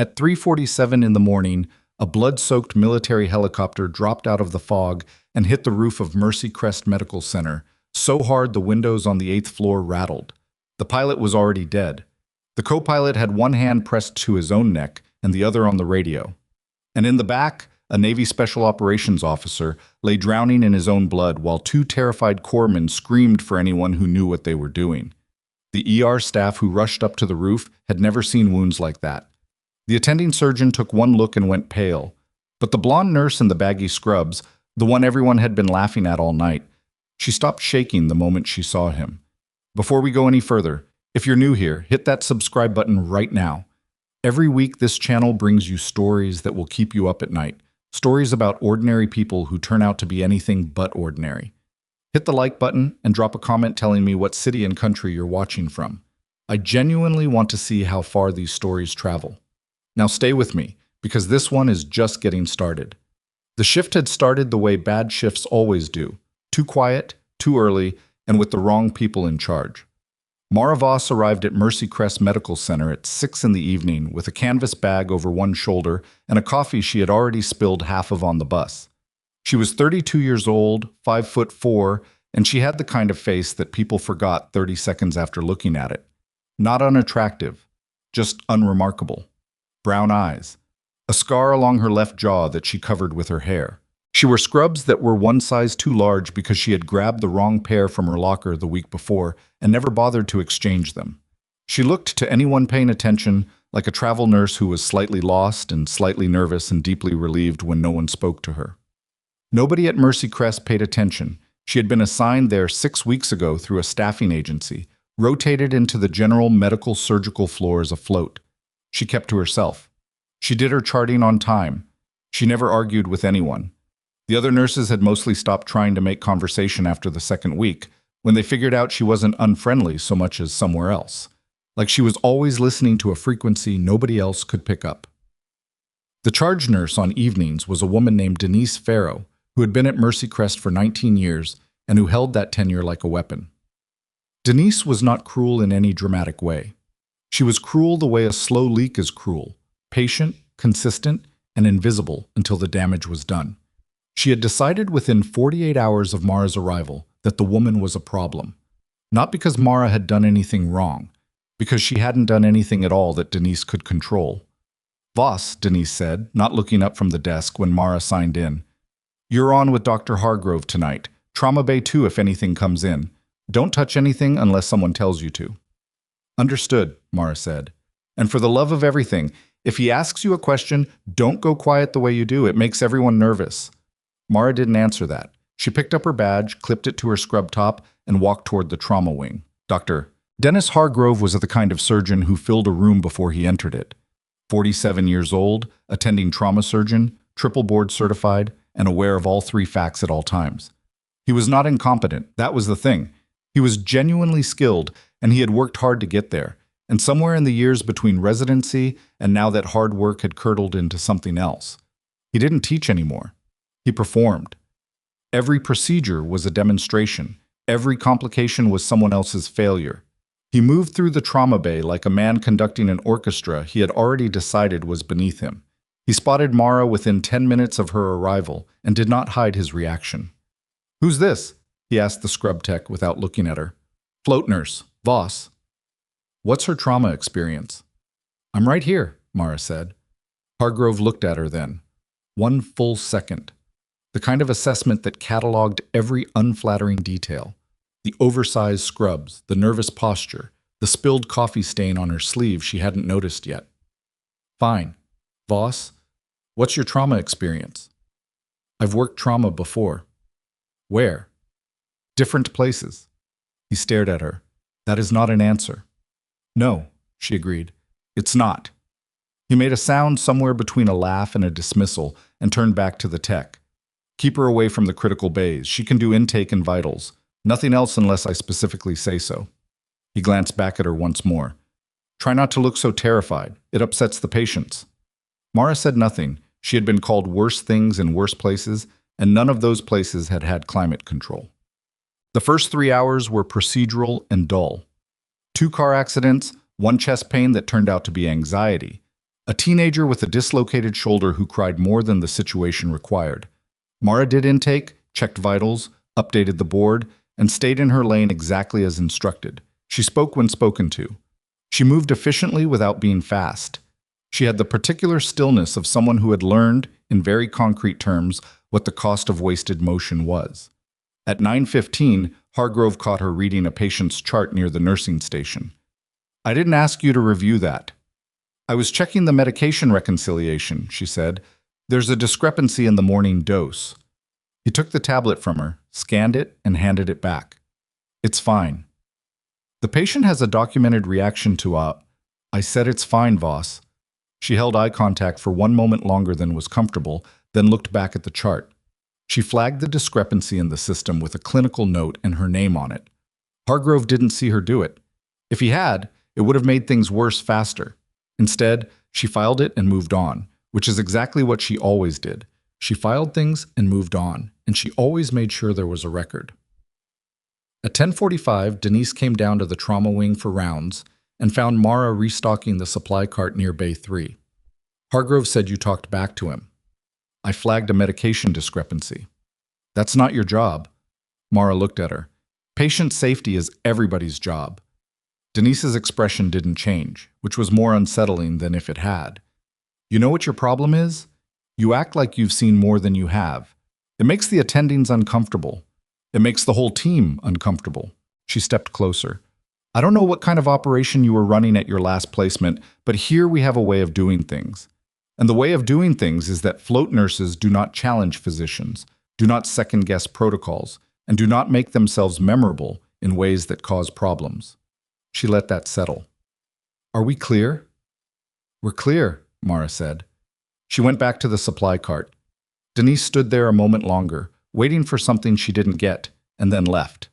At 3:47 in the morning, a blood-soaked military helicopter dropped out of the fog and hit the roof of Mercy Crest Medical Center, so hard the windows on the 8th floor rattled. The pilot was already dead. The co-pilot had one hand pressed to his own neck and the other on the radio. And in the back, a Navy Special Operations officer lay drowning in his own blood while two terrified corpsmen screamed for anyone who knew what they were doing. The ER staff who rushed up to the roof had never seen wounds like that. The attending surgeon took one look and went pale. But the blonde nurse in the baggy scrubs, the one everyone had been laughing at all night, she stopped shaking the moment she saw him. Before we go any further, if you're new here, hit that subscribe button right now. Every week this channel brings you stories that will keep you up at night. Stories about ordinary people who turn out to be anything but ordinary. Hit the like button and drop a comment telling me what city and country you're watching from. I genuinely want to see how far these stories travel. Now stay with me, because this one is just getting started. The shift had started the way bad shifts always do. Too quiet, too early, and with the wrong people in charge. Mara Voss arrived at Mercy Crest Medical Center at 6 in the evening with a canvas bag over one shoulder and a coffee she had already spilled half of on the bus. She was 32 years old, 5'4", and she had the kind of face that people forgot 30 seconds after looking at it. Not unattractive, just unremarkable. Brown eyes, a scar along her left jaw that she covered with her hair. She wore scrubs that were one size too large because she had grabbed the wrong pair from her locker the week before and never bothered to exchange them. She looked to anyone paying attention like a travel nurse who was slightly lost and slightly nervous and deeply relieved when no one spoke to her. Nobody at Mercy Crest paid attention. She had been assigned there 6 weeks ago through a staffing agency, rotated into the general medical surgical floor as a float. She kept to herself. She did her charting on time. She never argued with anyone. The other nurses had mostly stopped trying to make conversation after the second week, when they figured out she wasn't unfriendly so much as somewhere else. Like she was always listening to a frequency nobody else could pick up. The charge nurse on evenings was a woman named Denise Farrow, who had been at Mercy Crest for 19 years and who held that tenure like a weapon. Denise was not cruel in any dramatic way. She was cruel the way a slow leak is cruel, patient, consistent, and invisible until the damage was done. She had decided within 48 hours of Mara's arrival that the woman was a problem. Not because Mara had done anything wrong, because she hadn't done anything at all that Denise could control. Voss, Denise said, not looking up from the desk when Mara signed in. You're on with Dr. Hargrove tonight. Trauma Bay 2 if anything comes in. Don't touch anything unless someone tells you to. Understood, Mara said. And for the love of everything, if he asks you a question, don't go quiet the way you do. It makes everyone nervous. Mara didn't answer that. She picked up her badge, clipped it to her scrub top, and walked toward the trauma wing. Dr. Dennis Hargrove was the kind of surgeon who filled a room before he entered it. 47 years old, attending trauma surgeon, triple board certified, and aware of all 3 facts at all times. He was not incompetent, that was the thing. He was genuinely skilled, and he had worked hard to get there. And somewhere in the years between residency and now that hard work had curdled into something else. He didn't teach anymore. He performed. Every procedure was a demonstration. Every complication was someone else's failure. He moved through the trauma bay like a man conducting an orchestra he had already decided was beneath him. He spotted Mara within 10 minutes of her arrival and did not hide his reaction. Who's this? He asked the scrub tech without looking at her. Float nurse, Voss. What's her trauma experience? I'm right here, Mara said. Hargrove looked at her then. 1 full second. The kind of assessment that cataloged every unflattering detail. The oversized scrubs, the nervous posture, the spilled coffee stain on her sleeve she hadn't noticed yet. Fine. Voss, what's your trauma experience? I've worked trauma before. Where? Different places. He stared at her. That is not an answer. No, she agreed. It's not. He made a sound somewhere between a laugh and a dismissal and turned back to the tech. Keep her away from the critical bays. She can do intake and vitals. Nothing else unless I specifically say so. He glanced back at her once more. Try not to look so terrified. It upsets the patients. Mara said nothing. She had been called worse things in worse places, and none of those places had had climate control. The first 3 hours were procedural and dull. 2 car accidents, 1 chest pain that turned out to be anxiety. A teenager with a dislocated shoulder who cried more than the situation required. Mara did intake, checked vitals, updated the board, and stayed in her lane exactly as instructed. She spoke when spoken to. She moved efficiently without being fast. She had the particular stillness of someone who had learned, in very concrete terms, what the cost of wasted motion was. At 9:15, Hargrove caught her reading a patient's chart near the nursing station. "I didn't ask you to review that. I was checking the medication reconciliation," she said. "There's a discrepancy in the morning dose." He took the tablet from her, scanned it, and handed it back. "It's fine." "The patient has a documented reaction to I said it's fine, Voss." She held eye contact for one moment longer than was comfortable, then looked back at the chart. She flagged the discrepancy in the system with a clinical note and her name on it. Hargrove didn't see her do it. If he had, it would have made things worse faster. Instead, she filed it and moved on, which is exactly what she always did. She filed things and moved on, and she always made sure there was a record. At 10:45, Denise came down to the trauma wing for rounds and found Mara restocking the supply cart near Bay 3. "Hargrove said you talked back to him." "I flagged a medication discrepancy." "That's not your job." Mara looked at her. "Patient safety is everybody's job." Denise's expression didn't change, which was more unsettling than if it had. "You know what your problem is? You act like you've seen more than you have. It makes the attendings uncomfortable. It makes the whole team uncomfortable." She stepped closer. "I don't know what kind of operation you were running at your last placement, but here we have a way of doing things. And the way of doing things is that float nurses do not challenge physicians, do not second-guess protocols, and do not make themselves memorable in ways that cause problems." She let that settle. "Are we clear?" "We're clear," Mara said. She went back to the supply cart. Denise stood there a moment longer, waiting for something she didn't get, and then left.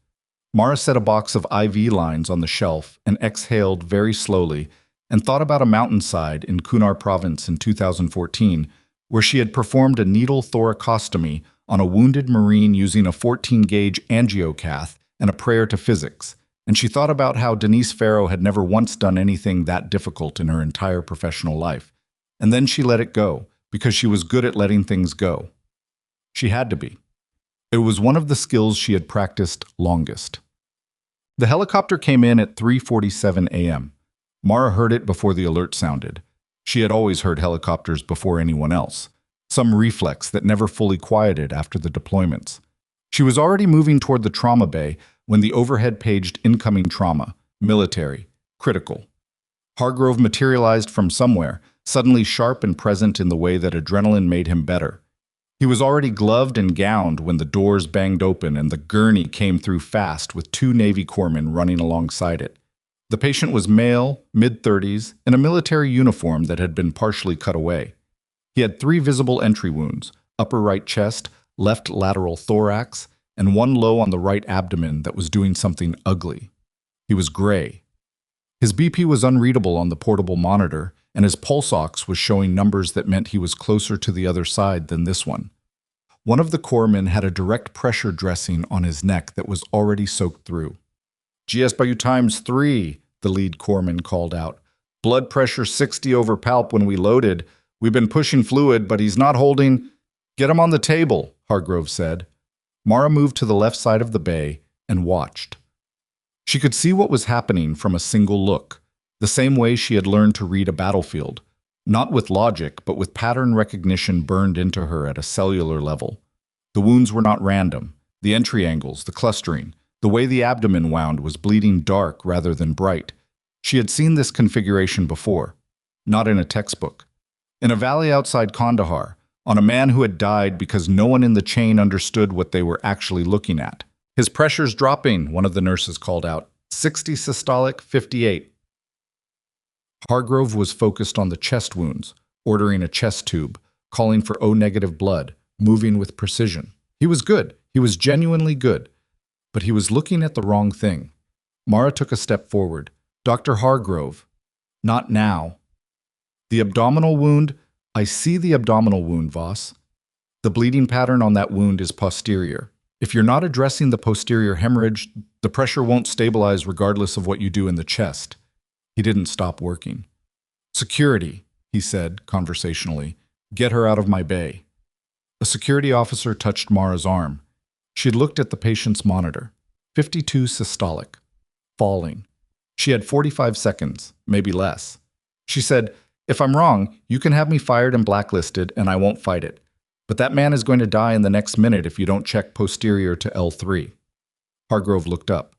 Mara set a box of IV lines on the shelf and exhaled very slowly and thought about a mountainside in Kunar province in 2014, where she had performed a needle thoracostomy on a wounded Marine using a 14-gauge angiocath and a prayer to physics. And she thought about how Denise Farrow had never once done anything that difficult in her entire professional life. And then she let it go, because she was good at letting things go. She had to be. It was one of the skills she had practiced longest. The helicopter came in at 3:47 a.m. Mara heard it before the alert sounded. She had always heard helicopters before anyone else, some reflex that never fully quieted after the deployments. She was already moving toward the trauma bay when the overhead paged incoming trauma, military, critical. Hargrove materialized from somewhere, suddenly sharp and present in the way that adrenaline made him better. He was already gloved and gowned when the doors banged open and the gurney came through fast with 2 Navy corpsmen running alongside it. The patient was male, mid-30s, in a military uniform that had been partially cut away. He had 3 visible entry wounds, upper right chest, left lateral thorax, and 1 low on the right abdomen that was doing something ugly. He was gray. His BP was unreadable on the portable monitor, and his pulse ox was showing numbers that meant he was closer to the other side than this one. One of the corpsmen had a direct pressure dressing on his neck that was already soaked through. "GS by you ×3, the lead corpsman called out. "Blood pressure 60 over palp when we loaded. We've been pushing fluid, but he's not holding." "Get him on the table," Hargrove said. Mara moved to the left side of the bay and watched. She could see what was happening from a single look, the same way she had learned to read a battlefield, not with logic, but with pattern recognition burned into her at a cellular level. The wounds were not random. The entry angles, the clustering, the way the abdomen wound was bleeding dark rather than bright. She had seen this configuration before, not in a textbook. In a valley outside Kandahar, on a man who had died because no one in the chain understood what they were actually looking at. "His pressure's dropping," one of the nurses called out. 60 systolic, 58. Hargrove was focused on the chest wounds, ordering a chest tube, calling for O-negative blood, moving with precision. He was good. He was genuinely good. But he was looking at the wrong thing. Mara took a step forward. "Dr. Hargrove." "Not now." "The abdominal wound, I see the abdominal wound, Voss. The bleeding pattern on that wound is posterior. If you're not addressing the posterior hemorrhage, the pressure won't stabilize regardless of what you do in the chest." He didn't stop working. "Security. he said, conversationally. Get her out of my bay. A security officer touched Mara's arm. She had looked at the patient's monitor. 52 systolic. Falling. She had 45 seconds, maybe less. She said, if I'm wrong, you can have me fired and blacklisted, and I won't fight it. But that man is going to die in the next minute if you don't check posterior to L3. Hargrove looked up.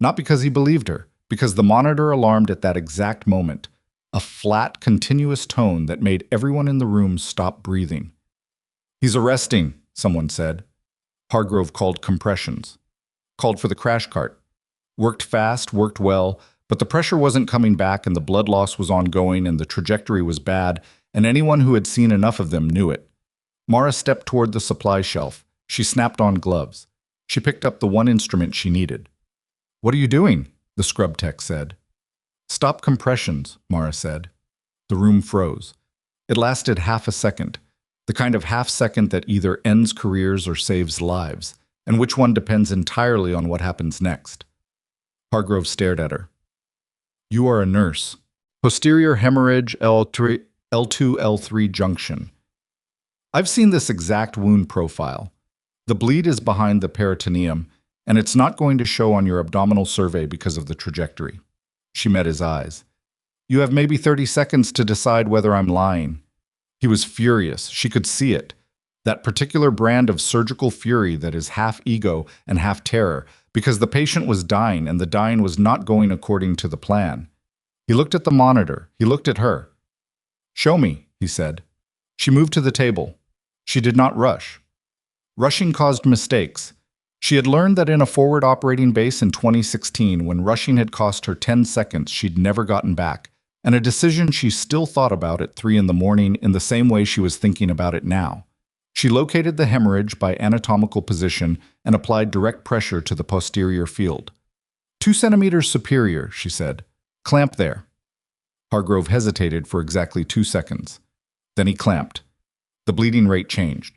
Not because he believed her, because the monitor alarmed at that exact moment. A flat, continuous tone that made everyone in the room stop breathing. He's arresting, someone said. Hargrove called compressions. Called for the crash cart. Worked fast, worked well, but the pressure wasn't coming back and the blood loss was ongoing and the trajectory was bad, and anyone who had seen enough of them knew it. Mara stepped toward the supply shelf. She snapped on gloves. She picked up the one instrument she needed. What are you doing? The scrub tech said. Stop compressions, Mara said. The room froze. It lasted half a second, the kind of half second that either ends careers or saves lives, and which one depends entirely on what happens next. Hargrove stared at her. You are a nurse. Posterior hemorrhage L2, L3 junction. I've seen this exact wound profile. The bleed is behind the peritoneum, and it's not going to show on your abdominal survey because of the trajectory. She met his eyes. You have maybe 30 seconds to decide whether I'm lying. He was furious. She could see it. That particular brand of surgical fury that is half ego and half terror, because the patient was dying and the dying was not going according to the plan. He looked at the monitor. He looked at her. Show me, he said. She moved to the table. She did not rush. Rushing caused mistakes. She had learned that in a forward operating base in 2016, when rushing had cost her 10 seconds she'd never gotten back, and a decision she still thought about at 3 in the morning in the same way she was thinking about it now. She located the hemorrhage by anatomical position and applied direct pressure to the posterior field. 2 centimeters superior, she said. Clamp there. Hargrove hesitated for exactly 2 seconds. Then he clamped. The bleeding rate changed.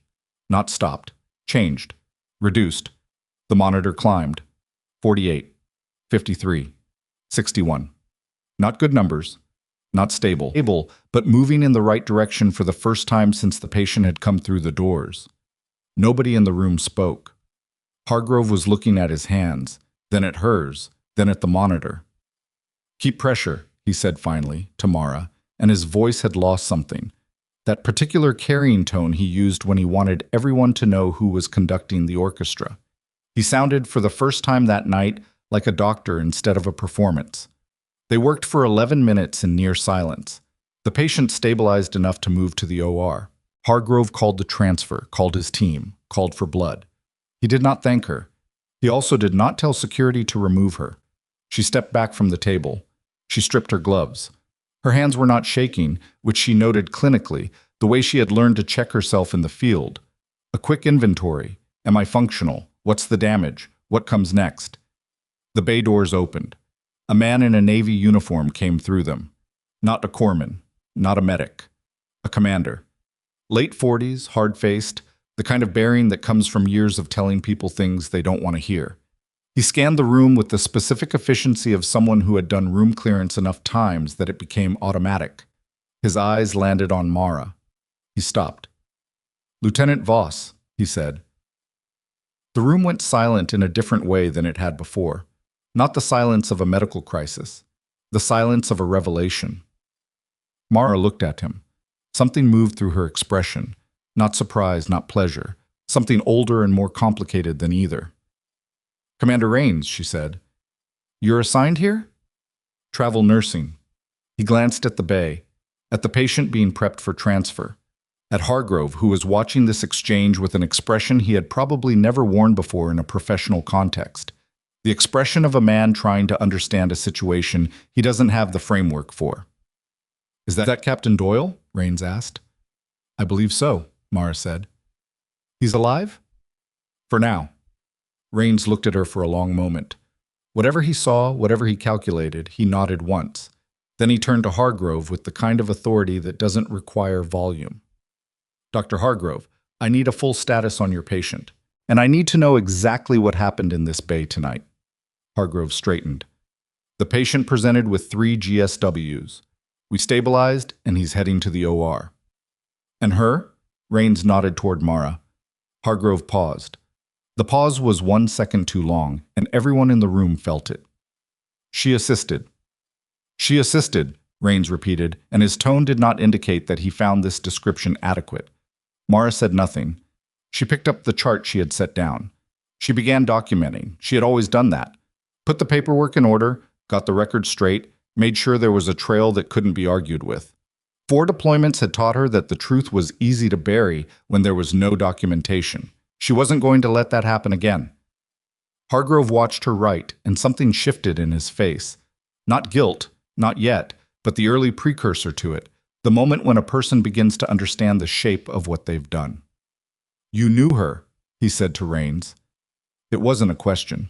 Not stopped. Changed. Reduced. The monitor climbed. 48. 53. 61. Not good numbers. Not stable, but moving in the right direction for the first time since the patient had come through the doors. Nobody in the room spoke. Hargrove was looking at his hands, then at hers, then at the monitor. Keep pressure, he said finally, to Mara, and his voice had lost something. That particular carrying tone he used when he wanted everyone to know who was conducting the orchestra. He sounded, for the first time that night, like a doctor instead of a performance. They worked for 11 minutes in near silence. The patient stabilized enough to move to the OR. Hargrove called the transfer, called his team, called for blood. He did not thank her. He also did not tell security to remove her. She stepped back from the table. She stripped her gloves. Her hands were not shaking, which she noted clinically, the way she had learned to check herself in the field. A quick inventory. Am I functional? What's the damage? What comes next? The bay doors opened. A man in a Navy uniform came through them. Not a corpsman, not a medic. A commander. Late 40s, hard-faced, the kind of bearing that comes from years of telling people things they don't want to hear. He scanned the room with the specific efficiency of someone who had done room clearance enough times that it became automatic. His eyes landed on Mara. He stopped. Lieutenant Voss, he said. The room went silent in a different way than it had before. Not the silence of a medical crisis, the silence of a revelation. Mara looked at him. Something moved through her expression, not surprise, not pleasure, something older and more complicated than either. Commander Rains, she said. You're assigned here? Travel nursing. He glanced at the bay, at the patient being prepped for transfer, at Hargrove, who was watching this exchange with an expression he had probably never worn before in a professional context. The expression of a man trying to understand a situation he doesn't have the framework for. Is that Captain Doyle? Rains asked. I believe so, Mara said. He's alive? For now. Rains looked at her for a long moment. Whatever he saw, whatever he calculated, he nodded once. Then he turned to Hargrove with the kind of authority that doesn't require volume. Dr. Hargrove, I need a full status on your patient, and I need to know exactly what happened in this bay tonight. Hargrove straightened. The patient presented with 3 GSWs. We stabilized, and he's heading to the OR. And her? Rains nodded toward Mara. Hargrove paused. The pause was 1 second too long, and everyone in the room felt it. She assisted. She assisted, Rains repeated, and his tone did not indicate that he found this description adequate. Mara said nothing. She picked up the chart she had set down. She began documenting. She had always done that. Put the paperwork in order, got the record straight, made sure there was a trail that couldn't be argued with. 4 deployments had taught her that the truth was easy to bury when there was no documentation. She wasn't going to let that happen again. Hargrove watched her write, and something shifted in his face. Not guilt, not yet, but the early precursor to it, the moment when a person begins to understand the shape of what they've done. "You knew her," he said to Rains. It wasn't a question.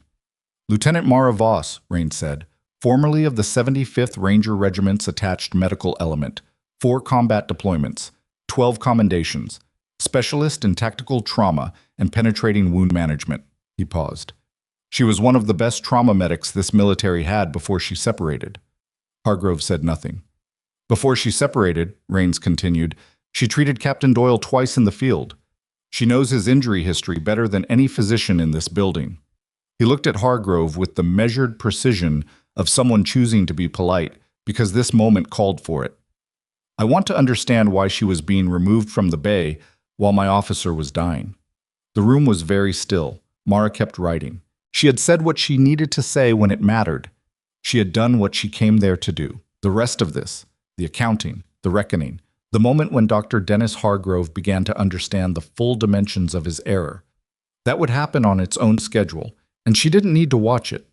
"Lieutenant Mara Voss," Rains said, "formerly of the 75th Ranger Regiment's attached medical element, 4 combat deployments, 12 commendations, specialist in tactical trauma and penetrating wound management." He paused. "She was one of the best trauma medics this military had before she separated." Hargrove said nothing. "Before she separated," Rains continued, "she treated Captain Doyle twice in the field. She knows his injury history better than any physician in this building." He looked at Hargrove with the measured precision of someone choosing to be polite, because this moment called for it. "I want to understand why she was being removed from the bay while my officer was dying." The room was very still. Mara kept writing. She had said what she needed to say when it mattered. She had done what she came there to do. The rest of this, the accounting, the reckoning, the moment when Dr. Dennis Hargrove began to understand the full dimensions of his error, that would happen on its own schedule, and she didn't need to watch it.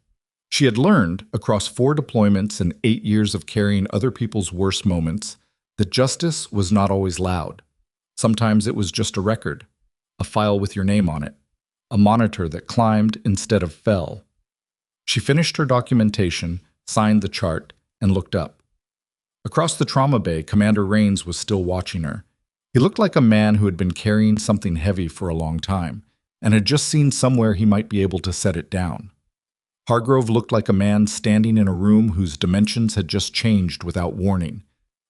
She had learned, across 4 deployments and 8 years of carrying other people's worst moments, that justice was not always loud. Sometimes it was just a record, a file with your name on it, a monitor that climbed instead of fell. She finished her documentation, signed the chart, and looked up. Across the trauma bay, Commander Rains was still watching her. He looked like a man who had been carrying something heavy for a long time, and had just seen somewhere he might be able to set it down. Hargrove looked like a man standing in a room whose dimensions had just changed without warning,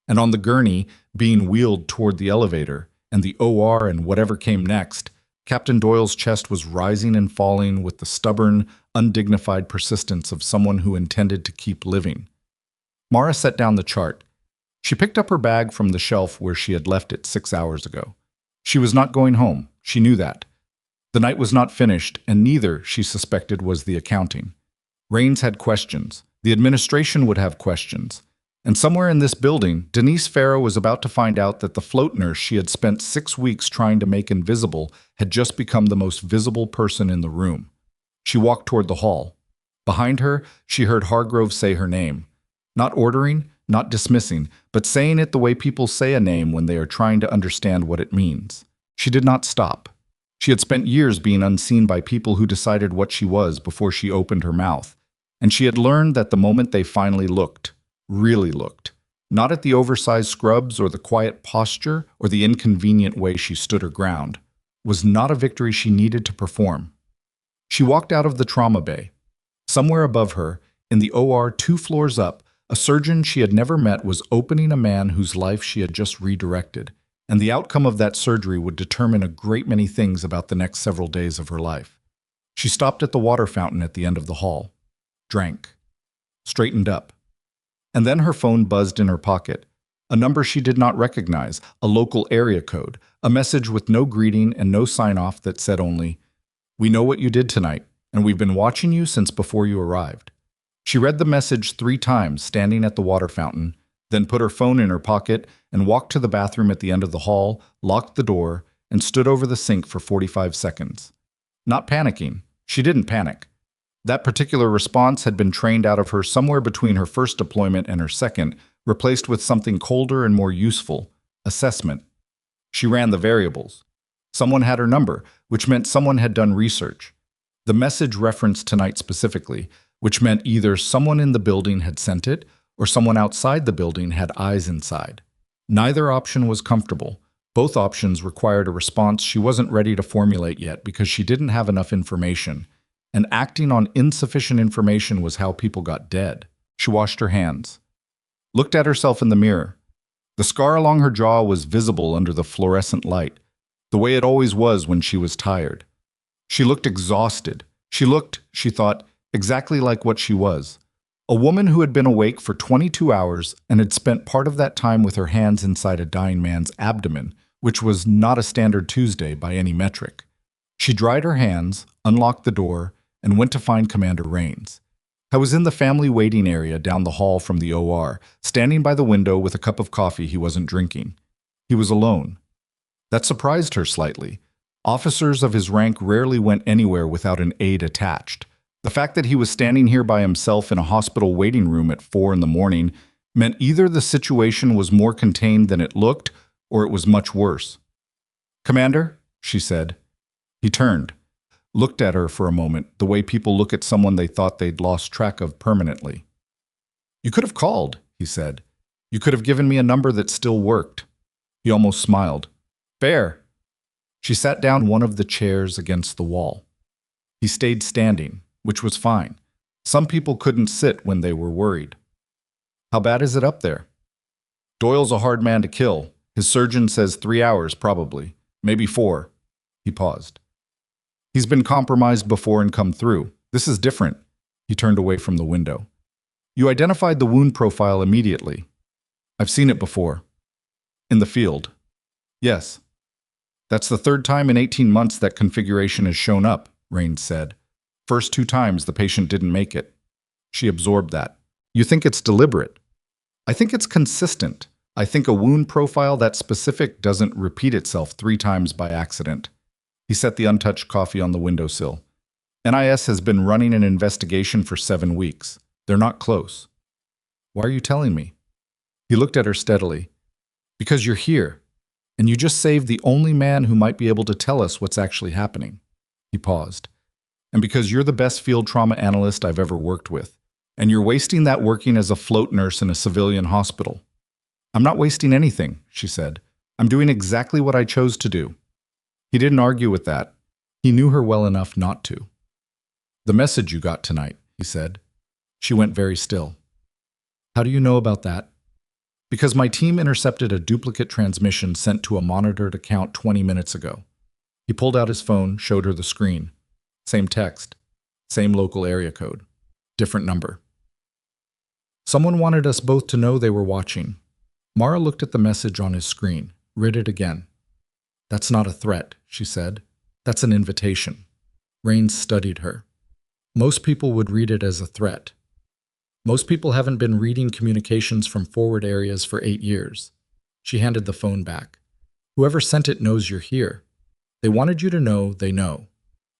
and on the gurney, being wheeled toward the elevator, and the OR and whatever came next, Captain Doyle's chest was rising and falling with the stubborn, undignified persistence of someone who intended to keep living. Mara set down the chart. She picked up her bag from the shelf where she had left it 6 hours ago. She was not going home. She knew that. The night was not finished, and neither, she suspected, was the accounting. Rains had questions. The administration would have questions. And somewhere in this building, Denise Farrow was about to find out that the float nurse she had spent 6 weeks trying to make invisible had just become the most visible person in the room. She walked toward the hall. Behind her, she heard Hargrove say her name. Not ordering, not dismissing, but saying it the way people say a name when they are trying to understand what it means. She did not stop. She had spent years being unseen by people who decided what she was before she opened her mouth, and she had learned that the moment they finally looked, really looked, not at the oversized scrubs or the quiet posture or the inconvenient way she stood her ground, was not a victory she needed to perform. She walked out of the trauma bay. Somewhere above her, in the OR 2 floors up, a surgeon she had never met was opening a man whose life she had just redirected, and the outcome of that surgery would determine a great many things about the next several days of her life. She stopped at the water fountain at the end of the hall, drank, straightened up. And then her phone buzzed in her pocket. A number she did not recognize, a local area code, a message with no greeting and no sign-off that said only, "We know what you did tonight, and we've been watching you since before you arrived." She read the message 3 times, standing at the water fountain, then put her phone in her pocket and walked to the bathroom at the end of the hall, locked the door, and stood over the sink for 45 seconds. Not panicking. She didn't panic. That particular response had been trained out of her somewhere between her first deployment and her second, replaced with something colder and more useful, assessment. She ran the variables. Someone had her number, which meant someone had done research. The message referenced tonight specifically, which meant either someone in the building had sent it or someone outside the building had eyes inside. Neither option was comfortable. Both options required a response she wasn't ready to formulate yet because she didn't have enough information. And acting on insufficient information was how people got dead. She washed her hands. looked at herself in the mirror. The scar along her jaw was visible under the fluorescent light, the way it always was when she was tired. She looked exhausted. She looked, she thought, exactly like what she was. A woman who had been awake for 22 hours and had spent part of that time with her hands inside a dying man's abdomen, which was not a standard Tuesday by any metric. She dried her hands, unlocked the door, and went to find Commander Rains. I was in the family waiting area down the hall from the OR, standing by the window with a cup of coffee he wasn't drinking. He was alone. That surprised her slightly. Officers of his rank rarely went anywhere without an aide attached. The fact that he was standing here by himself in a hospital waiting room at 4 in the morning meant either the situation was more contained than it looked, or it was much worse. "Commander," she said. He turned, looked at her for a moment, the way people look at someone they thought they'd lost track of permanently. "You could have called," he said. "You could have given me a number that still worked." He almost smiled. "Fair." She sat down in one of the chairs against the wall. He stayed standing, which was fine. Some people couldn't sit when they were worried. "How bad is it up there?" "Doyle's a hard man to kill. His surgeon says 3 hours, probably. Maybe 4. He paused. "He's been compromised before and come through. This is different." He turned away from the window. "You identified the wound profile immediately." "I've seen it before." "In the field?" "Yes." "That's the 3rd time in 18 months that configuration has shown up," Rains said. "First 2 times the patient didn't make it." She absorbed that. "You think it's deliberate?" "I think it's consistent. I think a wound profile that specific doesn't repeat itself 3 times by accident." He set the untouched coffee on the windowsill. "NIS has been running an investigation for 7 weeks. They're not close." "Why are you telling me?" He looked at her steadily. "Because you're here, and you just saved the only man who might be able to tell us what's actually happening." He paused. "And because you're the best field trauma analyst I've ever worked with, and you're wasting that working as a float nurse in a civilian hospital." "I'm not wasting anything," she said. "I'm doing exactly what I chose to do." He didn't argue with that. He knew her well enough not to. "The message you got tonight," he said. She went very still. "How do you know about that?" "Because my team intercepted a duplicate transmission sent to a monitored account 20 minutes ago." He pulled out his phone, showed her the screen. Same text, same local area code, different number. "Someone wanted us both to know they were watching." Mara looked at the message on his screen, read it again. "That's not a threat," she said. "That's an invitation." Rains studied her. "Most people would read it as a threat. Most people haven't been reading communications from forward areas for 8 years. She handed the phone back. "Whoever sent it knows you're here. They wanted you to know they know.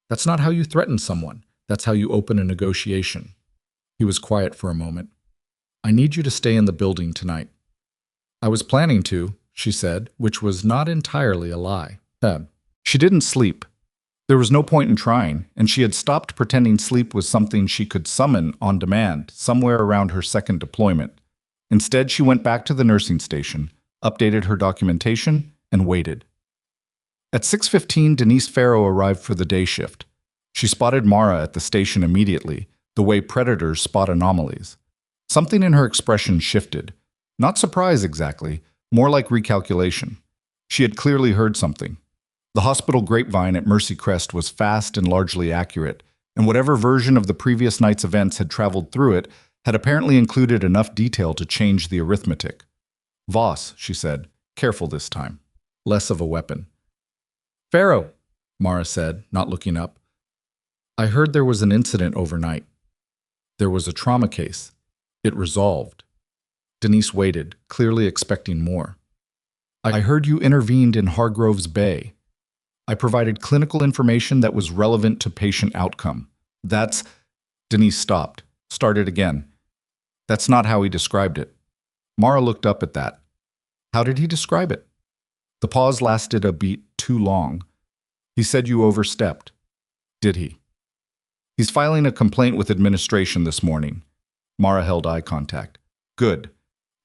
That's not how you threaten someone. That's how you open a negotiation." He was quiet for a moment. "I need you to stay in the building tonight." "I was planning to," she said, which was not entirely a lie. She didn't sleep. There was no point in trying, and she had stopped pretending sleep was something she could summon on demand somewhere around her second deployment. Instead, she went back to the nursing station, updated her documentation, and waited. At 6:15, Denise Farrow arrived for the day shift. She spotted Mara at the station immediately, the way predators spot anomalies. Something in her expression shifted. Not surprise exactly, more like recalculation. She had clearly heard something. The hospital grapevine at Mercy Crest was fast and largely accurate, and whatever version of the previous night's events had traveled through it had apparently included enough detail to change the arithmetic. "Voss," she said, "careful this time. Less of a weapon." "Farrow," Mara said, not looking up. "I heard there was an incident overnight. There was a trauma case. It resolved." Denise waited, clearly expecting more. "I heard you intervened in Hargrove's Bay. I provided clinical information that was relevant to patient outcome. That's—" Denise stopped, started again. "That's not how he described it." Mara looked up at that. "How did he describe it?" The pause lasted a beat too long. "He said you overstepped." "Did he?" "He's filing a complaint with administration this morning." Mara held eye contact. "Good.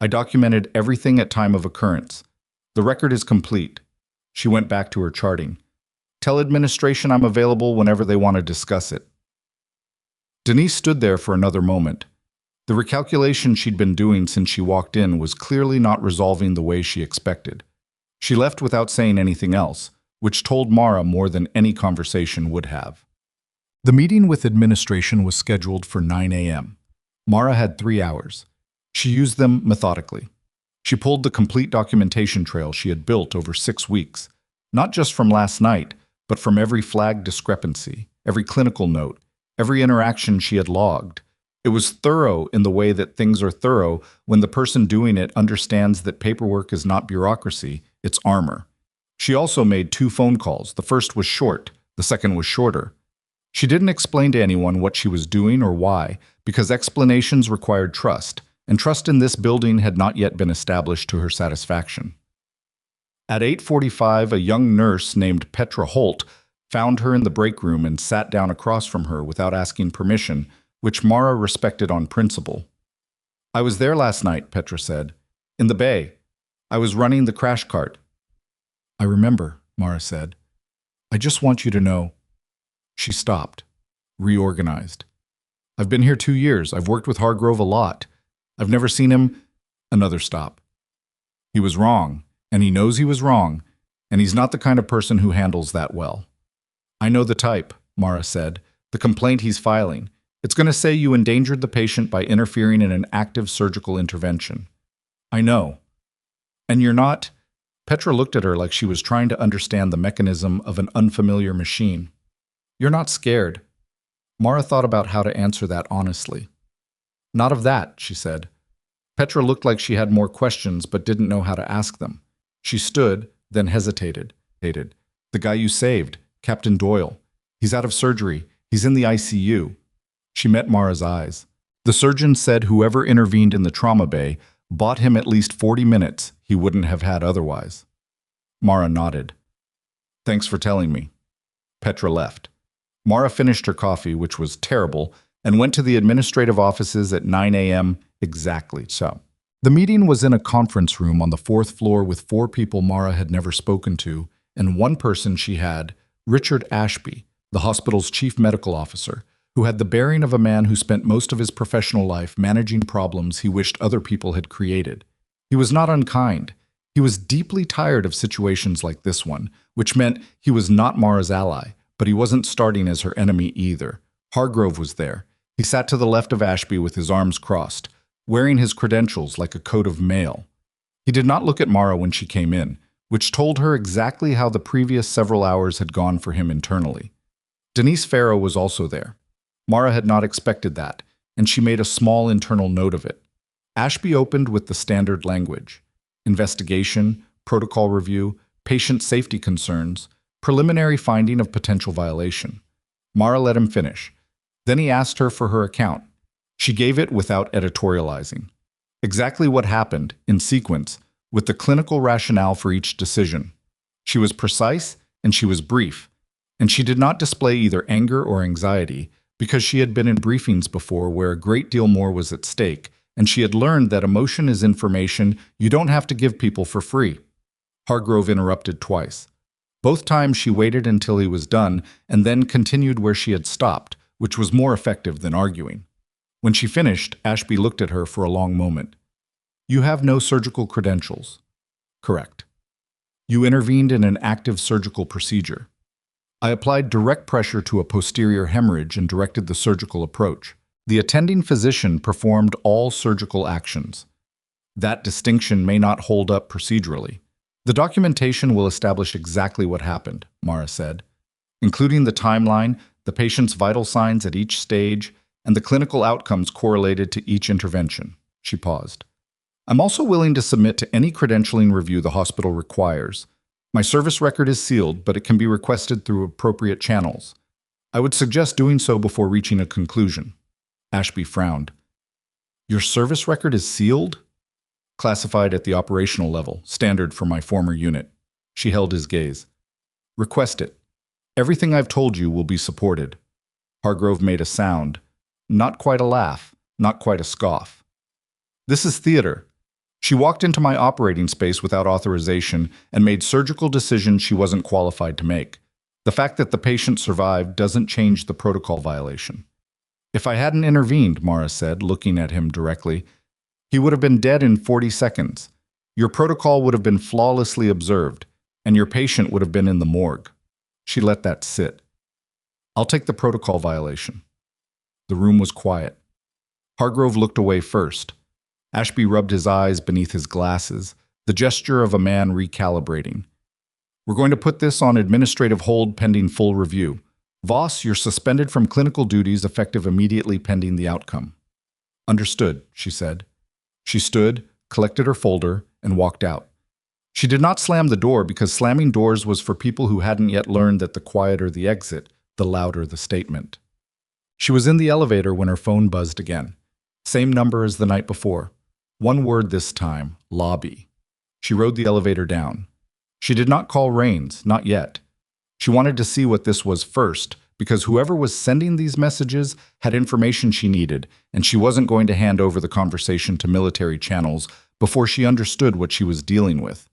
I documented everything at time of occurrence. The record is complete." She went back to her charting. "Tell administration I'm available whenever they want to discuss it." Denise stood there for another moment. The recalculation she'd been doing since she walked in was clearly not resolving the way she expected. She left without saying anything else, which told Mara more than any conversation would have. The meeting with administration was scheduled for 9 a.m. Mara had 3 hours. She used them methodically. She pulled the complete documentation trail she had built over 6 weeks, not just from last night, but from every flagged discrepancy, every clinical note, every interaction she had logged. It was thorough in the way that things are thorough when the person doing it understands that paperwork is not bureaucracy, it's armor. She also made 2 phone calls. The first was short, the second was shorter. She didn't explain to anyone what she was doing or why, because explanations required trust, and trust in this building had not yet been established to her satisfaction. At 8:45, a young nurse named Petra Holt found her in the break room and sat down across from her without asking permission, which Mara respected on principle. "I was there last night," Petra said. "In the bay. I was running the crash cart." "I remember," Mara said. "I just want you to know." She stopped, reorganized. "I've been here 2 years. I've worked with Hargrove a lot. I've never seen him." Another stop. "He was wrong, and he knows he was wrong, and he's not the kind of person who handles that well." "I know the type," Mara said. "The complaint he's filing. It's going to say you endangered the patient by interfering in an active surgical intervention." "I know." "And you're not—" Petra looked at her like she was trying to understand the mechanism of an unfamiliar machine. "You're not scared." Mara thought about how to answer that honestly. "Not of that," she said. Petra looked like she had more questions but didn't know how to ask them. She stood, then hesitated. "The guy you saved, Captain Doyle. He's out of surgery. He's in the ICU." She met Mara's eyes. "The surgeon said whoever intervened in the trauma bay bought him at least 40 minutes he wouldn't have had otherwise." Mara nodded. "Thanks for telling me." Petra left. Mara finished her coffee, which was terrible, and went to the administrative offices at 9 a.m. exactly so. The meeting was in a conference room on the 4th floor with 4 people Mara had never spoken to, and one person she had, Richard Ashby, the hospital's chief medical officer, who had the bearing of a man who spent most of his professional life managing problems he wished other people had created. He was not unkind. He was deeply tired of situations like this one, which meant he was not Mara's ally, but he wasn't starting as her enemy either. Hargrove was there. He sat to the left of Ashby with his arms crossed, wearing his credentials like a coat of mail. He did not look at Mara when she came in, which told her exactly how the previous several hours had gone for him internally. Denise Farrow was also there. Mara had not expected that, and she made a small internal note of it. Ashby opened with the standard language: investigation, protocol review, patient safety concerns, preliminary finding of potential violation. Mara let him finish. Then he asked her for her account. She gave it without editorializing. Exactly what happened, in sequence, with the clinical rationale for each decision. She was precise and she was brief, and she did not display either anger or anxiety because she had been in briefings before where a great deal more was at stake, and she had learned that emotion is information you don't have to give people for free. Hargrove interrupted twice. Both times she waited until he was done and then continued where she had stopped, which was more effective than arguing. When she finished, Ashby looked at her for a long moment. "You have no surgical credentials." "Correct." "You intervened in an active surgical procedure." "I applied direct pressure to a posterior hemorrhage and directed the surgical approach. The attending physician performed all surgical actions." That distinction may not hold up procedurally. "The documentation will establish exactly what happened," Mara said, "including the timeline, the patient's vital signs at each stage, and the clinical outcomes correlated to each intervention." She paused. "I'm also willing to submit to any credentialing review the hospital requires. My service record is sealed, but it can be requested through appropriate channels. I would suggest doing so before reaching a conclusion." Ashby frowned. "Your service record is sealed?" "Classified at the operational level, standard for my former unit." She held his gaze. "Request it. Everything I've told you will be supported." Hargrove made a sound. Not quite a laugh, not quite a scoff. "This is theater. She walked into my operating space without authorization and made surgical decisions she wasn't qualified to make. The fact that the patient survived doesn't change the protocol violation." If I hadn't intervened, Mara said, looking at him directly, he would have been dead in 40 seconds. Your protocol would have been flawlessly observed, and your patient would have been in the morgue. She let that sit. I'll take the protocol violation. The room was quiet. Hargrove looked away first. Ashby rubbed his eyes beneath his glasses, the gesture of a man recalibrating. We're going to put this on administrative hold pending full review. Voss, you're suspended from clinical duties effective immediately pending the outcome. Understood, she said. She stood, collected her folder, and walked out. She did not slam the door because slamming doors was for people who hadn't yet learned that the quieter the exit, the louder the statement. She was in the elevator when her phone buzzed again. Same number as the night before. One word this time, lobby. She rode the elevator down. She did not call Rains, not yet. She wanted to see what this was first, because whoever was sending these messages had information she needed, and she wasn't going to hand over the conversation to military channels before she understood what she was dealing with.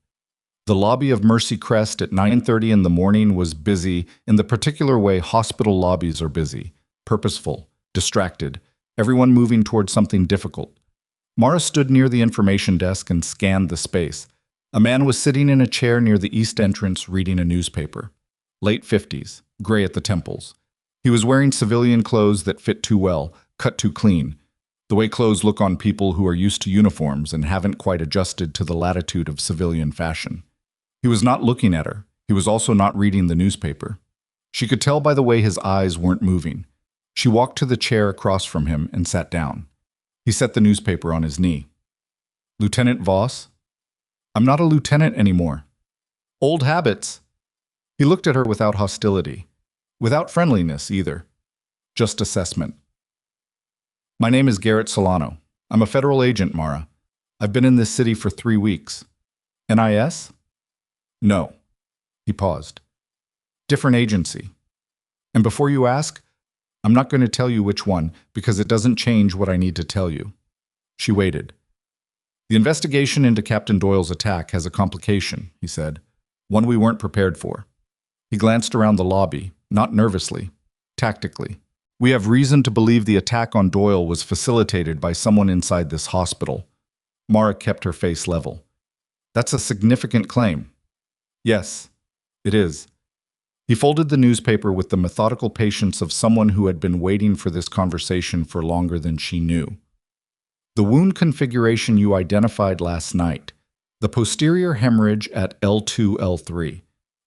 The lobby of Mercy Crest at 9:30 in the morning was busy in the particular way hospital lobbies are busy, purposeful, distracted, everyone moving towards something difficult. Mara stood near the information desk and scanned the space. A man was sitting in a chair near the east entrance reading a newspaper. Late 50s, gray at the temples. He was wearing civilian clothes that fit too well, cut too clean, the way clothes look on people who are used to uniforms and haven't quite adjusted to the latitude of civilian fashion. He was not looking at her. He was also not reading the newspaper. She could tell by the way his eyes weren't moving. She walked to the chair across from him and sat down. He set the newspaper on his knee. Lieutenant Voss? I'm not a lieutenant anymore. Old habits. He looked at her without hostility, without friendliness either, just assessment. My name is Garrett Solano. I'm a federal agent, Mara. I've been in this city for 3 weeks. NIS? No. He paused. Different agency. And before you ask, I'm not going to tell you which one because it doesn't change what I need to tell you. She waited. The investigation into Captain Doyle's attack has a complication, he said, one we weren't prepared for. He glanced around the lobby, not nervously, tactically. We have reason to believe the attack on Doyle was facilitated by someone inside this hospital. Mara kept her face level. That's a significant claim. Yes, it is. He folded the newspaper with the methodical patience of someone who had been waiting for this conversation for longer than she knew. The wound configuration you identified last night, the posterior hemorrhage at L2, L3,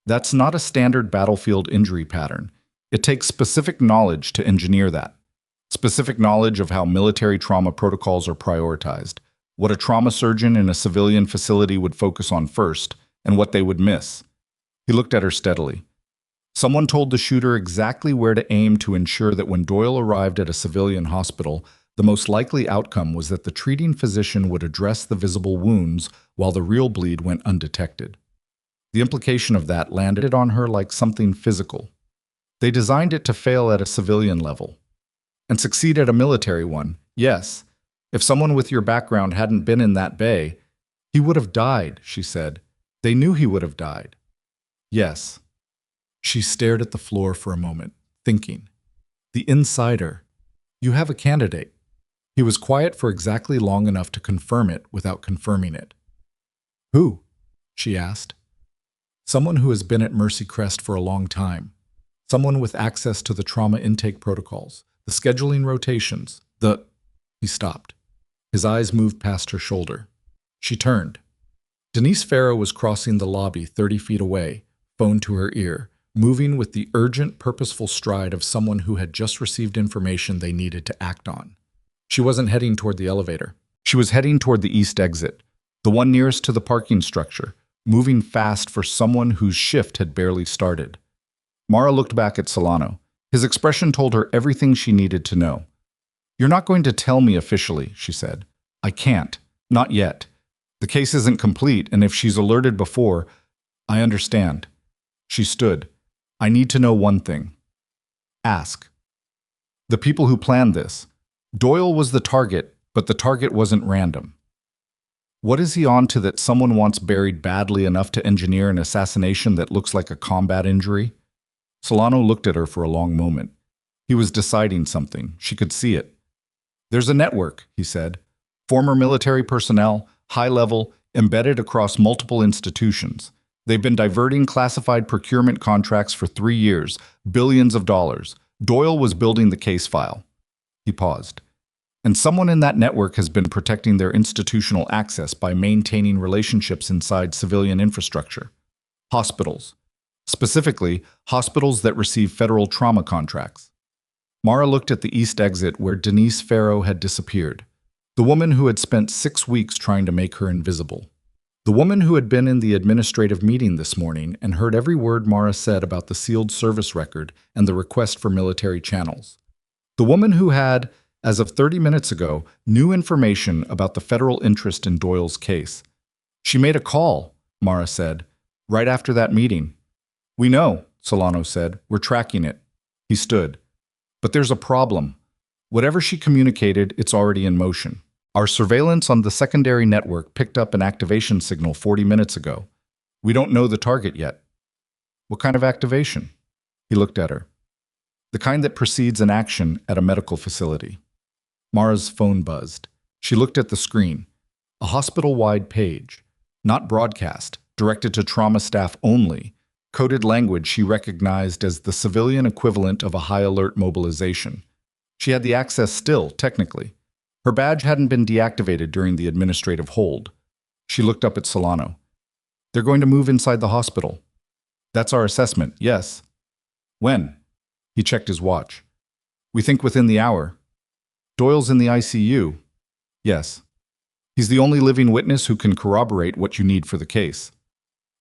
that's not a standard battlefield injury pattern. It takes specific knowledge to engineer that. Specific knowledge of how military trauma protocols are prioritized, what a trauma surgeon in a civilian facility would focus on first, and what they would miss. He looked at her steadily. Someone told the shooter exactly where to aim to ensure that when Doyle arrived at a civilian hospital, the most likely outcome was that the treating physician would address the visible wounds while the real bleed went undetected. The implication of that landed on her like something physical. They designed it to fail at a civilian level and succeed at a military one. Yes, if someone with your background hadn't been in that bay, he would have died, she said. They knew he would have died. Yes. She stared at the floor for a moment, thinking. The insider. You have a candidate. He was quiet for exactly long enough to confirm it without confirming it. Who? She asked. Someone who has been at Mercy Crest for a long time. Someone with access to the trauma intake protocols, the scheduling rotations, He stopped. His eyes moved past her shoulder. She turned. Denise Farrow was crossing the lobby 30 feet away, phone to her ear, moving with the urgent, purposeful stride of someone who had just received information they needed to act on. She wasn't heading toward the elevator. She was heading toward the east exit, the one nearest to the parking structure, moving fast for someone whose shift had barely started. Mara looked back at Solano. His expression told her everything she needed to know. You're not going to tell me officially, she said. I can't. Not yet. The case isn't complete, and if she's alerted before, I understand. She stood. I need to know one thing. Ask. The people who planned this. Doyle was the target, but the target wasn't random. What is he on to that someone wants buried badly enough to engineer an assassination that looks like a combat injury? Solano looked at her for a long moment. He was deciding something. She could see it. There's a network, he said. Former military personnel, high level, embedded across multiple institutions. They've been diverting classified procurement contracts for 3 years, billions of dollars. Doyle was building the case file. He paused. And someone in that network has been protecting their institutional access by maintaining relationships inside civilian infrastructure. Hospitals. Specifically, hospitals that receive federal trauma contracts. Mara looked at the east exit where Denise Farrow had disappeared. The woman who had spent 6 weeks trying to make her invisible. The woman who had been in the administrative meeting this morning and heard every word Mara said about the sealed service record and the request for military channels. The woman who had, as of 30 minutes ago, new information about the federal interest in Doyle's case. She made a call, Mara said, right after that meeting. We know, Solano said. We're tracking it. He stood. But there's a problem. Whatever she communicated, it's already in motion. Our surveillance on the secondary network picked up an activation signal 40 minutes ago. We don't know the target yet. What kind of activation? He looked at her. The kind that precedes an action at a medical facility. Mara's phone buzzed. She looked at the screen. A hospital-wide page. Not broadcast, directed to trauma staff only. Coded language she recognized as the civilian equivalent of a high-alert mobilization. She had the access still, technically. Her badge hadn't been deactivated during the administrative hold. She looked up at Solano. They're going to move inside the hospital. That's our assessment, yes. When? He checked his watch. We think within the hour. Doyle's in the ICU. Yes. He's the only living witness who can corroborate what you need for the case.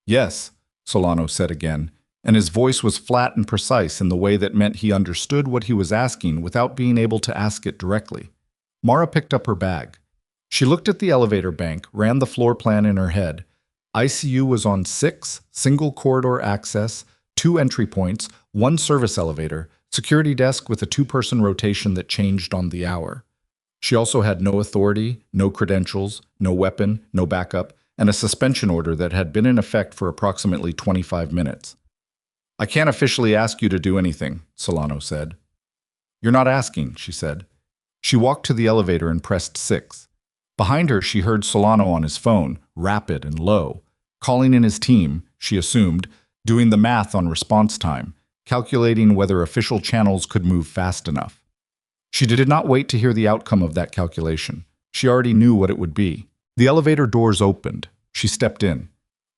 Yes, Solano said again, and his voice was flat and precise in the way that meant he understood what he was asking without being able to ask it directly. Mara picked up her bag. She looked at the elevator bank, ran the floor plan in her head. ICU was on 6, single corridor access, 2 entry points, 1 service elevator, security desk with a 2-person rotation that changed on the hour. She also had no authority, no credentials, no weapon, no backup, and a suspension order that had been in effect for approximately 25 minutes. I can't officially ask you to do anything, Solano said. You're not asking, she said. She walked to the elevator and pressed 6. Behind her, she heard Solano on his phone, rapid and low, calling in his team, she assumed, doing the math on response time, calculating whether official channels could move fast enough. She did not wait to hear the outcome of that calculation. She already knew what it would be. The elevator doors opened. She stepped in.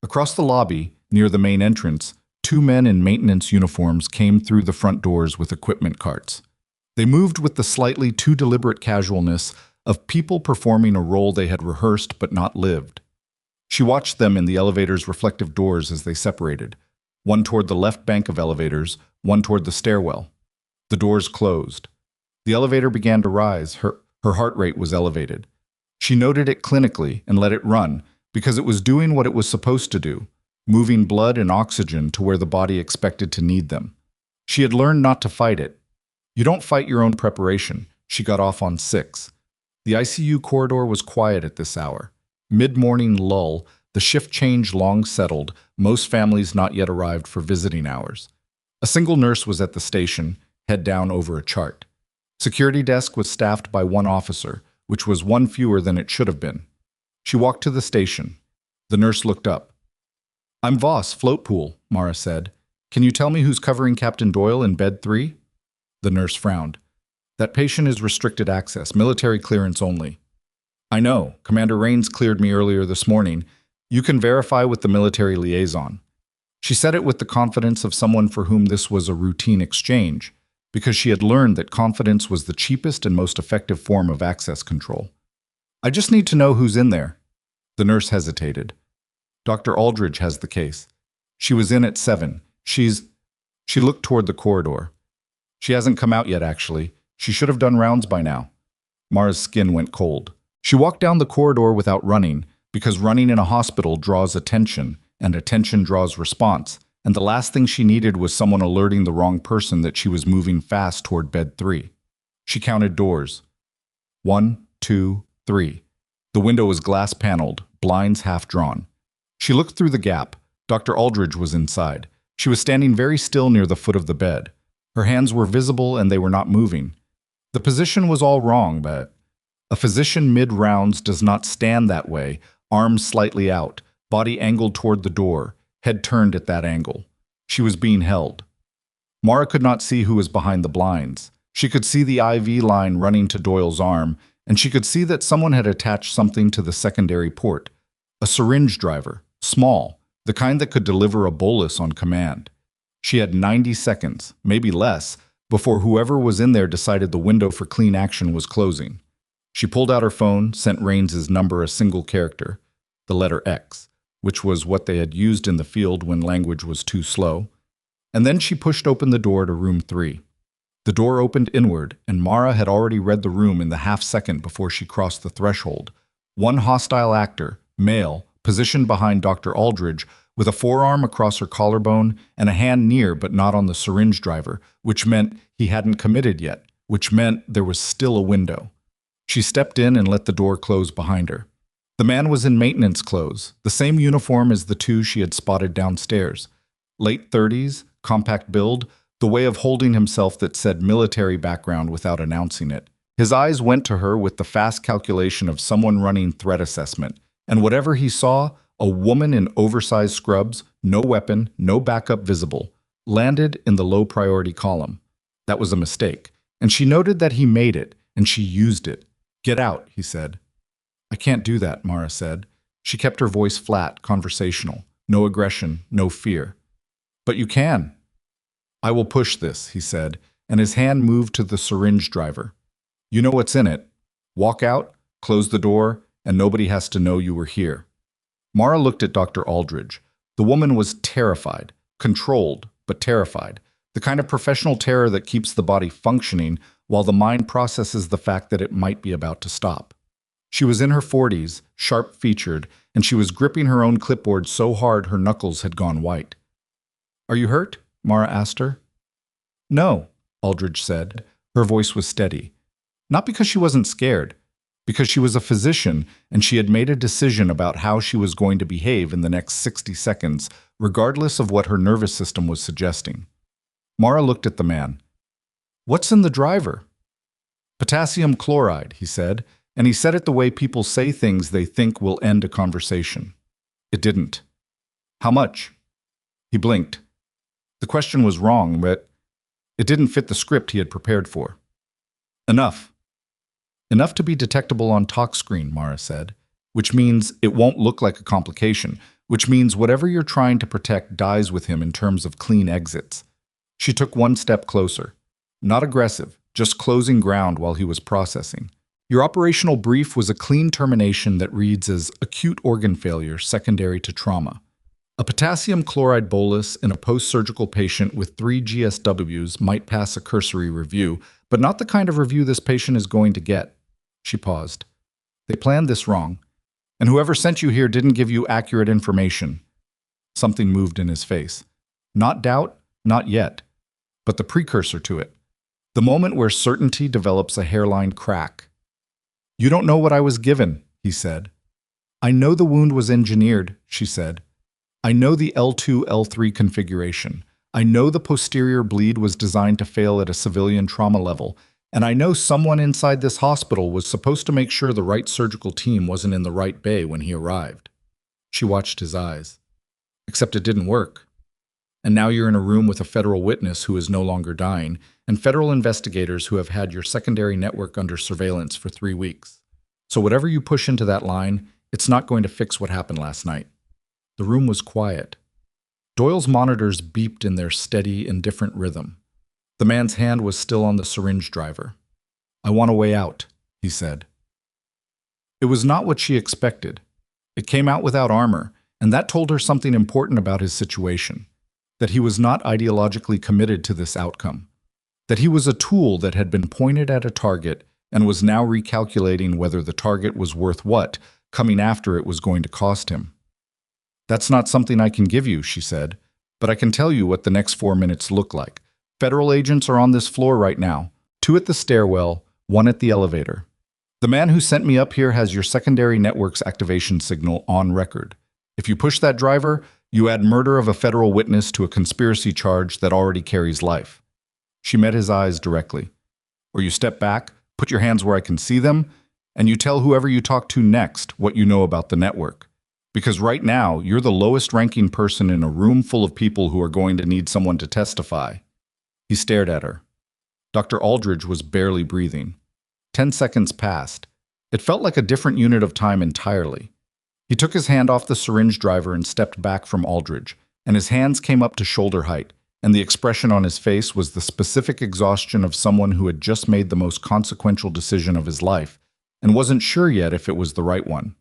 Across the lobby, near the main entrance, 2 men in maintenance uniforms came through the front doors with equipment carts. They moved with the slightly too deliberate casualness of people performing a role they had rehearsed but not lived. She watched them in the elevator's reflective doors as they separated, one toward the left bank of elevators, one toward the stairwell. The doors closed. The elevator began to rise. Her heart rate was elevated. She noted it clinically and let it run because it was doing what it was supposed to do, moving blood and oxygen to where the body expected to need them. She had learned not to fight it. You don't fight your own preparation. She got off on 6. The ICU corridor was quiet at this hour. Mid-morning lull, the shift change long settled, most families not yet arrived for visiting hours. A single nurse was at the station, head down over a chart. Security desk was staffed by 1 officer, which was 1 fewer than it should have been. She walked to the station. The nurse looked up. I'm Voss, float pool, Mara said. Can you tell me who's covering Captain Doyle in bed 3? The nurse frowned. That patient is restricted access, military clearance only. I know. Commander Rains cleared me earlier this morning. You can verify with the military liaison. She said it with the confidence of someone for whom this was a routine exchange, because she had learned that confidence was the cheapest and most effective form of access control. I just need to know who's in there. The nurse hesitated. Dr. Aldridge has the case. She was in at 7. She looked toward the corridor. She hasn't come out yet, actually. She should have done rounds by now. Mara's skin went cold. She walked down the corridor without running, because running in a hospital draws attention, and attention draws response, and the last thing she needed was someone alerting the wrong person that she was moving fast toward bed 3. She counted doors. 1, 2, 3. The window was glass-paneled, blinds half-drawn. She looked through the gap. Dr. Aldridge was inside. She was standing very still near the foot of the bed. Her hands were visible and they were not moving. The position was all wrong, but a physician mid-rounds does not stand that way, arms slightly out, body angled toward the door, head turned at that angle. She was being held. Mara could not see who was behind the blinds. She could see the IV line running to Doyle's arm, and she could see that someone had attached something to the secondary port. A syringe driver, small, the kind that could deliver a bolus on command. She had 90 seconds, maybe less, before whoever was in there decided the window for clean action was closing. She pulled out her phone, sent Raines's number a single character, the letter X, which was what they had used in the field when language was too slow, and then she pushed open the door to room 3. The door opened inward, and Mara had already read the room in the half-second before she crossed the threshold. One hostile actor, male, positioned behind Dr. Aldridge, with a forearm across her collarbone and a hand near but not on the syringe driver, which meant he hadn't committed yet, which meant there was still a window. She stepped in and let the door close behind her. The man was in maintenance clothes, the same uniform as the two she had spotted downstairs. Late 30s, compact build, the way of holding himself that said military background without announcing it. His eyes went to her with the fast calculation of someone running threat assessment, and whatever he saw, a woman in oversized scrubs, no weapon, no backup visible, landed in the low-priority column. That was a mistake, and she noted that he made it, and she used it. "Get out," he said. "I can't do that," Mara said. She kept her voice flat, conversational. No aggression, no fear. "But you can." "I will push this," he said, and his hand moved to the syringe driver. "You know what's in it. Walk out, close the door, and nobody has to know you were here." Mara looked at Dr. Aldridge. The woman was terrified, controlled, but terrified. The kind of professional terror that keeps the body functioning while the mind processes the fact that it might be about to stop. She was in her 40s, sharp-featured, and she was gripping her own clipboard so hard her knuckles had gone white. "Are you hurt?" Mara asked her. "No," Aldridge said. Her voice was steady. Not because she wasn't scared, because she was a physician and she had made a decision about how she was going to behave in the next 60 seconds, regardless of what her nervous system was suggesting. Mara looked at the man. "What's in the driver?" "Potassium chloride," he said, and he said it the way people say things they think will end a conversation. It didn't. "How much?" He blinked. The question was wrong, but it didn't fit the script he had prepared for. "Enough." "Enough to be detectable on talk screen," Mara said, which means it won't look like a complication, which means whatever you're trying to protect dies with him in terms of clean exits. She took one step closer. Not aggressive, just closing ground while he was processing. "Your operational brief was a clean termination that reads as acute organ failure secondary to trauma. A potassium chloride bolus in a post-surgical patient with 3 GSWs might pass a cursory review, but not the kind of review this patient is going to get." She paused. "They planned this wrong, and whoever sent you here didn't give you accurate information." Something moved in his face. Not doubt, not yet, but the precursor to it. The moment where certainty develops a hairline crack. "You don't know what I was given," he said. "I know the wound was engineered," she said. "I know the L2, L3 configuration. I know the posterior bleed was designed to fail at a civilian trauma level, and I know someone inside this hospital was supposed to make sure the right surgical team wasn't in the right bay when he arrived." She watched his eyes. "Except it didn't work. And now you're in a room with a federal witness who is no longer dying, and federal investigators who have had your secondary network under surveillance for 3 weeks. So whatever you push into that line, it's not going to fix what happened last night." The room was quiet. Doyle's monitors beeped in their steady, indifferent rhythm. The man's hand was still on the syringe driver. "I want a way out," he said. It was not what she expected. It came out without armor, and that told her something important about his situation. That he was not ideologically committed to this outcome. That he was a tool that had been pointed at a target and was now recalculating whether the target was worth what coming after it was going to cost him. "That's not something I can give you," she said, "but I can tell you what the next 4 minutes look like. Federal agents are on this floor right now, 2 at the stairwell, 1 at the elevator. The man who sent me up here has your secondary network's activation signal on record. If you push that driver, you add murder of a federal witness to a conspiracy charge that already carries life." She met his eyes directly. Or you step back, put your hands where I can see them, and you tell whoever you talk to next what you know about the network. Because right now, you're the lowest ranking person in a room full of people who are going to need someone to testify. He stared at her. Dr. Aldridge was barely breathing. 10 seconds passed. It felt like a different unit of time entirely. He took his hand off the syringe driver and stepped back from Aldridge, and his hands came up to shoulder height, and the expression on his face was the specific exhaustion of someone who had just made the most consequential decision of his life, and wasn't sure yet if it was the right one.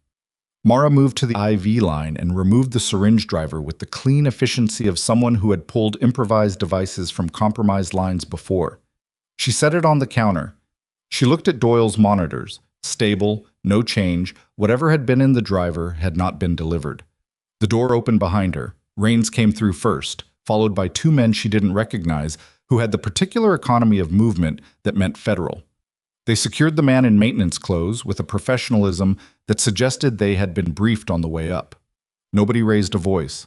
Mara moved to the IV line and removed the syringe driver with the clean efficiency of someone who had pulled improvised devices from compromised lines before. She set it on the counter. She looked at Doyle's monitors. Stable, no change, whatever had been in the driver had not been delivered. The door opened behind her. Rains came through first, followed by two men she didn't recognize who had the particular economy of movement that meant federal. They secured the man in maintenance clothes with a professionalism that suggested they had been briefed on the way up. Nobody raised a voice.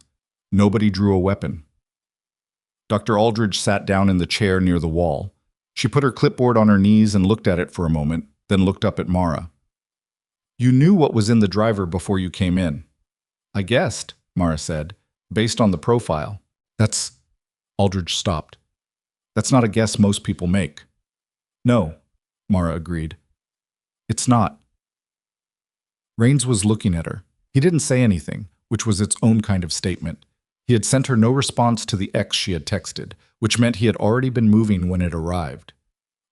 Nobody drew a weapon. Dr. Aldridge sat down in the chair near the wall. She put her clipboard on her knees and looked at it for a moment, then looked up at Mara. You knew what was in the driver before you came in. I guessed, Mara said, based on the profile. That's... Aldridge stopped. That's not a guess most people make. No, Mara agreed. It's not. Rains was looking at her. He didn't say anything, which was its own kind of statement. He had sent her no response to the X she had texted, which meant he had already been moving when it arrived.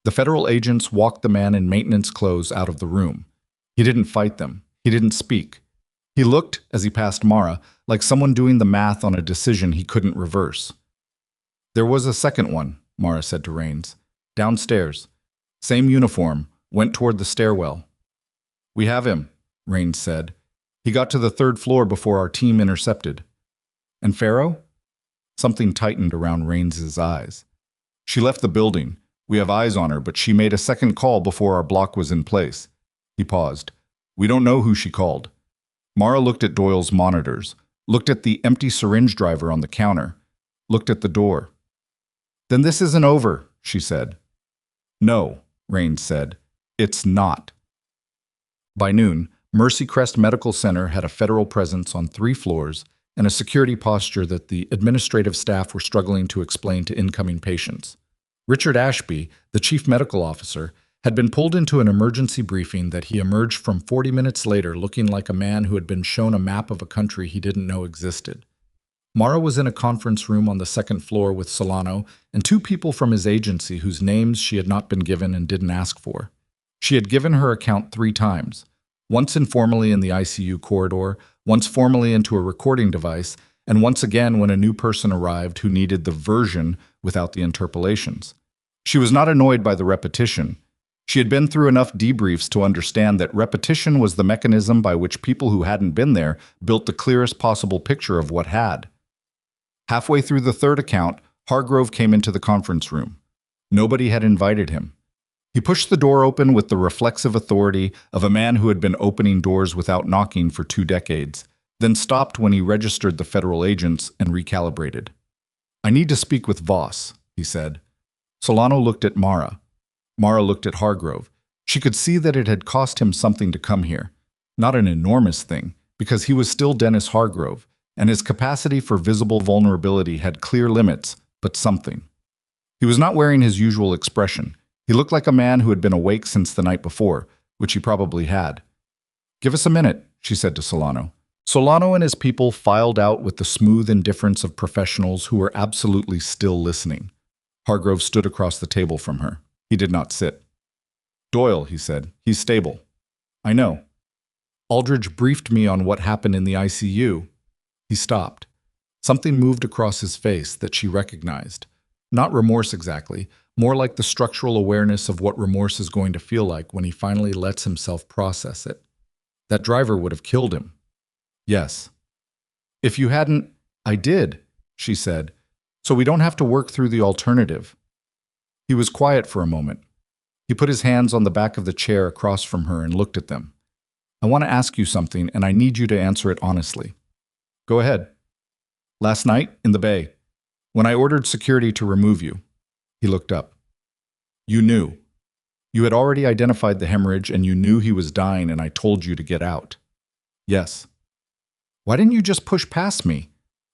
The federal agents walked the man in maintenance clothes out of the room. He didn't fight them. He didn't speak. He looked, as he passed Mara, like someone doing the math on a decision he couldn't reverse. There was a second one, Mara said to Rains. Downstairs. Same uniform, went toward the stairwell. We have him, Rains said. He got to the third floor before our team intercepted. And Pharaoh? Something tightened around Rains's eyes. She left the building. We have eyes on her, but she made a second call before our block was in place. He paused. We don't know who she called. Mara looked at Doyle's monitors, looked at the empty syringe driver on the counter, looked at the door. Then this isn't over, she said. No, Rains said. It's not. By noon, Mercy Crest Medical Center had a federal presence on 3 floors and a security posture that the administrative staff were struggling to explain to incoming patients. Richard Ashby, the chief medical officer, had been pulled into an emergency briefing that he emerged from 40 minutes later looking like a man who had been shown a map of a country he didn't know existed. Mara was in a conference room on the 2nd floor with Solano and 2 people from his agency whose names she had not been given and didn't ask for. She had given her account 3 times, once informally in the ICU corridor, once formally into a recording device, and once again when a new person arrived who needed the version without the interpolations. She was not annoyed by the repetition. She had been through enough debriefs to understand that repetition was the mechanism by which people who hadn't been there built the clearest possible picture of what had. Halfway through the 3rd account, Hargrove came into the conference room. Nobody had invited him. He pushed the door open with the reflexive authority of a man who had been opening doors without knocking for 2 decades, then stopped when he registered the federal agents and recalibrated. I need to speak with Voss, he said. Solano looked at Mara. Mara looked at Hargrove. She could see that it had cost him something to come here. Not an enormous thing, because he was still Dennis Hargrove, and his capacity for visible vulnerability had clear limits, but something. He was not wearing his usual expression. He looked like a man who had been awake since the night before, which he probably had. Give us a minute, she said to Solano. Solano and his people filed out with the smooth indifference of professionals who were absolutely still listening. Hargrove stood across the table from her. He did not sit. Doyle, he said. He's stable. I know. Aldridge briefed me on what happened in the ICU. He stopped. Something moved across his face that she recognized. Not remorse exactly, more like the structural awareness of what remorse is going to feel like when he finally lets himself process it. That driver would have killed him. Yes. If you hadn't... I did, she said. So we don't have to work through the alternative. He was quiet for a moment. He put his hands on the back of the chair across from her and looked at them. I want to ask you something, and I need you to answer it honestly. Go ahead. Last night, in the bay, when I ordered security to remove you. He looked up. You knew. You had already identified the hemorrhage and you knew he was dying and I told you to get out. Yes. Why didn't you just push past me?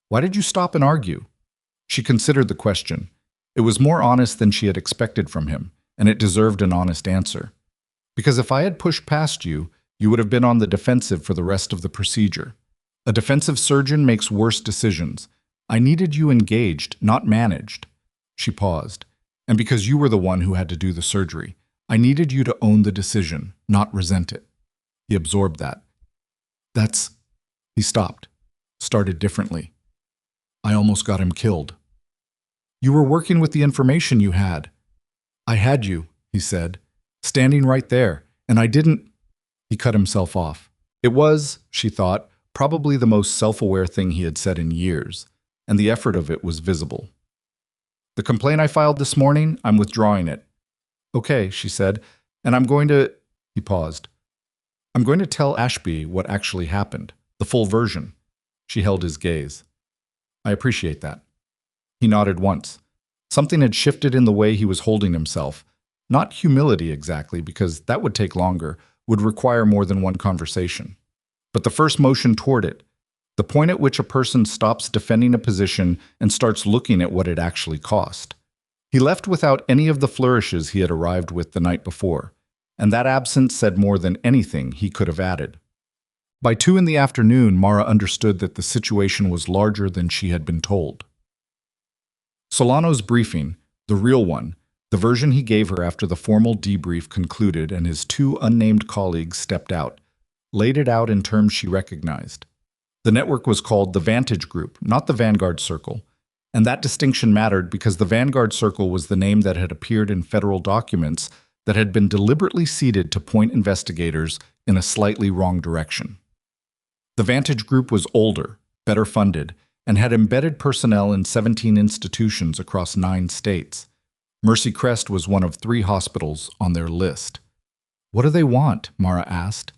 Why did you stop and argue? She considered the question. It was more honest than she had expected from him, and it deserved an honest answer. Because if I had pushed past you, you would have been on the defensive for the rest of the procedure. A defensive surgeon makes worse decisions. I needed you engaged, not managed. She paused. And because you were the one who had to do the surgery, I needed you to own the decision, not resent it. He absorbed that. He stopped, started differently. I almost got him killed. You were working with the information you had. I had you, he said, standing right there, and I didn't. He cut himself off. It was, she thought, probably the most self-aware thing he had said in years, and the effort of it was visible. The complaint I filed this morning, I'm withdrawing it. Okay, she said, and I'm going to. He paused. I'm going to tell Ashby what actually happened, the full version. She held his gaze. I appreciate that. He nodded once. Something had shifted in the way he was holding himself. Not humility exactly, because that would take longer, would require more than one conversation. But the first motion toward it, the point at which a person stops defending a position and starts looking at what it actually cost. He left without any of the flourishes he had arrived with the night before, and that absence said more than anything he could have added. By 2 in the afternoon, Mara understood that the situation was larger than she had been told. Solano's briefing, the real one, the version he gave her after the formal debrief concluded and his 2 unnamed colleagues stepped out, laid it out in terms she recognized. The network was called the Vantage Group, not the Vanguard Circle, and that distinction mattered because the Vanguard Circle was the name that had appeared in federal documents that had been deliberately seeded to point investigators in a slightly wrong direction. The Vantage Group was older, better funded, and had embedded personnel in 17 institutions across 9 states. Mercy Crest was one of 3 hospitals on their list. What do they want? Mara asked.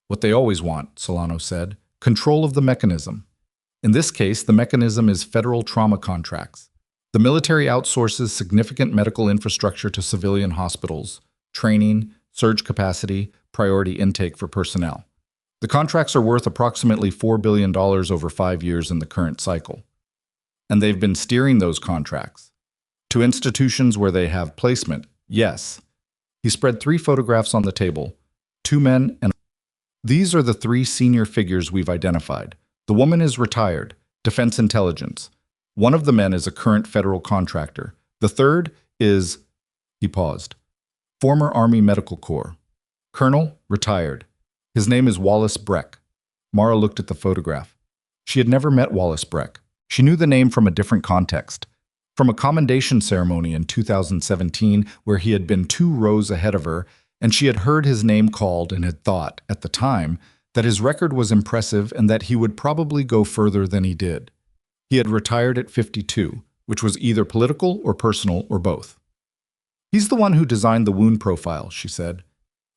What they always want, Solano said. Control of the mechanism. In this case, the mechanism is federal trauma contracts. The military outsources significant medical infrastructure to civilian hospitals, training, surge capacity, priority intake for personnel. The contracts are worth approximately $4 billion over 5 years in the current cycle. And they've been steering those contracts. To institutions where they have placement, yes. He spread 3 photographs on the table, 2 men and. These are the 3 senior figures we've identified. The woman is retired, Defense Intelligence. One of the men is a current federal contractor. The third is, he paused, former Army Medical Corps. Colonel, retired. His name is Wallace Breck. Mara looked at the photograph. She had never met Wallace Breck. She knew the name from a different context. From a commendation ceremony in 2017 where he had been 2 rows ahead of her, and she had heard his name called and had thought, at the time, that his record was impressive and that he would probably go further than he did. He had retired at 52, which was either political or personal or both. He's the one who designed the wound profile, she said.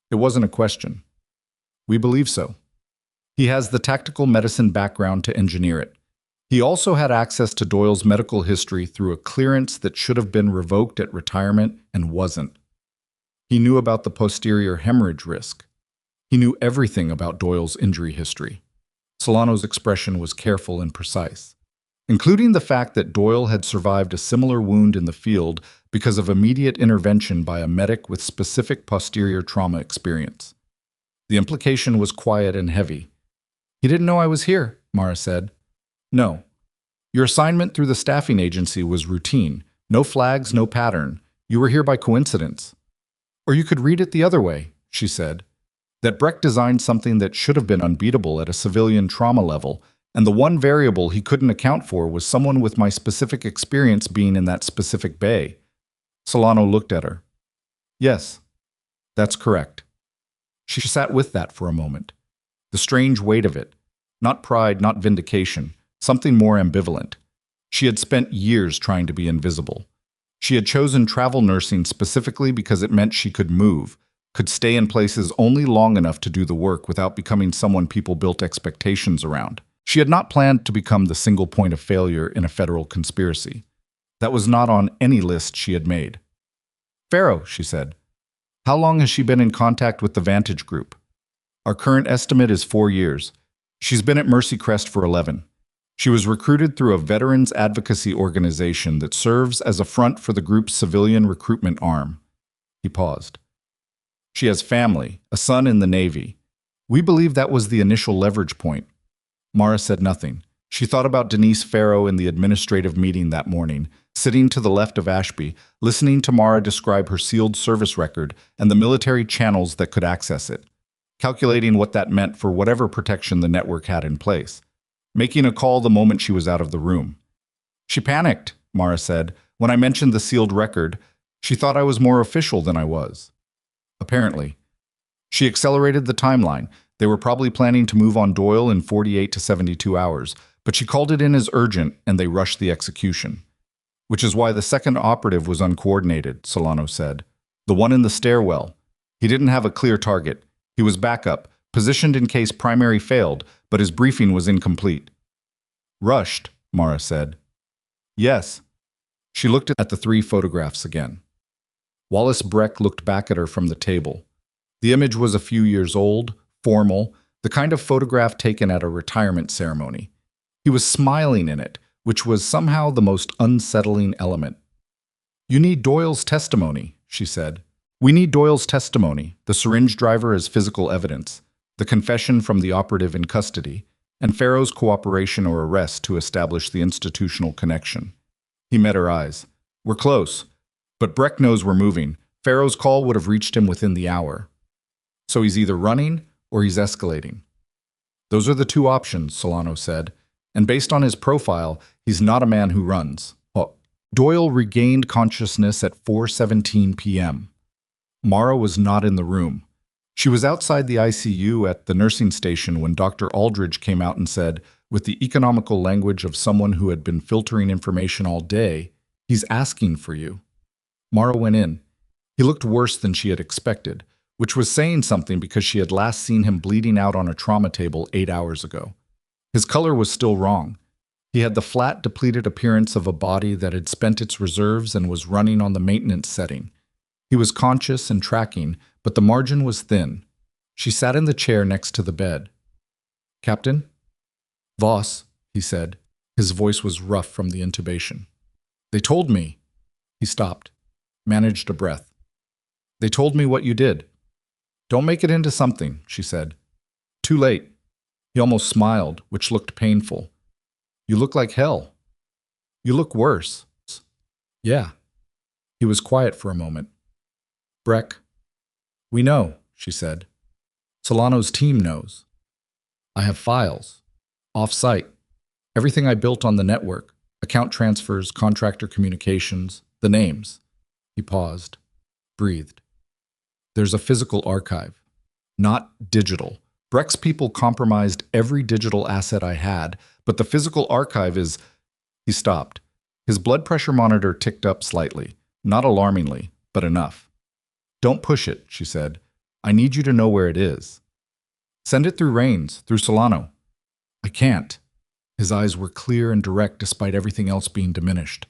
It wasn't a question. We believe so. He has the tactical medicine background to engineer it. He also had access to Doyle's medical history through a clearance that should have been revoked at retirement and wasn't. He knew about the posterior hemorrhage risk. He knew everything about Doyle's injury history. Solano's expression was careful and precise, including the fact that Doyle had survived a similar wound in the field because of immediate intervention by a medic with specific posterior trauma experience. The implication was quiet and heavy. He didn't know I was here, Mara said. No. Your assignment through the staffing agency was routine. No flags, no pattern. You were here by coincidence. Or you could read it the other way, she said. That Breck designed something that should have been unbeatable at a civilian trauma level, and the one variable he couldn't account for was someone with my specific experience being in that specific bay. Solano looked at her. Yes, that's correct. She sat with that for a moment. The strange weight of it. Not pride, not vindication. Something more ambivalent. She had spent years trying to be invisible. She had chosen travel nursing specifically because it meant she could move, could stay in places only long enough to do the work without becoming someone people built expectations around. She had not planned to become the single point of failure in a federal conspiracy. That was not on any list she had made. Pharaoh, she said. How long has she been in contact with the Vantage Group? Our current estimate is 4 years. She's been at Mercy Crest for 11. She was recruited through a veterans advocacy organization that serves as a front for the group's civilian recruitment arm. He paused. She has family, a son in the Navy. We believe that was the initial leverage point. Mara said nothing. She thought about Denise Farrow in the administrative meeting that morning, sitting to the left of Ashby, listening to Mara describe her sealed service record and the military channels that could access it, calculating what that meant for whatever protection the network had in place, making a call the moment she was out of the room. She panicked, Mara said. When I mentioned the sealed record, she thought I was more official than I was. Apparently. She accelerated the timeline. They were probably planning to move on Doyle in 48 to 72 hours, but she called it in as urgent and they rushed the execution. Which is why the second operative was uncoordinated, Solano said. The one in the stairwell. He didn't have a clear target. He was backup, positioned in case primary failed, but his briefing was incomplete. Rushed, Mara said. Yes. She looked at the 3 photographs again. Wallace Breck looked back at her from the table. The image was a few years old, formal, the kind of photograph taken at a retirement ceremony. He was smiling in it, which was somehow the most unsettling element. You need Doyle's testimony, she said. We need Doyle's testimony, the syringe driver as physical evidence, the confession from the operative in custody, and Farrow's cooperation or arrest to establish the institutional connection. He met her eyes. We're close, but Breck knows we're moving. Farrow's call would have reached him within the hour. So he's either running or he's escalating. Those are the 2 options, Solano said, and based on his profile, he's not a man who runs. Doyle regained consciousness at 4:17 p.m. Mara was not in the room. She was outside the ICU at the nursing station when Dr. Aldridge came out and said, with the economical language of someone who had been filtering information all day, he's asking for you. Mara went in. He looked worse than she had expected, which was saying something because she had last seen him bleeding out on a trauma table 8 hours ago. His color was still wrong. He had the flat, depleted appearance of a body that had spent its reserves and was running on the maintenance setting. He was conscious and tracking, but the margin was thin. She sat in the chair next to the bed. Captain? Voss, he said. His voice was rough from the intubation. They told me. He stopped, managed a breath. They told me what you did. Don't make it into something, she said. Too late. He almost smiled, which looked painful. You look like hell. You look worse. Yeah. He was quiet for a moment. Breck. We know, she said. Solano's team knows. I have files. Off-site. Everything I built on the network. Account transfers, contractor communications, the names. He paused, breathed. There's a physical archive, not digital. Breck's people compromised every digital asset I had, but the physical archive is... He stopped. His blood pressure monitor ticked up slightly, not alarmingly, but enough. Don't push it, she said. I need you to know where it is. Send it through Rains, through Solano. I can't. His eyes were clear and direct despite everything else being diminished.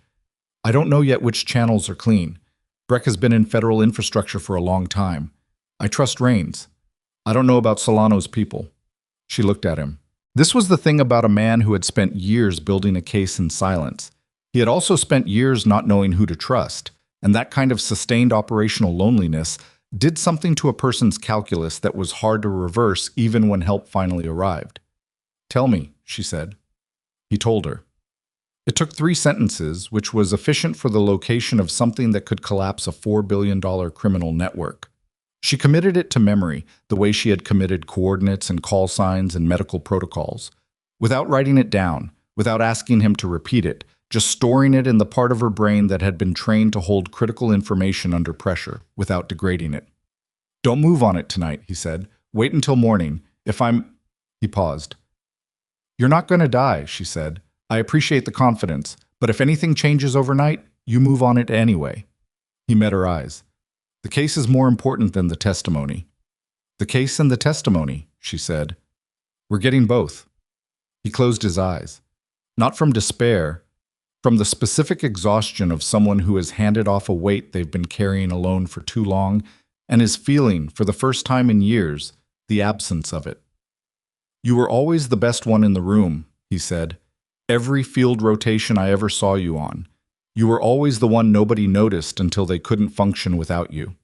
I don't know yet which channels are clean. Breck has been in federal infrastructure for a long time. I trust Rains. I don't know about Solano's people. She looked at him. This was the thing about a man who had spent years building a case in silence. He had also spent years not knowing who to trust, and that kind of sustained operational loneliness did something to a person's calculus that was hard to reverse even when help finally arrived. Tell me, she said. He told her. It took 3 sentences, which was efficient for the location of something that could collapse a $4 billion criminal network. She committed it to memory, the way she had committed coordinates and call signs and medical protocols. Without writing it down, without asking him to repeat it, just storing it in the part of her brain that had been trained to hold critical information under pressure, without degrading it. Don't move on it tonight, he said. Wait until morning. He paused. You're not going to die, she said. I appreciate the confidence, but if anything changes overnight, you move on it anyway. He met her eyes. The case is more important than the testimony. The case and the testimony, she said. We're getting both. He closed his eyes. Not from despair, from the specific exhaustion of someone who has handed off a weight they've been carrying alone for too long and is feeling, for the first time in years, the absence of it. "You were always the best one in the room," he said. "Every field rotation I ever saw you on. You were always the one nobody noticed until they couldn't function without you."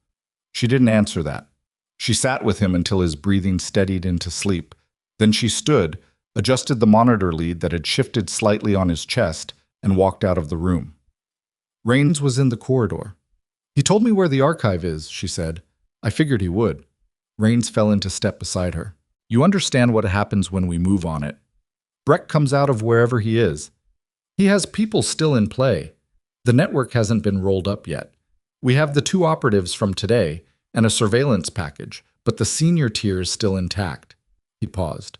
She didn't answer that. She sat with him until his breathing steadied into sleep. Then she stood, adjusted the monitor lead that had shifted slightly on his chest, and walked out of the room. Rains was in the corridor. "He told me where the archive is," she said. "I figured he would." Rains fell into step beside her. "You understand what happens when we move on it. Breck comes out of wherever he is. He has people still in play. The network hasn't been rolled up yet. We have the 2 operatives from today and a surveillance package, but the senior tier is still intact." He paused.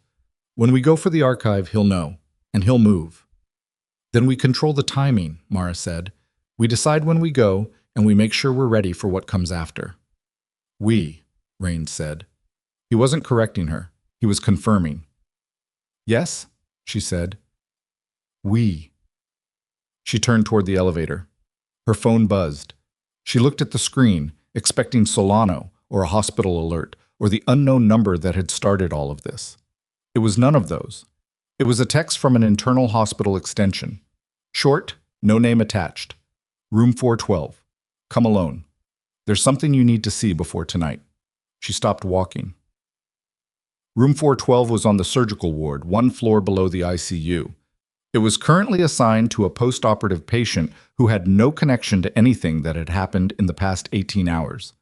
"When we go for the archive, he'll know, and he'll move." "Then we control the timing," Mara said. "We decide when we go, and we make sure we're ready for what comes after." "We," Rains said. He wasn't correcting her. He was confirming. "Yes?" she said. "We." She turned toward the elevator. Her phone buzzed. She looked at the screen, expecting Solano or a hospital alert or the unknown number that had started all of this. It was none of those. It was a text from an internal hospital extension. Short, no name attached. "Room 412. Come alone. There's something you need to see before tonight." She stopped walking. Room 412 was on the surgical ward, 1 floor below the ICU. It was currently assigned to a post-operative patient who had no connection to anything that had happened in the past 18 hours.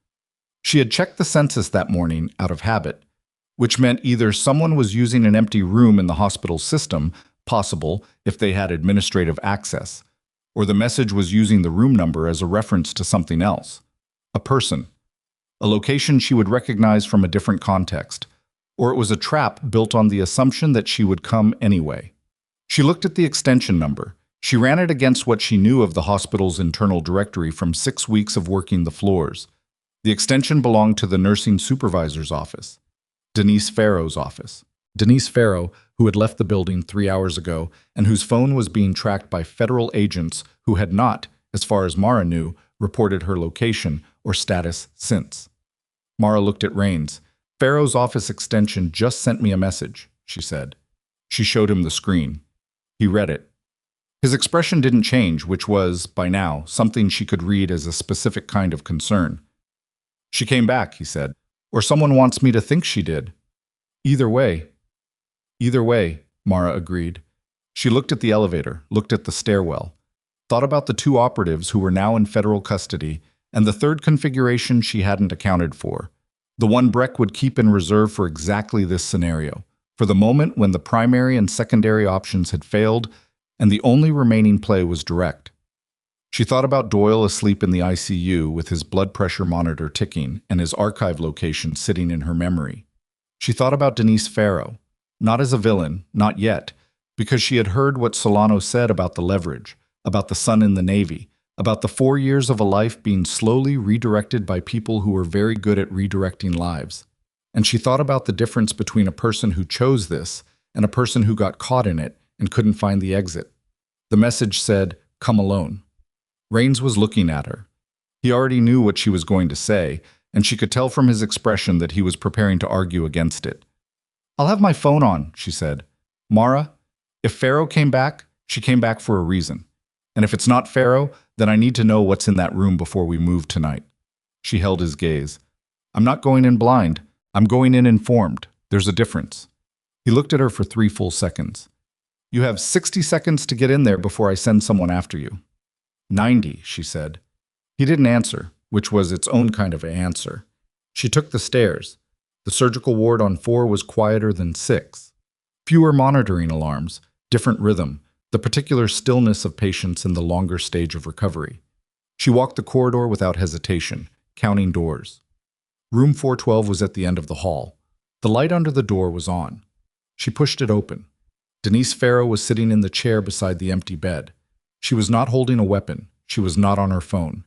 She had checked the census that morning out of habit, which meant either someone was using an empty room in the hospital system, possible if they had administrative access, or the message was using the room number as a reference to something else. A person. A location she would recognize from a different context. Or it was a trap built on the assumption that she would come anyway. She looked at the extension number. She ran it against what she knew of the hospital's internal directory from 6 weeks of working the floors. The extension belonged to the nursing supervisor's office. Denise Farrow's office. Denise Farrow, who had left the building 3 hours ago and whose phone was being tracked by federal agents who had not, as far as Mara knew, reported her location or status since. Mara looked at Rains. "Farrow's office extension just sent me a message," she said. She showed him the screen. He read it. His expression didn't change, which was, by now, something she could read as a specific kind of concern. "She came back," he said. "Or someone wants me to think she did." Either way, Mara agreed. She looked at the elevator, looked at the stairwell, thought about the 2 operatives who were now in federal custody, and the third configuration she hadn't accounted for. The one Breck would keep in reserve for exactly this scenario, for the moment when the primary and secondary options had failed and the only remaining play was direct. She thought about Doyle asleep in the ICU with his blood pressure monitor ticking and his archive location sitting in her memory. She thought about Denise Farrow, not as a villain, not yet, because she had heard what Solano said about the leverage, about the son in the Navy, about the 4 years of a life being slowly redirected by people who were very good at redirecting lives. And she thought about the difference between a person who chose this and a person who got caught in it and couldn't find the exit. The message said, "Come alone." Rains was looking at her. He already knew what she was going to say, and she could tell from his expression that he was preparing to argue against it. "I'll have my phone on," she said. "Mara, if Farrow came back, she came back for a reason. And if it's not Farrow, then I need to know what's in that room before we move tonight." She held his gaze. "I'm not going in blind. I'm going in informed. There's a difference." He looked at her for 3 full seconds. "You have 60 seconds to get in there before I send someone after you." 90, she said. He didn't answer, which was its own kind of answer. She took the stairs. The surgical ward on 4 was quieter than 6. Fewer monitoring alarms, different rhythm, the particular stillness of patients in the longer stage of recovery. She walked the corridor without hesitation, counting doors. Room 412 was at the end of the hall. The light under the door was on. She pushed it open. Denise Farrow was sitting in the chair beside the empty bed. She was not holding a weapon. She was not on her phone.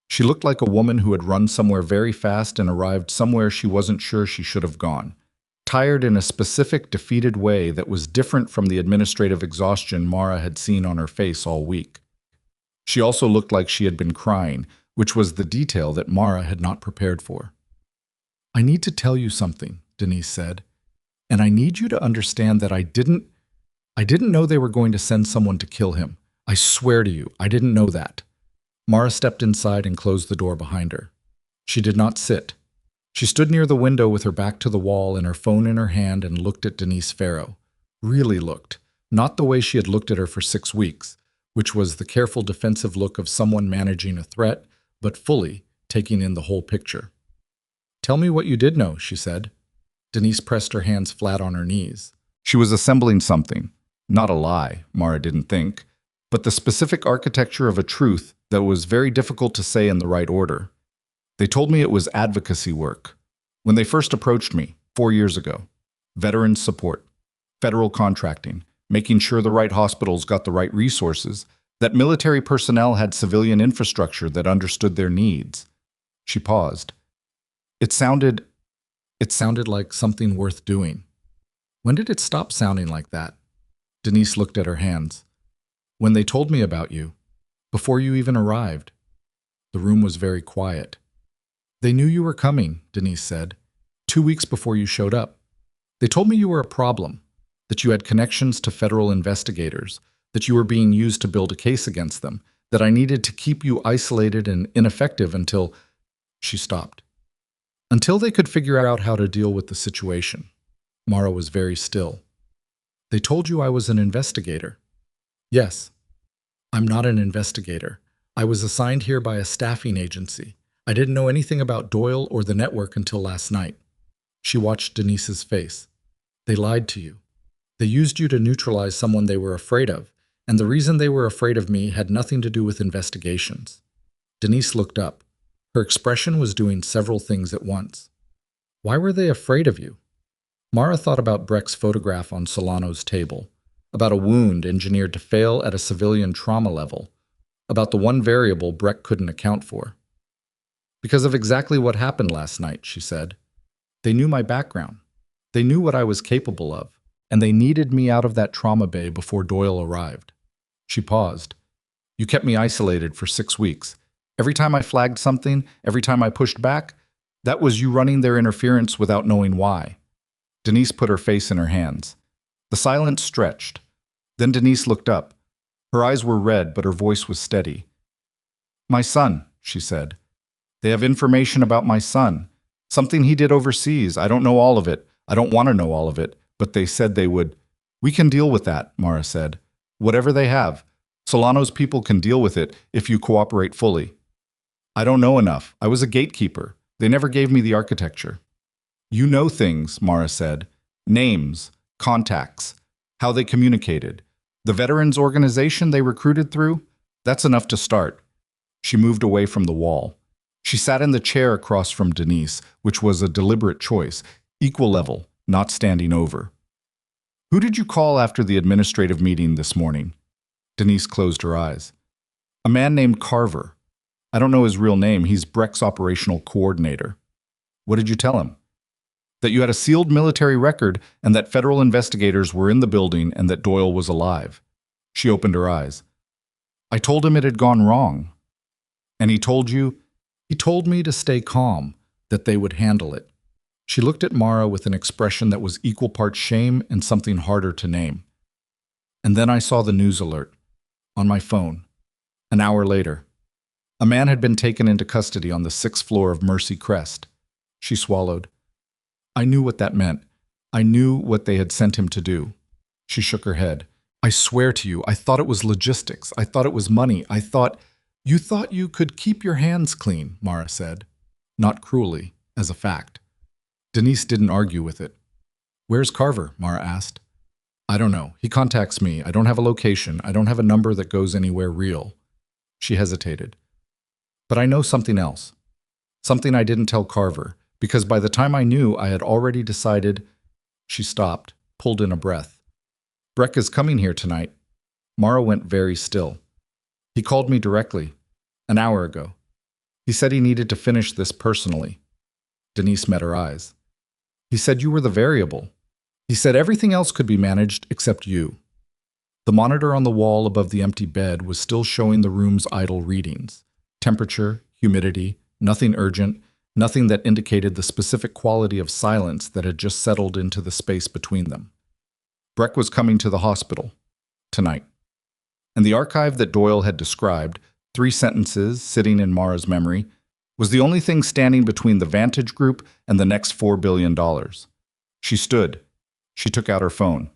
She looked like a woman who had run somewhere very fast and arrived somewhere she wasn't sure she should have gone. Tired in a specific, defeated way that was different from the administrative exhaustion Mara had seen on her face all week. She also looked like she had been crying, which was the detail that Mara had not prepared for. "I need to tell you something," Denise said, "and I need you to understand that I didn't know they were going to send someone to kill him. I swear to you, I didn't know that." Mara stepped inside and closed the door behind her. She did not sit. She stood near the window with her back to the wall and her phone in her hand and looked at Denise Farrow. Really looked. Not the way she had looked at her for 6 weeks, which was the careful defensive look of someone managing a threat, but fully taking in the whole picture. "Tell me what you did know," she said. Denise pressed her hands flat on her knees. She was assembling something. Not a lie, Mara didn't think, but the specific architecture of a truth that was very difficult to say in the right order. "They told me it was advocacy work. When they first approached me, 4 years ago. Veterans support, federal contracting, making sure the right hospitals got the right resources, that military personnel had civilian infrastructure that understood their needs." She paused. It sounded like something worth doing. When did it stop sounding like that? Denise looked at her hands. "When they told me about you, before you even arrived." The room was very quiet. "They knew you were coming," Denise said, 2 weeks before you showed up. "They told me you were a problem, that you had connections to federal investigators, that you were being used to build a case against them, that I needed to keep you isolated and ineffective until—" She stopped. "Until they could figure out how to deal with the situation." Mara was very still. "They told you I was an investigator." "Yes. I'm not an investigator. I was assigned here by a staffing agency. I didn't know anything about Doyle or the network until last night." She watched Denise's face. "They lied to you. They used you to neutralize someone they were afraid of, and the reason they were afraid of me had nothing to do with investigations." Denise looked up. Her expression was doing several things at once. "Why were they afraid of you?" Mara thought about Breck's photograph on Solano's table, about a wound engineered to fail at a civilian trauma level, about the one variable Breck couldn't account for. "Because of exactly what happened last night," she said. "They knew my background. They knew what I was capable of, and they needed me out of that trauma bay before Doyle arrived." She paused. "You kept me isolated for 6 weeks. Every time I flagged something, every time I pushed back, that was you running their interference without knowing why." Denise put her face in her hands. The silence stretched. Then Denise looked up. Her eyes were red, but her voice was steady. "My son," she said. "They have information about my son. Something he did overseas. I don't know all of it. I don't want to know all of it, but they said they would." "We can deal with that," Mara said. "Whatever they have. Solano's people can deal with it if you cooperate fully." "I don't know enough. I was a gatekeeper. They never gave me the architecture." "You know things," Mara said. "Names, contacts, how they communicated. The veterans organization they recruited through? That's enough to start." She moved away from the wall. She sat in the chair across from Denise, which was a deliberate choice, equal level, not standing over. "Who did you call after the administrative meeting this morning?" Denise closed her eyes. "A man named Carver. I don't know his real name. He's Breck's operational coordinator." "What did you tell him?" "That you had a sealed military record and that federal investigators were in the building and that Doyle was alive." She opened her eyes. "I told him it had gone wrong." "And he told you?" "He told me to stay calm, that they would handle it." She looked at Mara with an expression that was equal parts shame and something harder to name. "And then I saw the news alert. On my phone. An hour later. A man had been taken into custody on the 6th floor of Mercy Crest." She swallowed. "I knew what that meant. I knew what they had sent him to do." She shook her head. "I swear to you, I thought it was logistics. I thought it was money. I thought—" "You thought you could keep your hands clean," Mara said. Not cruelly, as a fact. Denise didn't argue with it. "Where's Carver?" Mara asked. "I don't know. He contacts me. I don't have a location. I don't have a number that goes anywhere real." She hesitated. "But I know something else. Something I didn't tell Carver, because by the time I knew, I had already decided—" She stopped, pulled in a breath. "Breck is coming here tonight." Mara went very still. "He called me directly, an hour ago. He said he needed to finish this personally." Denise met her eyes. "He said you were the variable. He said everything else could be managed except you." The monitor on the wall above the empty bed was still showing the room's idle readings. Temperature, humidity, nothing urgent, nothing that indicated the specific quality of silence that had just settled into the space between them. Breck was coming to the hospital. Tonight. And the archive that Doyle had described, 3 sentences sitting in Mara's memory, was the only thing standing between the Vantage Group and the next $4 billion. She stood. She took out her phone.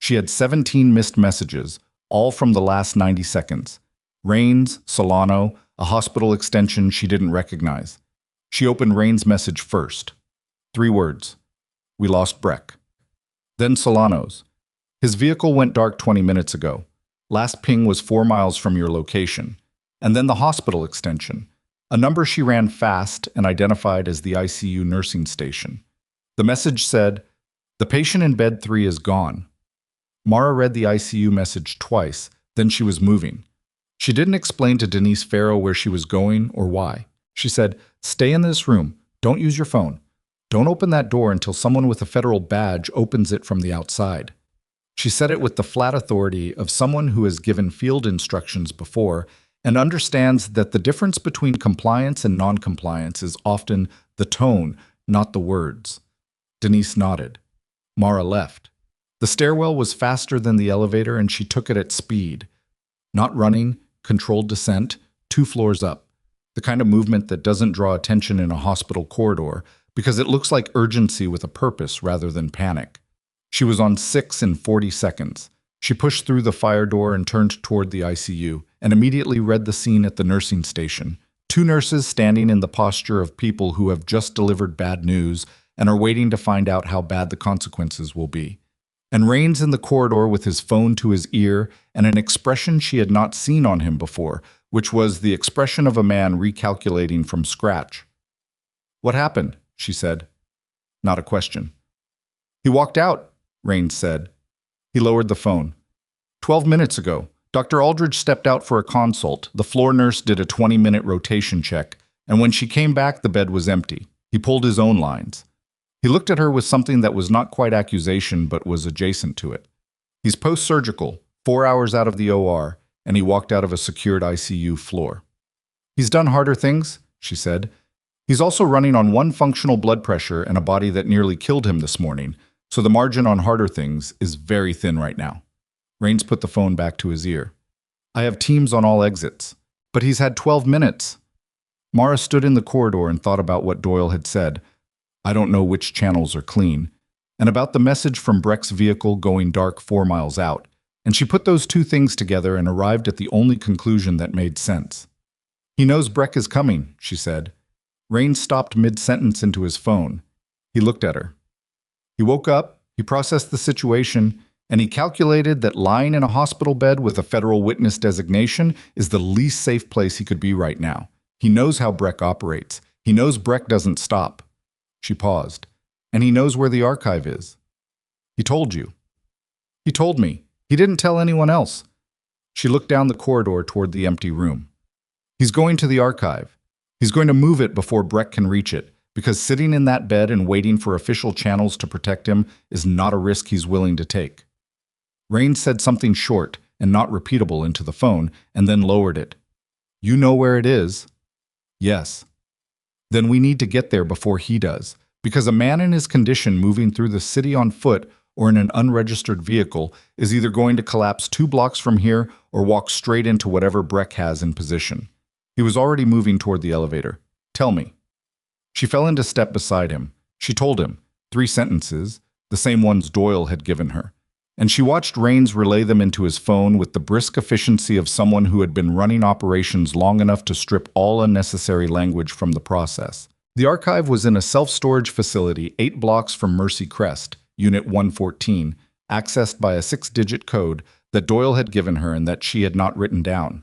She had 17 missed messages, all from the last 90 seconds. Rains, Solano, a hospital extension she didn't recognize. She opened Rain's message first. 3 words. We lost Breck. Then Solano's. His vehicle went dark 20 minutes ago. Last ping was 4 miles from your location. And then the hospital extension, a number she ran fast and identified as the ICU nursing station. The message said, "The patient in bed 3 is gone." Mara read the ICU message twice, then she was moving. She didn't explain to Denise Farrow where she was going or why. She said, "Stay in this room. Don't use your phone. Don't open that door until someone with a federal badge opens it from the outside." She said it with the flat authority of someone who has given field instructions before and understands that the difference between compliance and non-compliance is often the tone, not the words. Denise nodded. Mara left. The stairwell was faster than the elevator and she took it at speed. Not running, controlled descent, 2 floors up. The kind of movement that doesn't draw attention in a hospital corridor because it looks like urgency with a purpose rather than panic. She was on 6 in 40 seconds. She pushed through the fire door and turned toward the ICU and immediately read the scene at the nursing station. 2 nurses standing in the posture of people who have just delivered bad news and are waiting to find out how bad the consequences will be. And Rains in the corridor with his phone to his ear and an expression she had not seen on him before, which was the expression of a man recalculating from scratch. "What happened?" she said. Not a question. "He walked out," Rains said. He lowered the phone. 12 minutes ago, Dr. Aldridge stepped out for a consult. The floor nurse did a 20-minute rotation check, and when she came back, the bed was empty. He pulled his own lines. He looked at her with something that was not quite accusation, but was adjacent to it. "He's post-surgical, 4 hours out of the OR, and he walked out of a secured ICU floor." "He's done harder things," she said. "He's also running on 1 functional blood pressure and a body that nearly killed him this morning, so the margin on harder things is very thin right now." Rains put the phone back to his ear. "I have teams on all exits." "But he's had 12 minutes." Mara stood in the corridor and thought about what Doyle had said. I don't know which channels are clean, and about the message from Breck's vehicle going dark 4 miles out, and she put those 2 things together and arrived at the only conclusion that made sense. "He knows Breck is coming," she said. Rains stopped mid-sentence into his phone. He looked at her. He woke up, he processed the situation, and he calculated that lying in a hospital bed with a federal witness designation is the least safe place he could be right now. He knows how Breck operates. He knows Breck doesn't stop. She paused. "And he knows where the archive is." "He told you." "He told me. He didn't tell anyone else." She looked down the corridor toward the empty room. "He's going to the archive. He's going to move it before Breck can reach it, because sitting in that bed and waiting for official channels to protect him is not a risk he's willing to take." Rains said something short and not repeatable into the phone, and then lowered it. "You know where it is?" "Yes." "Then we need to get there before he does, because a man in his condition moving through the city on foot or in an unregistered vehicle is either going to collapse 2 blocks from here or walk straight into whatever Breck has in position." He was already moving toward the elevator. "Tell me." She fell into step beside him. She told him, 3 sentences, the same ones Doyle had given her. And she watched Rains relay them into his phone with the brisk efficiency of someone who had been running operations long enough to strip all unnecessary language from the process. The archive was in a self-storage facility 8 blocks from Mercy Crest, Unit 114, accessed by a 6-digit code that Doyle had given her and that she had not written down.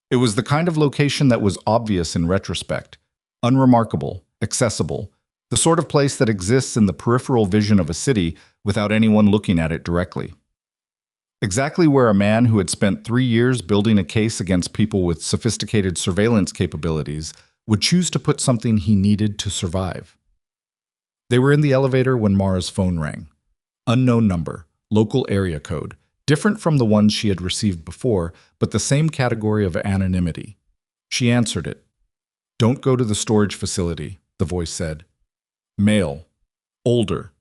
It was the kind of location that was obvious in retrospect, unremarkable, accessible, the sort of place that exists in the peripheral vision of a city without anyone looking at it directly. Exactly where a man who had spent 3 years building a case against people with sophisticated surveillance capabilities would choose to put something he needed to survive. They were in the elevator when Mara's phone rang. Unknown number, local area code, different from the ones she had received before, but the same category of anonymity. She answered it. "Don't go to the storage facility," the voice said. Male. Older.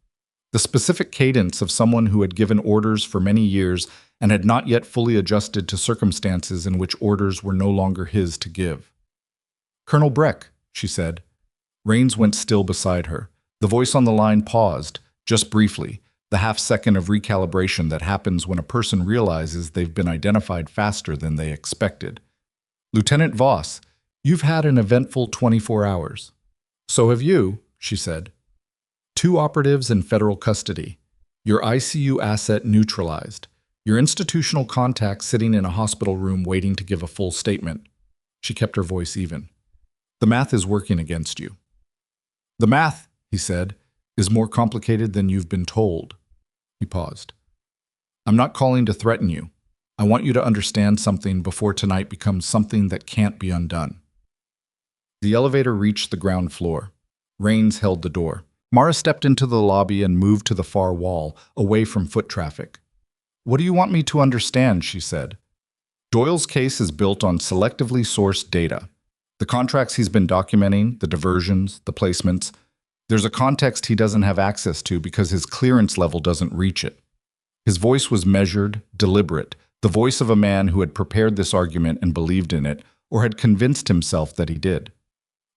The specific cadence of someone who had given orders for many years and had not yet fully adjusted to circumstances in which orders were no longer his to give. "Colonel Breck," she said. Rains went still beside her. The voice on the line paused, just briefly, the half-second of recalibration that happens when a person realizes they've been identified faster than they expected. "Lieutenant Voss, you've had an eventful 24 hours. So have you," she said. "Two operatives in federal custody. Your ICU asset neutralized. Your institutional contact sitting in a hospital room waiting to give a full statement." She kept her voice even. "The math is working against you." "The math," he said, "is more complicated than you've been told." He paused. "I'm not calling to threaten you. I want you to understand something before tonight becomes something that can't be undone." The elevator reached the ground floor. Rains held the door. Mara stepped into the lobby and moved to the far wall, away from foot traffic. "What do you want me to understand?" she said. "Doyle's case is built on selectively sourced data. The contracts he's been documenting, the diversions, the placements. There's a context he doesn't have access to because his clearance level doesn't reach it." His voice was measured, deliberate, the voice of a man who had prepared this argument and believed in it, or had convinced himself that he did.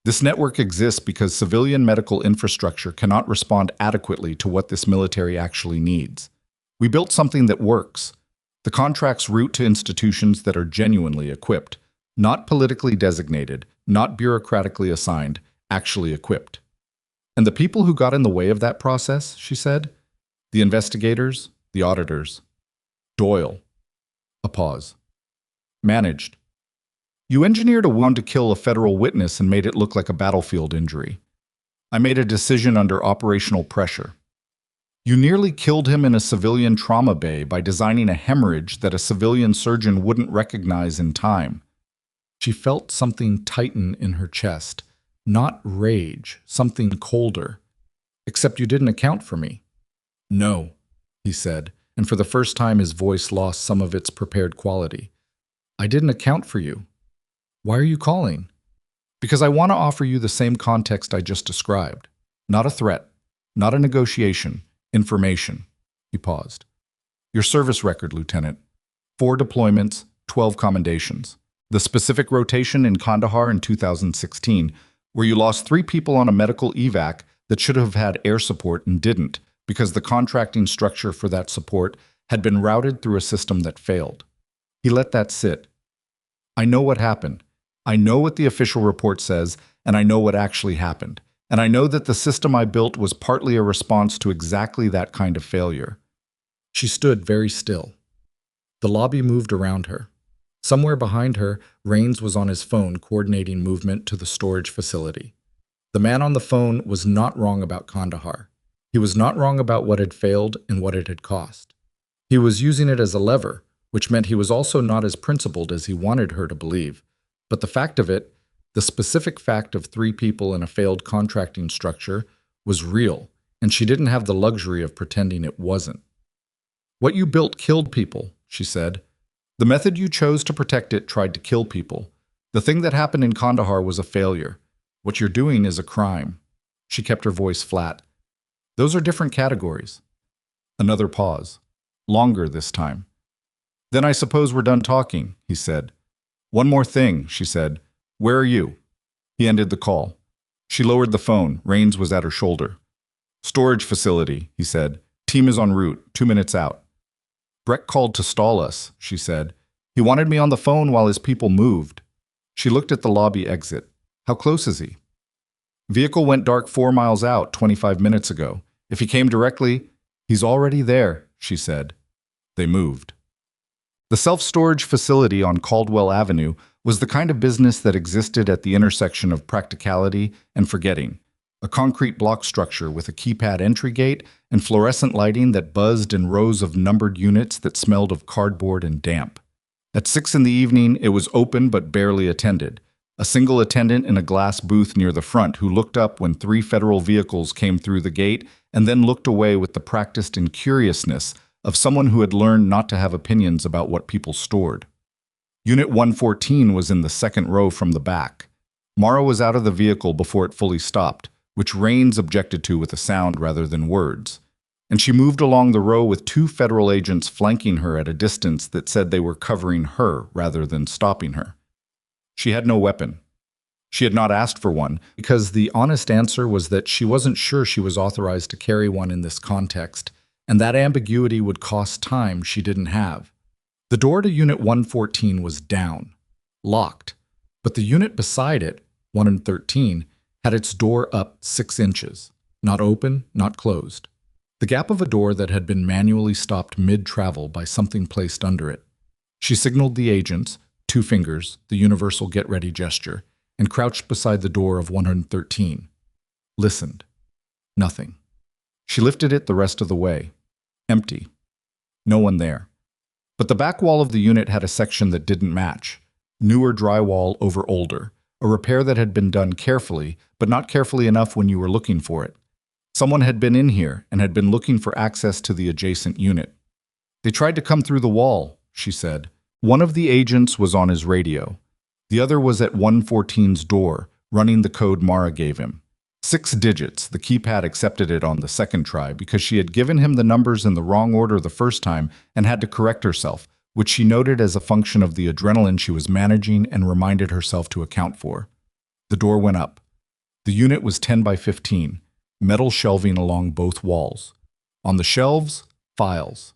"This network exists because civilian medical infrastructure cannot respond adequately to what this military actually needs. We built something that works. The contracts route to institutions that are genuinely equipped, not politically designated, not bureaucratically assigned, actually equipped. And the people who got in the way of that process," she said, "the investigators, the auditors. Doyle." A pause. "Managed. You engineered a wound to kill a federal witness and made it look like a battlefield injury. I made a decision under operational pressure. You nearly killed him in a civilian trauma bay by designing a hemorrhage that a civilian surgeon wouldn't recognize in time." She felt something tighten in her chest. Not rage, something colder. "Except you didn't account for me." "No," he said, and for the first time his voice lost some of its prepared quality. "I didn't account for you. Why are you calling?" "Because I want to offer you the same context I just described. Not a threat, not a negotiation, information." He paused. "Your service record, Lieutenant. 4 deployments, 12 commendations. The specific rotation in Kandahar in 2016, where you lost 3 people on a medical evac that should have had air support and didn't, because the contracting structure for that support had been routed through a system that failed." He let that sit. "I know what happened. I know what the official report says, and I know what actually happened. And I know that the system I built was partly a response to exactly that kind of failure." She stood very still. The lobby moved around her. Somewhere behind her, Rains was on his phone coordinating movement to the storage facility. The man on the phone was not wrong about Kandahar. He was not wrong about what had failed and what it had cost. He was using it as a lever, which meant he was also not as principled as he wanted her to believe. But the fact of it, the specific fact of 3 people in a failed contracting structure, was real, and she didn't have the luxury of pretending it wasn't. "What you built killed people," she said. "The method you chose to protect it tried to kill people. The thing that happened in Kandahar was a failure. What you're doing is a crime." She kept her voice flat. "Those are different categories." Another pause. Longer this time. "Then I suppose we're done talking," he said. "One more thing," she said. "Where are you?" He ended the call. She lowered the phone. Rains was at her shoulder. "Storage facility," he said. "Team is en route, 2 minutes out." "Breck called to stall us," she said. "He wanted me on the phone while his people moved." She looked at the lobby exit. "How close is he?" "Vehicle went dark 4 miles out 25 minutes ago. If he came directly..." "He's already there," she said. They moved. The self-storage facility on Caldwell Avenue was the kind of business that existed at the intersection of practicality and forgetting. A concrete block structure with a keypad entry gate and fluorescent lighting that buzzed in rows of numbered units that smelled of cardboard and damp. At 6 in the evening, it was open but barely attended. A single attendant in a glass booth near the front who looked up when 3 federal vehicles came through the gate and then looked away with the practiced incuriousness of someone who had learned not to have opinions about what people stored. Unit 114 was in the second row from the back. Mara was out of the vehicle before it fully stopped, which Raines objected to with a sound rather than words. And she moved along the row with two federal agents flanking her at a distance that said they were covering her rather than stopping her. She had no weapon. She had not asked for one, because the honest answer was that she wasn't sure she was authorized to carry one in this context, and that ambiguity would cost time she didn't have. The door to Unit 114 was down, locked, but the unit beside it, 113, had its door up 6 inches, not open, not closed. The gap of a door that had been manually stopped mid-travel by something placed under it. She signaled the agents, 2 fingers, the universal get-ready gesture, and crouched beside the door of 113. Listened. Nothing. She lifted it the rest of the way. Empty. No one there. But the back wall of the unit had a section that didn't match. Newer drywall over older. A repair that had been done carefully, but not carefully enough when you were looking for it. Someone had been in here and had been looking for access to the adjacent unit. They tried to come through the wall, she said. One of the agents was on his radio. The other was at 114's door, running the code Mara gave him. 6 digits, the keypad accepted it on the second try because she had given him the numbers in the wrong order the first time and had to correct herself, which she noted as a function of the adrenaline she was managing and reminded herself to account for. The door went up. The unit was 10 by 15, metal shelving along both walls. On the shelves, files.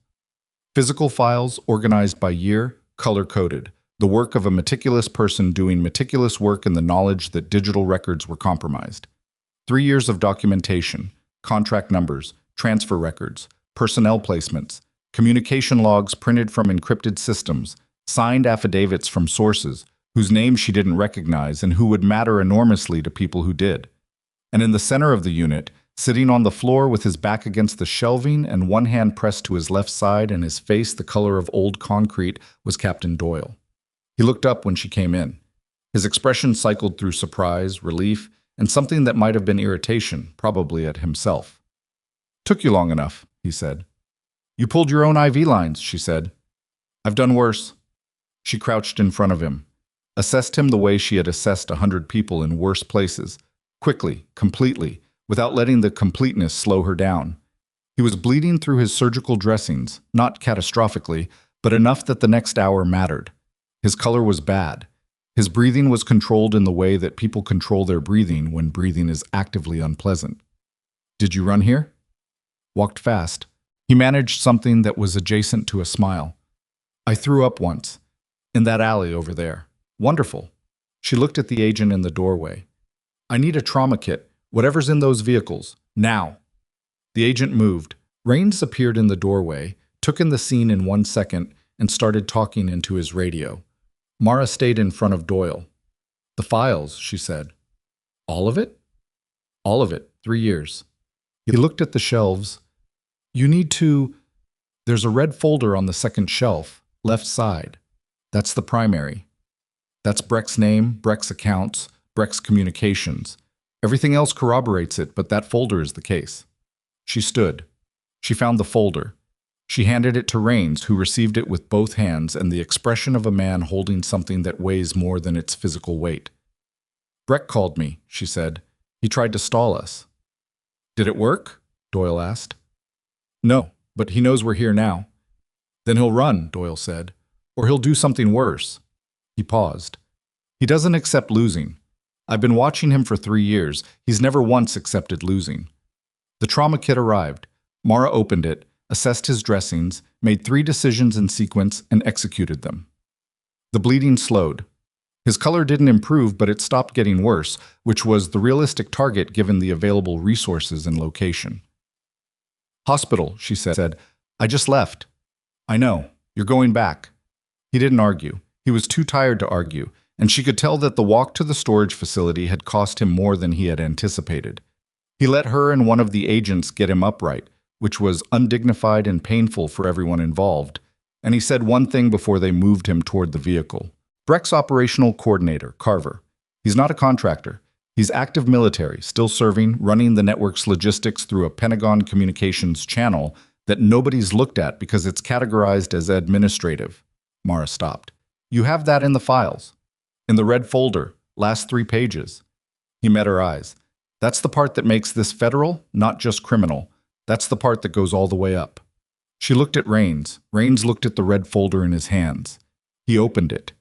Physical files organized by year, color-coded, the work of a meticulous person doing meticulous work in the knowledge that digital records were compromised. 3 years of documentation, contract numbers, transfer records, personnel placements, communication logs printed from encrypted systems, signed affidavits from sources whose names she didn't recognize and who would matter enormously to people who did. And in the center of the unit, sitting on the floor with his back against the shelving and one hand pressed to his left side and his face the color of old concrete, was Captain Doyle. He looked up when she came in. His expression cycled through surprise, relief, and something that might have been irritation, probably at himself. "Took you long enough," he said. "You pulled your own IV lines," she said. "I've done worse." She crouched in front of him, assessed him the way she had assessed 100 people in worse places, quickly, completely, without letting the completeness slow her down. He was bleeding through his surgical dressings, not catastrophically, but enough that the next hour mattered. His color was bad. His breathing was controlled in the way that people control their breathing when breathing is actively unpleasant. "Did you run here?" "Walked fast." He managed something that was adjacent to a smile. "I threw up once. In that alley over there." "Wonderful." She looked at the agent in the doorway. "I need a trauma kit. Whatever's in those vehicles. Now." The agent moved. Raines appeared in the doorway, took in the scene in 1 second, and started talking into his radio. Mara stayed in front of Doyle. "The files," she said. "All of it?" "All of it. 3 years." He looked at the shelves. "You need to... There's a red folder on the second shelf, left side. That's the primary. That's Breck's name, Breck's accounts, Breck's communications. Everything else corroborates it, but that folder is the case." She stood. She found the folder. She handed it to Raines, who received it with both hands and the expression of a man holding something that weighs more than its physical weight. "Breck called me," she said. "He tried to stall us." "Did it work?" Doyle asked. "No, but he knows we're here now." "Then he'll run," Doyle said. "Or he'll do something worse." He paused. "He doesn't accept losing. I've been watching him for 3 years. He's never once accepted losing." The trauma kit arrived. Mara opened it, assessed his dressings, made 3 decisions in sequence, and executed them. The bleeding slowed. His color didn't improve, but it stopped getting worse, which was the realistic target given the available resources and location. "Hospital," she said. "I just left." "I know. You're going back." He didn't argue. He was too tired to argue, and she could tell that the walk to the storage facility had cost him more than he had anticipated. He let her and one of the agents get him upright, which was undignified and painful for everyone involved, and he said one thing before they moved him toward the vehicle. "Breck's operational coordinator, Carver. He's not a contractor. He's active military, still serving, running the network's logistics through a Pentagon communications channel that nobody's looked at because it's categorized as administrative. Mara stopped. You have that in the files. In the red folder, last 3 pages. He met her eyes. That's the part that makes this federal, not just criminal. That's the part that goes all the way up. She looked at Rains. Rains looked at the red folder in his hands. He opened it,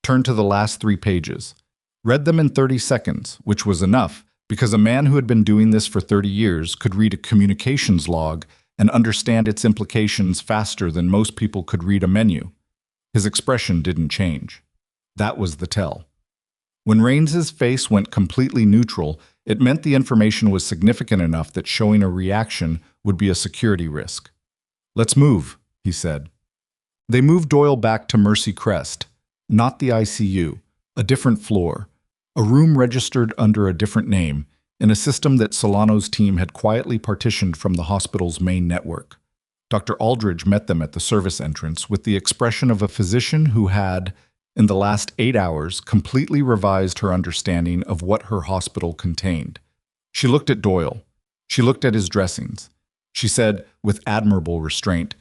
turned to the last 3 pages, read them in 30 seconds, which was enough because a man who had been doing this for 30 years could read a communications log and understand its implications faster than most people could read a menu. His expression didn't change. That was the tell. When Rains's face went completely neutral, it meant the information was significant enough that showing a reaction would be a security risk. Let's move, he said. They moved Doyle back to Mercy Crest, not the ICU, a different floor, a room registered under a different name, in a system that Solano's team had quietly partitioned from the hospital's main network. Dr. Aldridge met them at the service entrance with the expression of a physician who had, in the last 8 hours, completely revised her understanding of what her hospital contained. She looked at Doyle. She looked at his dressings. She said, with admirable restraint,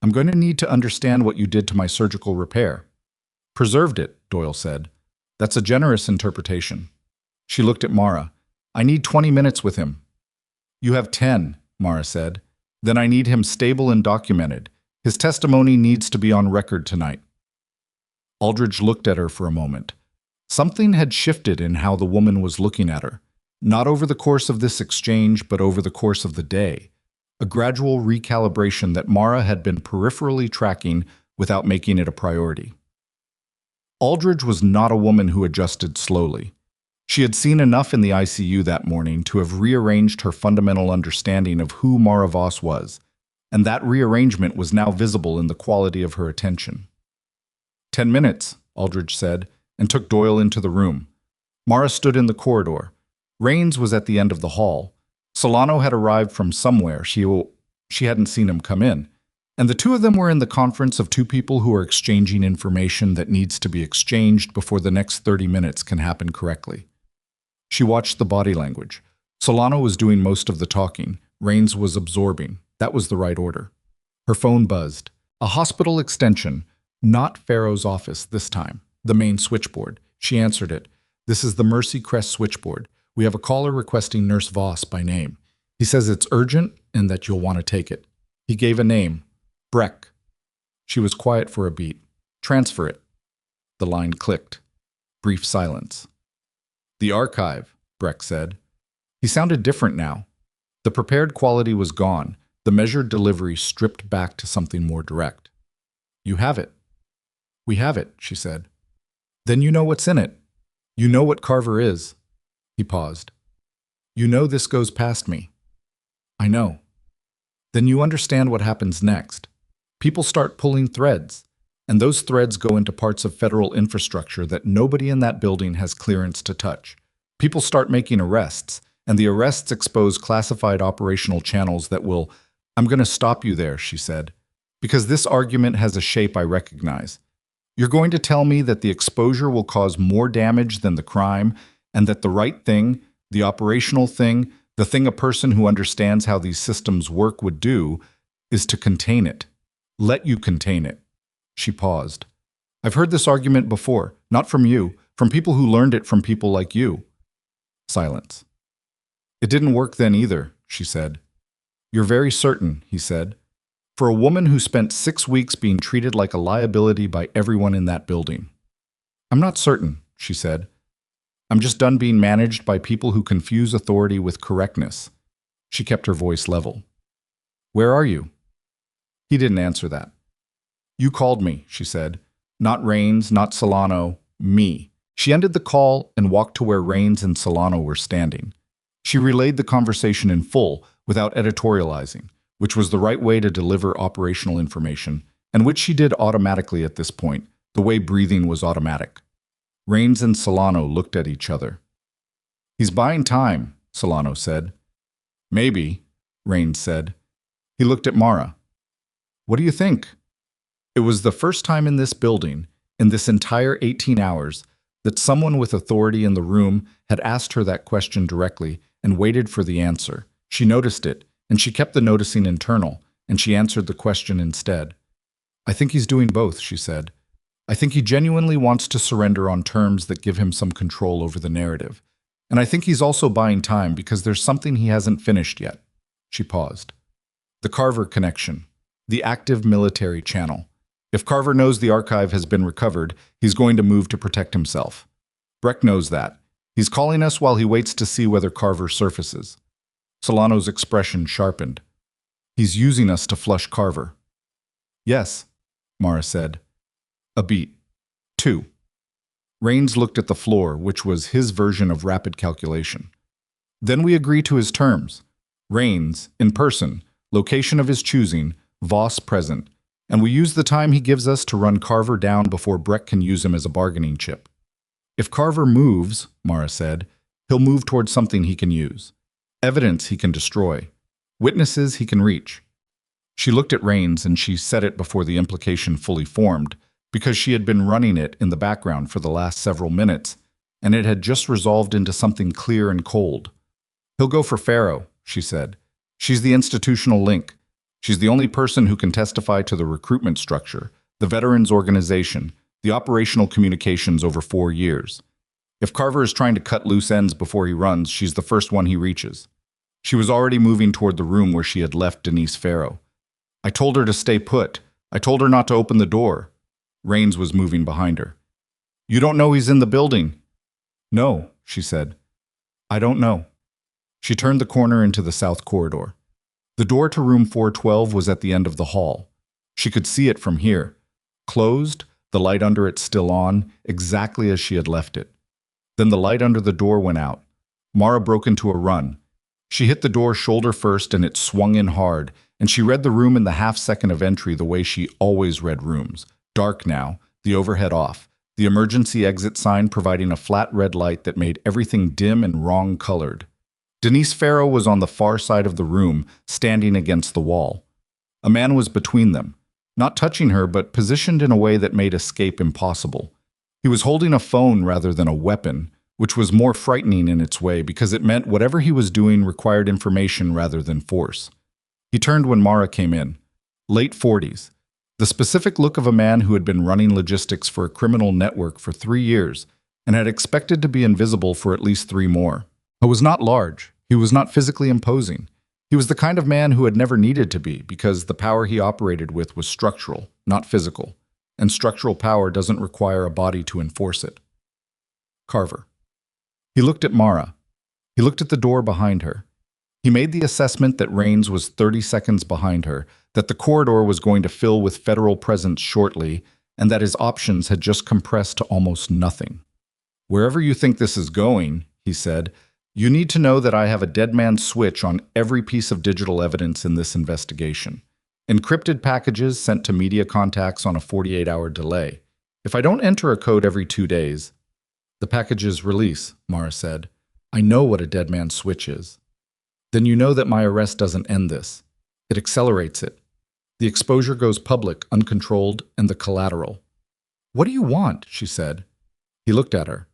I'm going to need to understand what you did to my surgical repair. Preserved it, Doyle said. That's a generous interpretation. She looked at Mara. I need 20 minutes with him. You have 10, Mara said. Then I need him stable and documented. His testimony needs to be on record tonight. Aldridge looked at her for a moment. Something had shifted in how the woman was looking at her, not over the course of this exchange, but over the course of the day. A gradual recalibration that Mara had been peripherally tracking without making it a priority. Aldridge was not a woman who adjusted slowly. She had seen enough in the ICU that morning to have rearranged her fundamental understanding of who Mara Voss was, and that rearrangement was now visible in the quality of her attention. 10 minutes, Aldridge said, and took Doyle into the room. Mara stood in the corridor. Rains was at the end of the hall. Solano had arrived from somewhere. She hadn't seen him come in. And the two of them were in the conference of 2 people who are exchanging information that needs to be exchanged before the next 30 minutes can happen correctly. She watched the body language. Solano was doing most of the talking. Rains was absorbing. That was the right order. Her phone buzzed. A hospital extension, not Farrow's office this time. The main switchboard. She answered it. This is the Mercy Crest switchboard. We have a caller requesting Nurse Voss by name. He says it's urgent and that you'll want to take it. He gave a name. Breck. She was quiet for a beat. Transfer it. The line clicked. Brief silence. The archive, Breck said. He sounded different now. The prepared quality was gone, the measured delivery stripped back to something more direct. You have it. We have it, she said. Then you know what's in it. You know what Carver is. He paused. You know this goes past me. I know. Then you understand what happens next. People start pulling threads, and those threads go into parts of federal infrastructure that nobody in that building has clearance to touch. People start making arrests, and the arrests expose classified operational channels that will... I'm going to stop you there, she said, because this argument has a shape I recognize. You're going to tell me that the exposure will cause more damage than the crime, and that the right thing, the operational thing, the thing a person who understands how these systems work would do, is to contain it. Let you contain it. She paused. I've heard this argument before, not from you, from people who learned it from people like you. Silence. It didn't work then either, she said. You're very certain, he said. For a woman who spent 6 weeks being treated like a liability by everyone in that building. I'm not certain, she said. I'm just done being managed by people who confuse authority with correctness. She kept her voice level. Where are you? He didn't answer that. You called me, she said. Not Rains, not Solano, me. She ended the call and walked to where Rains and Solano were standing. She relayed the conversation in full, without editorializing, which was the right way to deliver operational information, and which she did automatically at this point, the way breathing was automatic. Rains and Solano looked at each other. He's buying time, Solano said. Maybe, Rains said. He looked at Mara. What do you think? It was the first time in this building, in this entire 18 hours, that someone with authority in the room had asked her that question directly and waited for the answer. She noticed it, and she kept the noticing internal, and she answered the question instead. I think he's doing both, she said. I think he genuinely wants to surrender on terms that give him some control over the narrative. And I think he's also buying time because there's something he hasn't finished yet. She paused. The Carver connection. The active military channel. If Carver knows the archive has been recovered, he's going to move to protect himself. Breck knows that. He's calling us while he waits to see whether Carver surfaces. Solano's expression sharpened. He's using us to flush Carver. Yes, Mara said. A beat. 2. Rains looked at the floor, which was his version of rapid calculation. Then we agree to his terms. Rains, in person, location of his choosing, Voss present, and we use the time he gives us to run Carver down before Breck can use him as a bargaining chip. If Carver moves, Mara said, he'll move towards something he can use. Evidence he can destroy. Witnesses he can reach. She looked at Rains and she said it before the implication fully formed, because she had been running it in the background for the last several minutes, and it had just resolved into something clear and cold. He'll go for Pharaoh, she said. She's the institutional link. She's the only person who can testify to the recruitment structure, the veterans organization, the operational communications over 4 years. If Carver is trying to cut loose ends before he runs, she's the first one he reaches. She was already moving toward the room where she had left Denise Pharaoh. I told her to stay put. I told her not to open the door. Rains was moving behind her. You don't know he's in the building? No, she said. I don't know. She turned the corner into the south corridor. The door to room 412 was at the end of the hall. She could see it from here. Closed, the light under it still on, exactly as she had left it. Then the light under the door went out. Mara broke into a run. She hit the door shoulder first and it swung in hard, and she read the room in the half-second of entry the way she always read rooms. Dark now, the overhead off, the emergency exit sign providing a flat red light that made everything dim and wrong-colored. Denise Pharaoh was on the far side of the room, standing against the wall. A man was between them, not touching her but positioned in a way that made escape impossible. He was holding a phone rather than a weapon, which was more frightening in its way because it meant whatever he was doing required information rather than force. He turned when Mara came in. Late 40s. The specific look of a man who had been running logistics for a criminal network for 3 years and had expected to be invisible for at least 3 more. He was not large. He was not physically imposing. He was the kind of man who had never needed to be because the power he operated with was structural, not physical, and structural power doesn't require a body to enforce it. Carver. He looked at Mara. He looked at the door behind her. He made the assessment that Rains was 30 seconds behind her, that the corridor was going to fill with federal presence shortly, and that his options had just compressed to almost nothing. Wherever you think this is going, he said, you need to know that I have a dead man's switch on every piece of digital evidence in this investigation. Encrypted packages sent to media contacts on a 48-hour delay. If I don't enter a code every 2 days, the packages release, Mara said. I know what a dead man's switch is. Then you know that my arrest doesn't end this. It accelerates it. The exposure goes public, uncontrolled, and the collateral. What do you want? She said. He looked at her.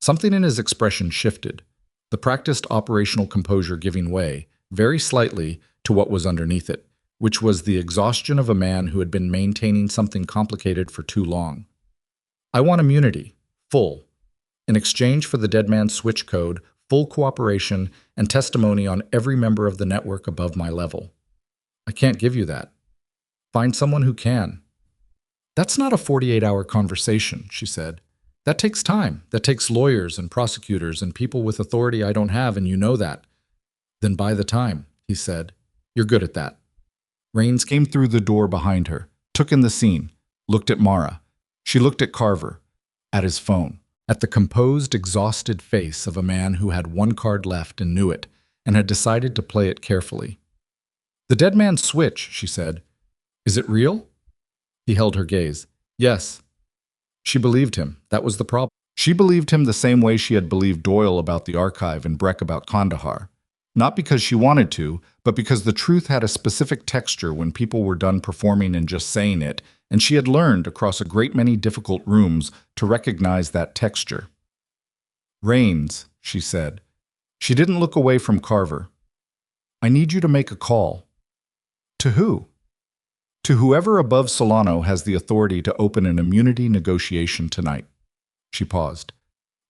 Something in his expression shifted, the practiced operational composure giving way, very slightly, to what was underneath it, which was the exhaustion of a man who had been maintaining something complicated for too long. I want immunity, full. In exchange for the dead man's switch code, full cooperation, and testimony on every member of the network above my level. I can't give you that. Find someone who can. That's not a 48-hour conversation, she said. That takes time. That takes lawyers and prosecutors and people with authority I don't have, and you know that. Then buy the time, he said. You're good at that. Rains came through the door behind her, took in the scene, looked at Mara. She looked at Carver, at his phone, at the composed, exhausted face of a man who had 1 card left and knew it, and had decided to play it carefully. The dead man's switch, she said. Is it real? He held her gaze. Yes. She believed him. That was the problem. She believed him the same way she had believed Doyle about the archive and Breck about Kandahar. Not because she wanted to, but because the truth had a specific texture when people were done performing and just saying it, and she had learned across a great many difficult rooms to recognize that texture. Rains, she said. She didn't look away from Carver. I need you to make a call. To who? To whoever above Solano has the authority to open an immunity negotiation tonight. She paused.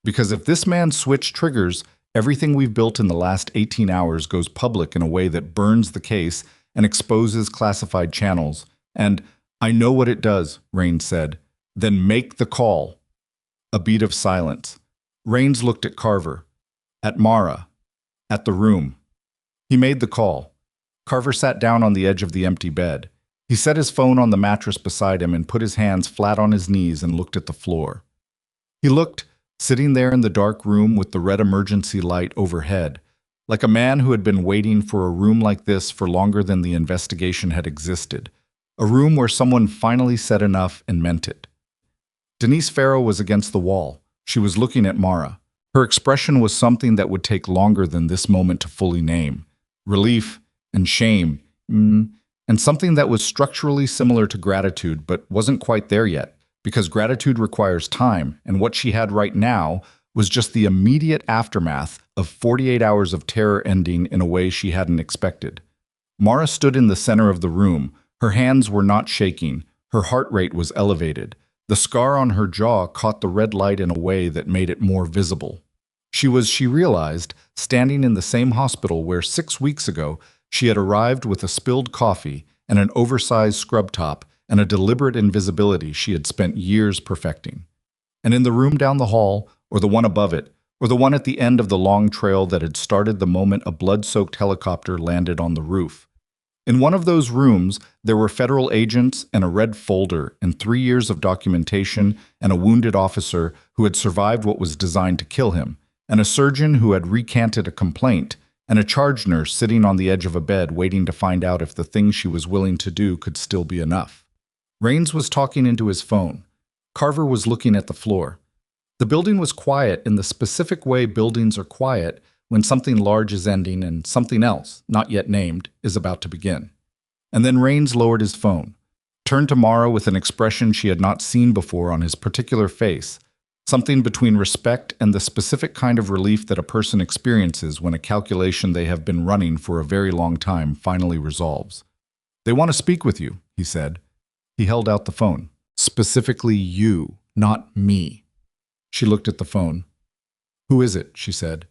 Because if this man's switch triggers, everything we've built in the last 18 hours goes public in a way that burns the case and exposes classified channels. And I know what it does, Rains said. Then make the call. A beat of silence. Rains looked at Carver, at Mara, at the room. He made the call. Carver sat down on the edge of the empty bed. He set his phone on the mattress beside him and put his hands flat on his knees and looked at the floor. He looked, sitting there in the dark room with the red emergency light overhead, like a man who had been waiting for a room like this for longer than the investigation had existed, a room where someone finally said enough and meant it. Denise Farrow was against the wall. She was looking at Mara. Her expression was something that would take longer than this moment to fully name. Relief and shame, and something that was structurally similar to gratitude but wasn't quite there yet, because gratitude requires time, and what she had right now was just the immediate aftermath of 48 hours of terror ending in a way she hadn't expected. Mara stood in the center of the room. Her hands were not shaking. Her heart rate was elevated. The scar on her jaw caught the red light in a way that made it more visible. She realized, standing in the same hospital where 6 weeks ago she had arrived with a spilled coffee and an oversized scrub top and a deliberate invisibility she had spent years perfecting. And in the room down the hall, or the one above it, or the one at the end of the long trail that had started the moment a blood-soaked helicopter landed on the roof. In one of those rooms, there were federal agents and a red folder and 3 years of documentation and a wounded officer who had survived what was designed to kill him, and a surgeon who had recanted a complaint, and a charge nurse sitting on the edge of a bed waiting to find out if the thing she was willing to do could still be enough. Rains was talking into his phone. Carver was looking at the floor. The building was quiet in the specific way buildings are quiet when something large is ending and something else, not yet named, is about to begin. And then Rains lowered his phone, turned to Mara with an expression she had not seen before on his particular face, something between respect and the specific kind of relief that a person experiences when a calculation they have been running for a very long time finally resolves. They want to speak with you, he said. He held out the phone. Specifically you, not me. She looked at the phone. Who is it? She said.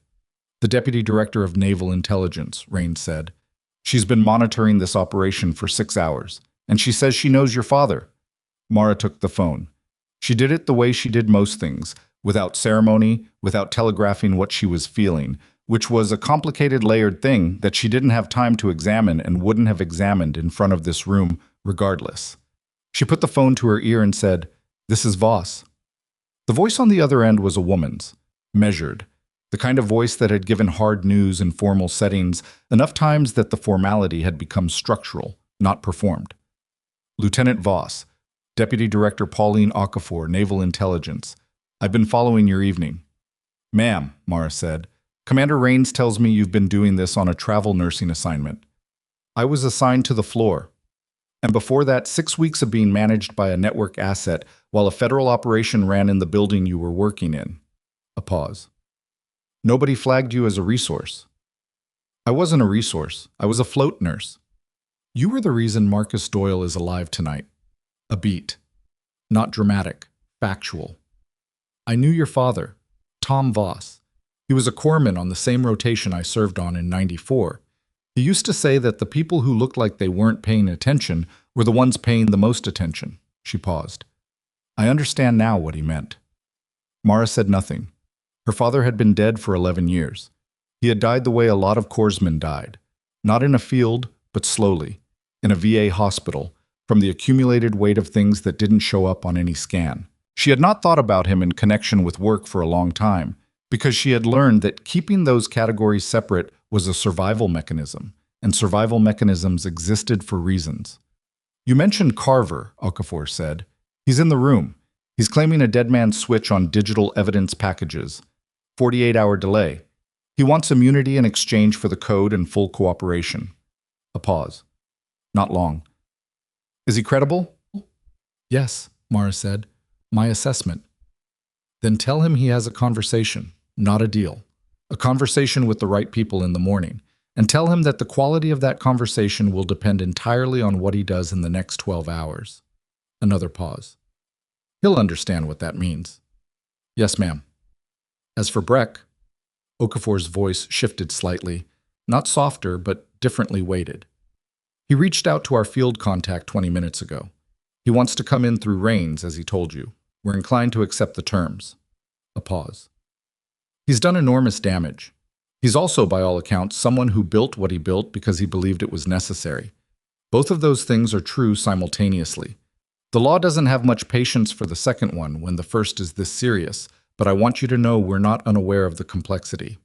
The Deputy Director of Naval Intelligence, Rains said. She's been monitoring this operation for 6 hours, and she says she knows your father. Mara took the phone. She did it the way she did most things, without ceremony, without telegraphing what she was feeling, which was a complicated layered thing that she didn't have time to examine and wouldn't have examined in front of this room regardless. She put the phone to her ear and said, "This is Voss." The voice on the other end was a woman's, measured, the kind of voice that had given hard news in formal settings enough times that the formality had become structural, not performed. Lieutenant Voss, Deputy Director Pauline Okafor, Naval Intelligence. I've been following your evening. Ma'am, Mara said, Commander Rains tells me you've been doing this on a travel nursing assignment. I was assigned to the floor. And before that, 6 weeks of being managed by a network asset while a federal operation ran in the building you were working in. A pause. Nobody flagged you as a resource. I wasn't a resource. I was a float nurse. You were the reason Marcus Doyle is alive tonight. A beat. Not dramatic. Factual. I knew your father, Tom Voss. He was a corpsman on the same rotation I served on in '94. He used to say that the people who looked like they weren't paying attention were the ones paying the most attention. She paused. I understand now what he meant. Mara said nothing. Her father had been dead for 11 years. He had died the way a lot of corpsmen died. Not in a field, but slowly. In a VA hospital, from the accumulated weight of things that didn't show up on any scan. She had not thought about him in connection with work for a long time, because she had learned that keeping those categories separate was a survival mechanism, and survival mechanisms existed for reasons. You mentioned Carver, Okafor said. He's in the room. He's claiming a dead man's switch on digital evidence packages. 48-hour delay. He wants immunity in exchange for the code and full cooperation. A pause. Not long. Is he credible? Yes, Mara said. My assessment. Then tell him he has a conversation, not a deal. A conversation with the right people in the morning. and tell him that the quality of that conversation will depend entirely on what he does in the next 12 hours. Another pause. He'll understand what that means. Yes, ma'am. As for Breck, Okafor's voice shifted slightly, not softer, but differently weighted. He reached out to our field contact 20 minutes ago. He wants to come in through Rains, as he told you. We're inclined to accept the terms. A pause. He's done enormous damage. He's also, by all accounts, someone who built what he built because he believed it was necessary. Both of those things are true simultaneously. The law doesn't have much patience for the second one when the first is this serious, but I want you to know we're not unaware of the complexity.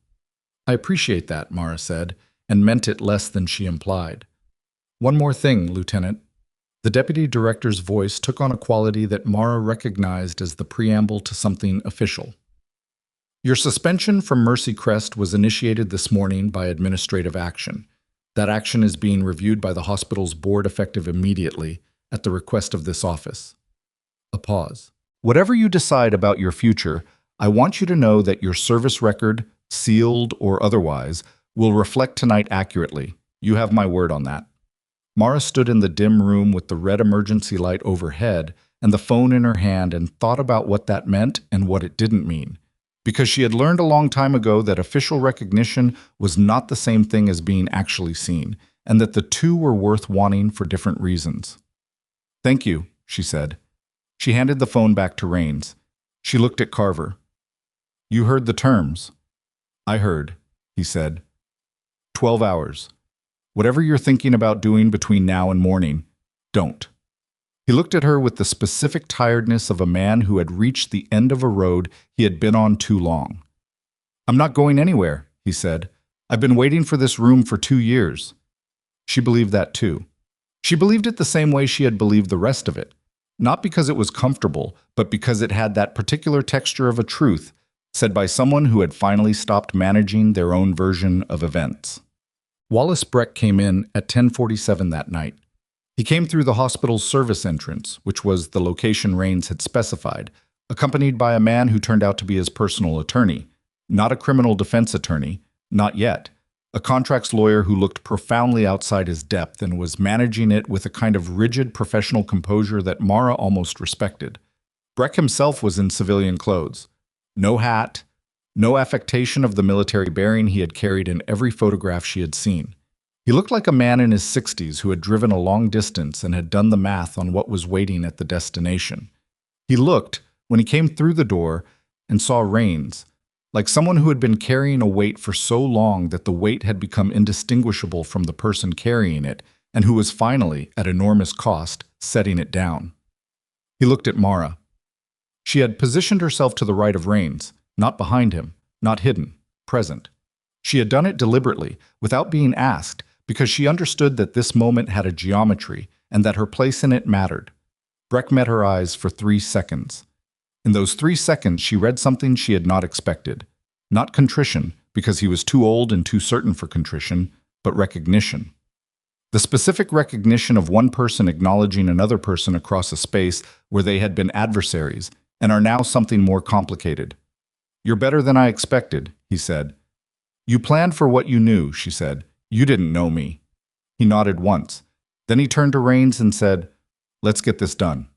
I appreciate that, Mara said, and meant it less than she implied. One more thing, Lieutenant. The deputy director's voice took on a quality that Mara recognized as the preamble to something official. Your suspension from Mercy Crest was initiated this morning by administrative action. That action is being reviewed by the hospital's board effective immediately, at the request of this office. A pause. Whatever you decide about your future, I want you to know that your service record, sealed or otherwise, will reflect tonight accurately. You have my word on that. Mara stood in the dim room with the red emergency light overhead and the phone in her hand and thought about what that meant and what it didn't mean. Because she had learned a long time ago that official recognition was not the same thing as being actually seen, and that the two were worth wanting for different reasons. Thank you, she said. She handed the phone back to Rains. She looked at Carver. You heard the terms. I heard, he said. 12 hours. Whatever you're thinking about doing between now and morning, don't. He looked at her with the specific tiredness of a man who had reached the end of a road he had been on too long. I'm not going anywhere, he said. I've been waiting for this room for 2 years. She believed that too. She believed it the same way she had believed the rest of it. Not because it was comfortable, but because it had that particular texture of a truth, said by someone who had finally stopped managing their own version of events. Wallace Breck came in at 10:47 that night. He came through the hospital's service entrance, which was the location Rains had specified, accompanied by a man who turned out to be his personal attorney. Not a criminal defense attorney, not yet. A contracts lawyer who looked profoundly outside his depth and was managing it with a kind of rigid professional composure that Mara almost respected. Breck himself was in civilian clothes. No hat, no affectation of the military bearing he had carried in every photograph she had seen. He looked like a man in his 60s who had driven a long distance and had done the math on what was waiting at the destination. He looked, when he came through the door, and saw Rains, like someone who had been carrying a weight for so long that the weight had become indistinguishable from the person carrying it, and who was finally, at enormous cost, setting it down. He looked at Mara. She had positioned herself to the right of Rains, not behind him, not hidden, present. She had done it deliberately, without being asked, because she understood that this moment had a geometry and that her place in it mattered. Breck met her eyes for 3 seconds. In those 3 seconds, she read something she had not expected. Not contrition, because he was too old and too certain for contrition, but recognition. The specific recognition of one person acknowledging another person across a space where they had been adversaries and are now something more complicated. You're better than I expected, he said. You planned for what you knew, she said. You didn't know me. He nodded once. Then he turned to Rains and said, Let's get this done.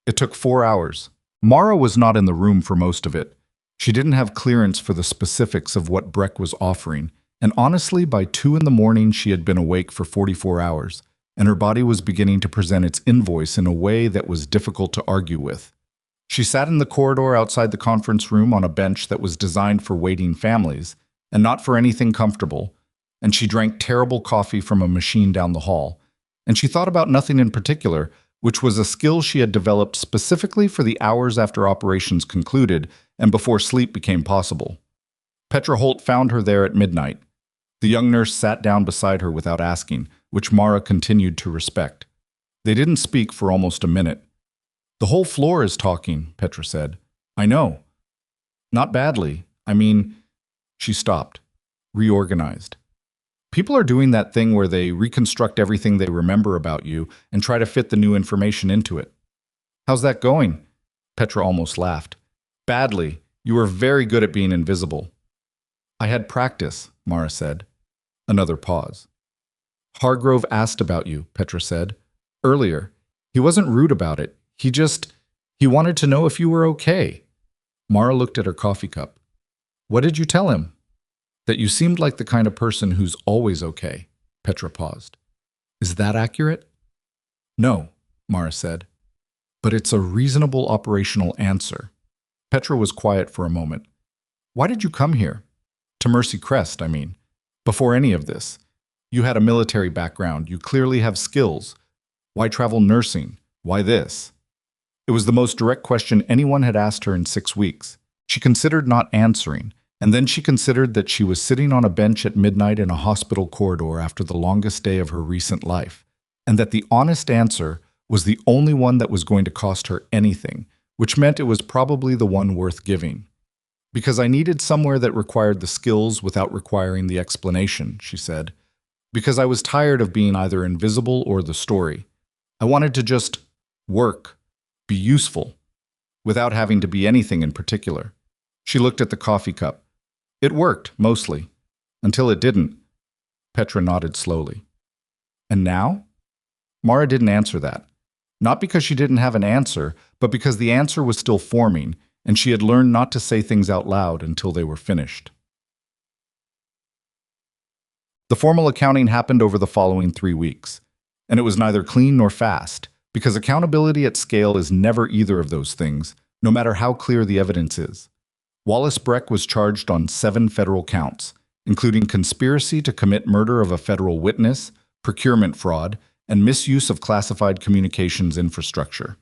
It took 4 hours. Mara was not in the room for most of it. She didn't have clearance for the specifics of what Breck was offering, and honestly, by 2 in the morning she had been awake for 44 hours, and her body was beginning to present its invoice in a way that was difficult to argue with. She sat in the corridor outside the conference room on a bench that was designed for waiting families, and not for anything comfortable, and she drank terrible coffee from a machine down the hall, and she thought about nothing in particular, which was a skill she had developed specifically for the hours after operations concluded and before sleep became possible. Petra Holt found her there at midnight. The young nurse sat down beside her without asking, which Mara continued to respect. They didn't speak for almost a minute. The whole floor is talking, Petra said. I know. Not badly. I mean, she stopped, reorganized. People are doing that thing where they reconstruct everything they remember about you and try to fit the new information into it. How's that going? Petra almost laughed. Badly. You were very good at being invisible. I had practice, Mara said. Another pause. Hargrove asked about you, Petra said. Earlier. He wasn't rude about it. He wanted to know if you were okay. Mara looked at her coffee cup. What did you tell him? That you seemed like the kind of person who's always okay. Petra paused. Is that accurate? No, Mara said. But it's a reasonable operational answer. Petra was quiet for a moment. Why did you come here? To Mercy Crest, I mean. Before any of this. You had a military background. You clearly have skills. Why travel nursing? Why this? It was the most direct question anyone had asked her in 6 weeks. She considered not answering, and then she considered that she was sitting on a bench at midnight in a hospital corridor after the longest day of her recent life, and that the honest answer was the only one that was going to cost her anything, which meant it was probably the one worth giving. Because I needed somewhere that required the skills without requiring the explanation, she said. Because I was tired of being either invisible or the story. I wanted to just work, be useful, without having to be anything in particular. She looked at the coffee cup. It worked, mostly. Until it didn't. Petra nodded slowly. And now? Mara didn't answer that. Not because she didn't have an answer, but because the answer was still forming, and she had learned not to say things out loud until they were finished. The formal accounting happened over the following 3 weeks, and it was neither clean nor fast, because accountability at scale is never either of those things, no matter how clear the evidence is. Wallace Breck was charged on 7 federal counts, including conspiracy to commit murder of a federal witness, procurement fraud, and misuse of classified communications infrastructure.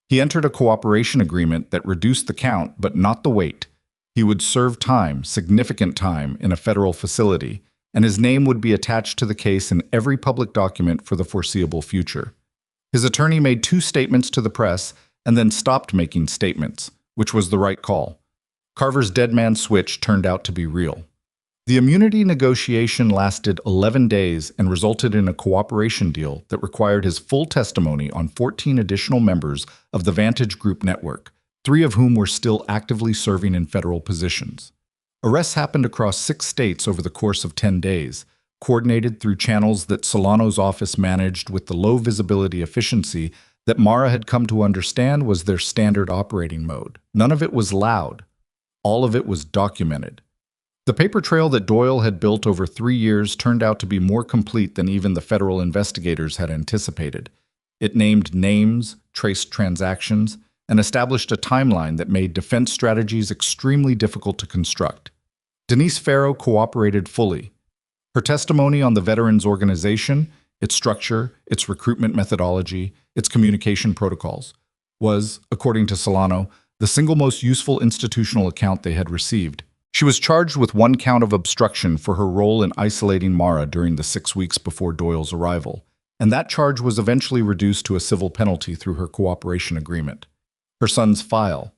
He entered a cooperation agreement that reduced the count but not the weight. He would serve time, significant time, in a federal facility, and his name would be attached to the case in every public document for the foreseeable future. His attorney made 2 statements to the press and then stopped making statements, which was the right call. Carver's dead man switch turned out to be real. The immunity negotiation lasted 11 days and resulted in a cooperation deal that required his full testimony on 14 additional members of the Vantage Group network, 3 of whom were still actively serving in federal positions. Arrests happened across 6 states over the course of 10 days, coordinated through channels that Solano's office managed with the low visibility efficiency that Mara had come to understand was their standard operating mode. None of it was loud. All of it was documented. The paper trail that Doyle had built over 3 years turned out to be more complete than even the federal investigators had anticipated. It named names, traced transactions, and established a timeline that made defense strategies extremely difficult to construct. Denise Farrow cooperated fully. Her testimony on the Veterans Organization, its structure, its recruitment methodology, its communication protocols, was, according to Solano, the single most useful institutional account they had received. She was charged with 1 count of obstruction for her role in isolating Mara during the 6 weeks before Doyle's arrival, and that charge was eventually reduced to a civil penalty through her cooperation agreement. Her son's file,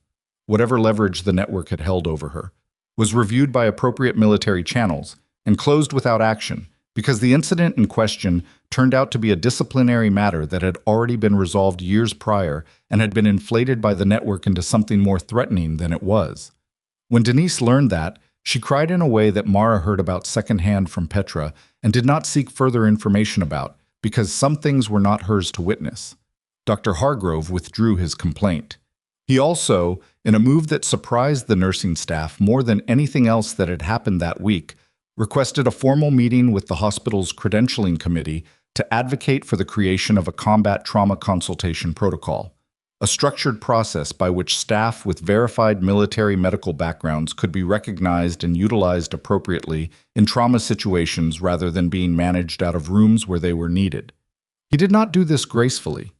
whatever leverage the network had held over her, was reviewed by appropriate military channels and closed without action because the incident in question turned out to be a disciplinary matter that had already been resolved years prior and had been inflated by the network into something more threatening than it was. When Denise learned that, she cried in a way that Mara heard about secondhand from Petra and did not seek further information about because some things were not hers to witness. Dr. Hargrove withdrew his complaint. He also, in a move that surprised the nursing staff more than anything else that had happened that week, requested a formal meeting with the hospital's credentialing committee to advocate for the creation of a combat trauma consultation protocol, a structured process by which staff with verified military medical backgrounds could be recognized and utilized appropriately in trauma situations rather than being managed out of rooms where they were needed. He did not do this gracefully.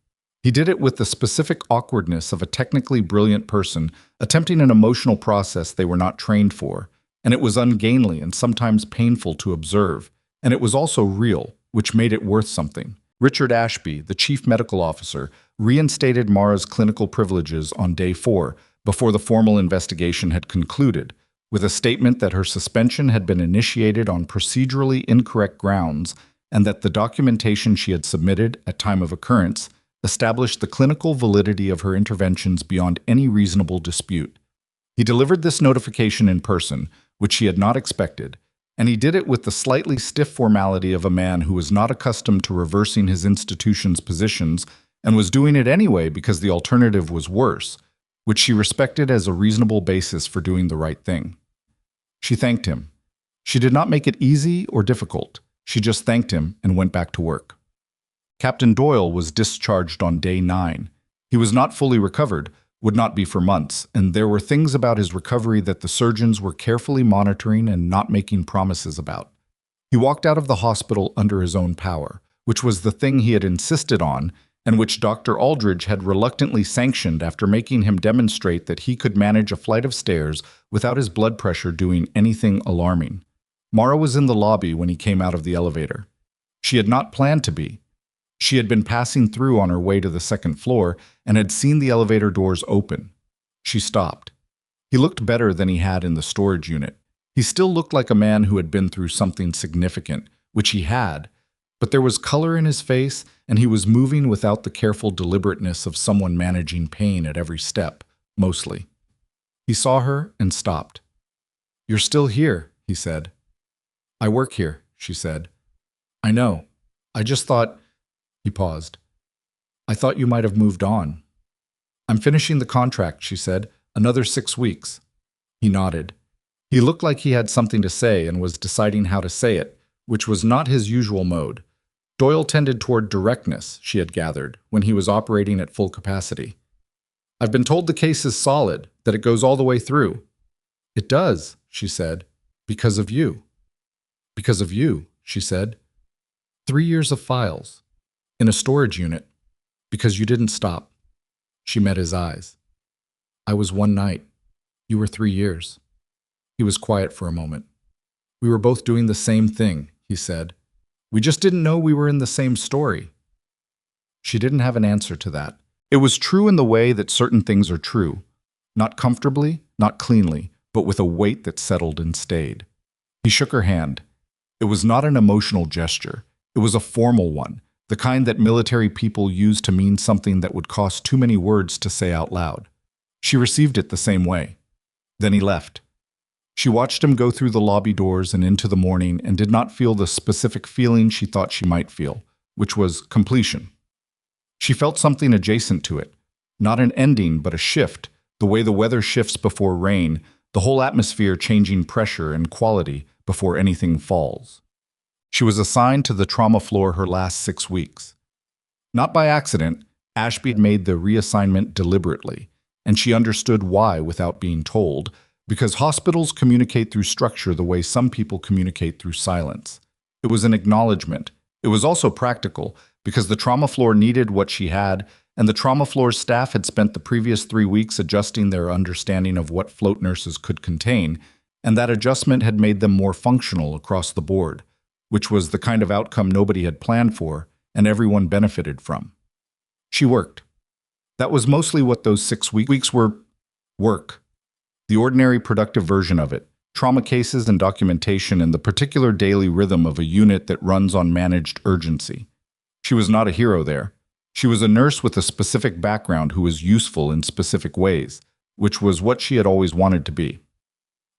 He did it with the specific awkwardness of a technically brilliant person attempting an emotional process they were not trained for, and it was ungainly and sometimes painful to observe, and it was also real, which made it worth something. Richard Ashby, the chief medical officer, reinstated Mara's clinical privileges on day 4 before the formal investigation had concluded, with a statement that her suspension had been initiated on procedurally incorrect grounds and that the documentation she had submitted at time of occurrence established the clinical validity of her interventions beyond any reasonable dispute. He delivered this notification in person, which she had not expected, and he did it with the slightly stiff formality of a man who was not accustomed to reversing his institution's positions and was doing it anyway because the alternative was worse, which she respected as a reasonable basis for doing the right thing. She thanked him. She did not make it easy or difficult. She just thanked him and went back to work. Captain Doyle was discharged on day 9. He was not fully recovered, would not be for months, and there were things about his recovery that the surgeons were carefully monitoring and not making promises about. He walked out of the hospital under his own power, which was the thing he had insisted on, and which Dr. Aldridge had reluctantly sanctioned after making him demonstrate that he could manage a flight of stairs without his blood pressure doing anything alarming. Mara was in the lobby when he came out of the elevator. She had not planned to be. She had been passing through on her way to the second floor and had seen the elevator doors open. She stopped. He looked better than he had in the storage unit. He still looked like a man who had been through something significant, which he had, but there was color in his face, and he was moving without the careful deliberateness of someone managing pain at every step, mostly. He saw her and stopped. "You're still here," he said. "I work here," she said. "I know. I just thought—" He paused. "I thought you might have moved on." "I'm finishing the contract," she said. "Another 6 weeks." He nodded. He looked like he had something to say and was deciding how to say it, which was not his usual mode. Doyle tended toward directness, she had gathered, when he was operating at full capacity. "I've been told the case is solid, that it goes all the way through." "It does," she said, "because of you." "Because of you," she said. 3 years of files. In a storage unit. Because you didn't stop. She met his eyes. "I was 1 night. You were 3 years." He was quiet for a moment. "We were both doing the same thing," he said. "We just didn't know we were in the same story." She didn't have an answer to that. It was true in the way that certain things are true. Not comfortably, not cleanly, but with a weight that settled and stayed. He shook her hand. It was not an emotional gesture. It was a formal one, the kind that military people use to mean something that would cost too many words to say out loud. She received it the same way. Then he left. She watched him go through the lobby doors and into the morning and did not feel the specific feeling she thought she might feel, which was completion. She felt something adjacent to it. Not an ending, but a shift, the way the weather shifts before rain, the whole atmosphere changing pressure and quality before anything falls. She was assigned to the trauma floor her last 6 weeks. Not by accident, Ashby had made the reassignment deliberately, and she understood why without being told, because hospitals communicate through structure the way some people communicate through silence. It was an acknowledgement. It was also practical, because the trauma floor needed what she had, and the trauma floor's staff had spent the previous 3 weeks adjusting their understanding of what float nurses could contain, and that adjustment had made them more functional across the board, which was the kind of outcome nobody had planned for and everyone benefited from. She worked. That was mostly what those 6 weeks were. Work. The ordinary productive version of it. Trauma cases and documentation in the particular daily rhythm of a unit that runs on managed urgency. She was not a hero there. She was a nurse with a specific background who was useful in specific ways, which was what she had always wanted to be.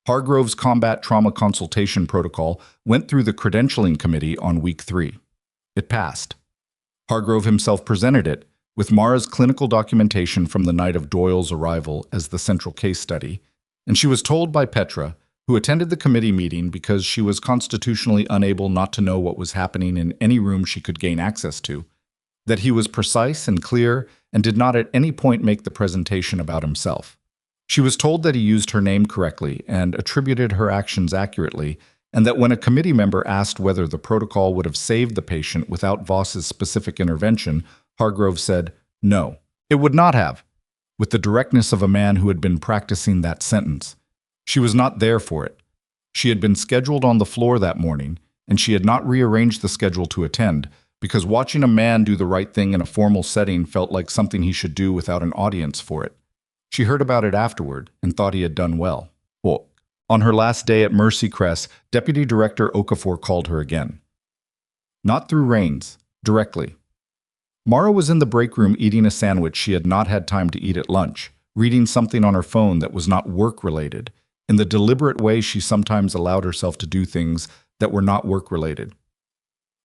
Hargrove's combat trauma consultation protocol went through the credentialing committee on week 3. It passed. Hargrove himself presented it, with Mara's clinical documentation from the night of Doyle's arrival as the central case study, and she was told by Petra, who attended the committee meeting because she was constitutionally unable not to know what was happening in any room she could gain access to, that he was precise and clear and did not at any point make the presentation about himself. She was told that he used her name correctly and attributed her actions accurately, and that when a committee member asked whether the protocol would have saved the patient without Voss's specific intervention, Hargrove said, "No, it would not have," with the directness of a man who had been practicing that sentence. She was not there for it. She had been scheduled on the floor that morning, and she had not rearranged the schedule to attend, because watching a man do the right thing in a formal setting felt like something he should do without an audience for it. She heard about it afterward and thought he had done well. On her last day at Mercy Crest, Deputy Director Okafor called her again. Not through Rains, directly. Mara was in the break room eating a sandwich she had not had time to eat at lunch, reading something on her phone that was not work-related. in the deliberate way she sometimes allowed herself to do things that were not work-related.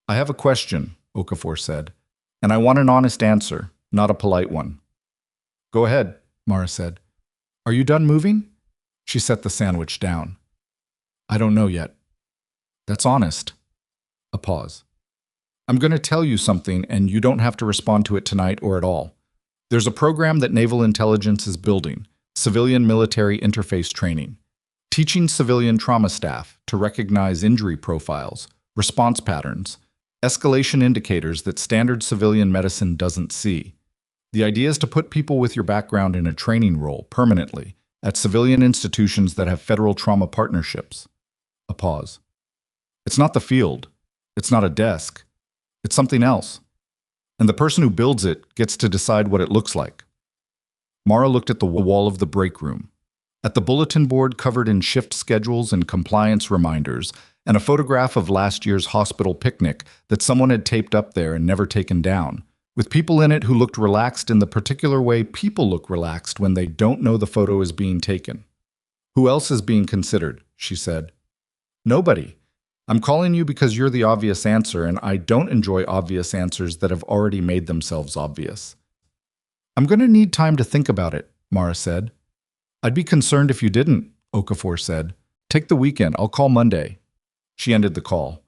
"I have a question," Okafor said, "and I want an honest answer, not a polite one." "Go ahead," Mara said. "Are you done moving?" She set the sandwich down. "I don't know yet." "That's honest." A pause. "I'm going to tell you something, and you don't have to respond to it tonight or at all. There's a program that Naval Intelligence is building, civilian-military interface training, teaching civilian trauma staff to recognize injury profiles, response patterns, escalation indicators that standard civilian medicine doesn't see. The idea is to put people with your background in a training role permanently at civilian institutions that have federal trauma partnerships." A pause. "It's not the field. It's not a desk. It's something else. And the person who builds it gets to decide what it looks like." Mara looked at the wall of the break room, at the bulletin board covered in shift schedules and compliance reminders, and a photograph of last year's hospital picnic that someone had taped up there and never taken down, with people in it who looked relaxed in the particular way people look relaxed when they don't know the photo is being taken. "Who else is being considered?" she said. "Nobody. I'm calling you because you're the obvious answer, and I don't enjoy obvious answers that have already made themselves obvious." "I'm going to need time to think about it," Mara said. "I'd be concerned if you didn't," Okafor said. "Take the weekend. I'll call Monday." She ended the call.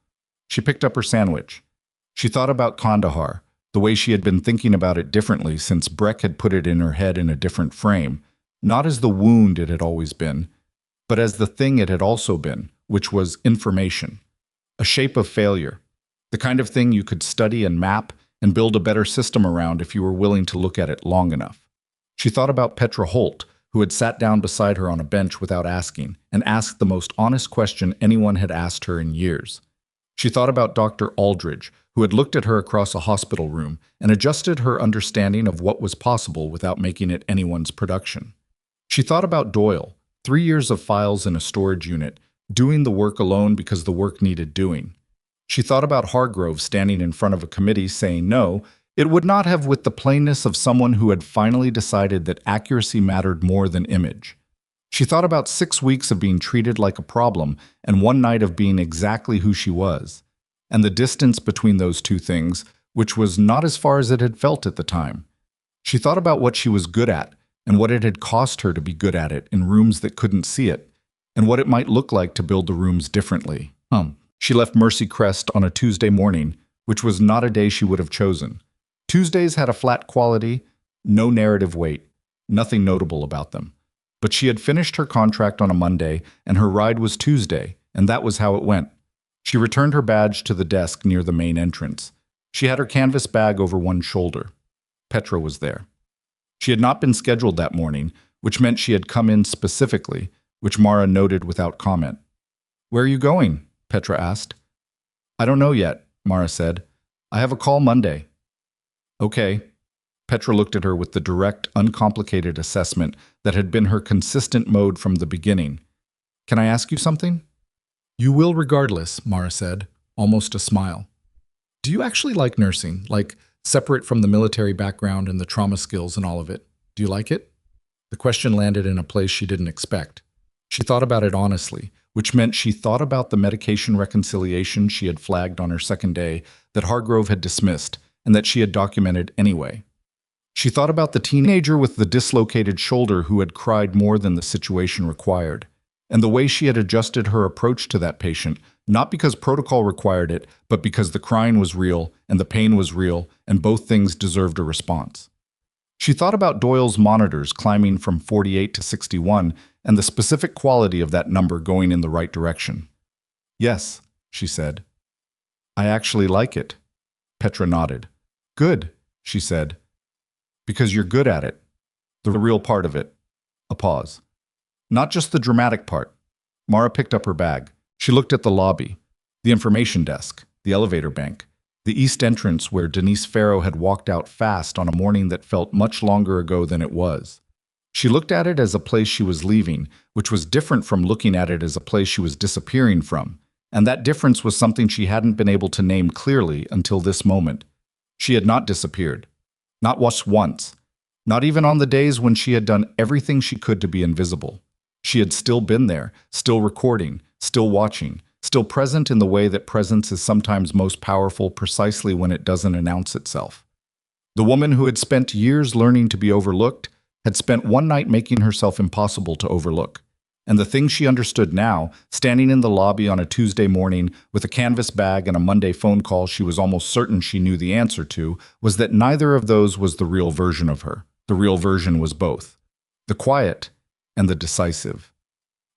She picked up her sandwich. She thought about Kandahar, the way she had been thinking about it differently since Breck had put it in her head in a different frame, not as the wound it had always been, but as the thing it had also been, which was information. A shape of failure, the kind of thing you could study and map and build a better system around if you were willing to look at it long enough. She thought about Petra Holt, who had sat down beside her on a bench without asking, and asked the most honest question anyone had asked her in years. She thought about Dr. Aldridge, who had looked at her across a hospital room and adjusted her understanding of what was possible without making it anyone's production. She thought about Doyle, 3 years of files in a storage unit, doing the work alone because the work needed doing. She thought about Hargrove standing in front of a committee saying no, it would not have, with the plainness of someone who had finally decided that accuracy mattered more than image. She thought about 6 weeks of being treated like a problem and 1 night of being exactly who she was, and the distance between those two things, which was not as far as it had felt at the time. She thought about what she was good at and what it had cost her to be good at it in rooms that couldn't see it, and what it might look like to build the rooms differently. She left Mercy Crest on a Tuesday morning, which was not a day she would have chosen. Tuesdays had a flat quality, no narrative weight, nothing notable about them. But she had finished her contract on a Monday, and her ride was Tuesday, and that was how it went. She returned her badge to the desk near the main entrance. She had her canvas bag over one shoulder. Petra was there. She had not been scheduled that morning, which meant she had come in specifically, which Mara noted without comment. "Where are you going?" Petra asked. "I don't know yet," Mara said. "I have a call Monday." "Okay." Petra looked at her with the direct, uncomplicated assessment that had been her consistent mode from the beginning. "Can I ask you something?" "You will regardless," Mara said, almost a smile. "Do you actually like nursing, like separate from the military background and the trauma skills and all of it? Do you like it?" The question landed in a place she didn't expect. She thought about it honestly, which meant she thought about the medication reconciliation she had flagged on her second day that Hargrove had dismissed and that she had documented anyway. She thought about the teenager with the dislocated shoulder who had cried more than the situation required, and the way she had adjusted her approach to that patient, not because protocol required it, but because the crying was real and the pain was real, and both things deserved a response. She thought about Doyle's monitors climbing from 48 to 61 and the specific quality of that number going in the right direction. "Yes," she said. "I actually like it." Petra nodded. "Good," she said. "Because you're good at it. The real part of it." A pause. "Not just the dramatic part." Mara picked up her bag. She looked at the lobby, the information desk, the elevator bank, the east entrance where Denise Farrow had walked out fast on a morning that felt much longer ago than it was. She looked at it as a place she was leaving, which was different from looking at it as a place she was disappearing from, and that difference was something she hadn't been able to name clearly until this moment. She had not disappeared. Not once, not even on the days when she had done everything she could to be invisible. She had still been there, still recording, still watching, still present in the way that presence is sometimes most powerful precisely when it doesn't announce itself. The woman who had spent years learning to be overlooked had spent one night making herself impossible to overlook. And the thing she understood now, standing in the lobby on a Tuesday morning with a canvas bag and a Monday phone call she was almost certain she knew the answer to, was that neither of those was the real version of her. The real version was both. The quiet and the decisive.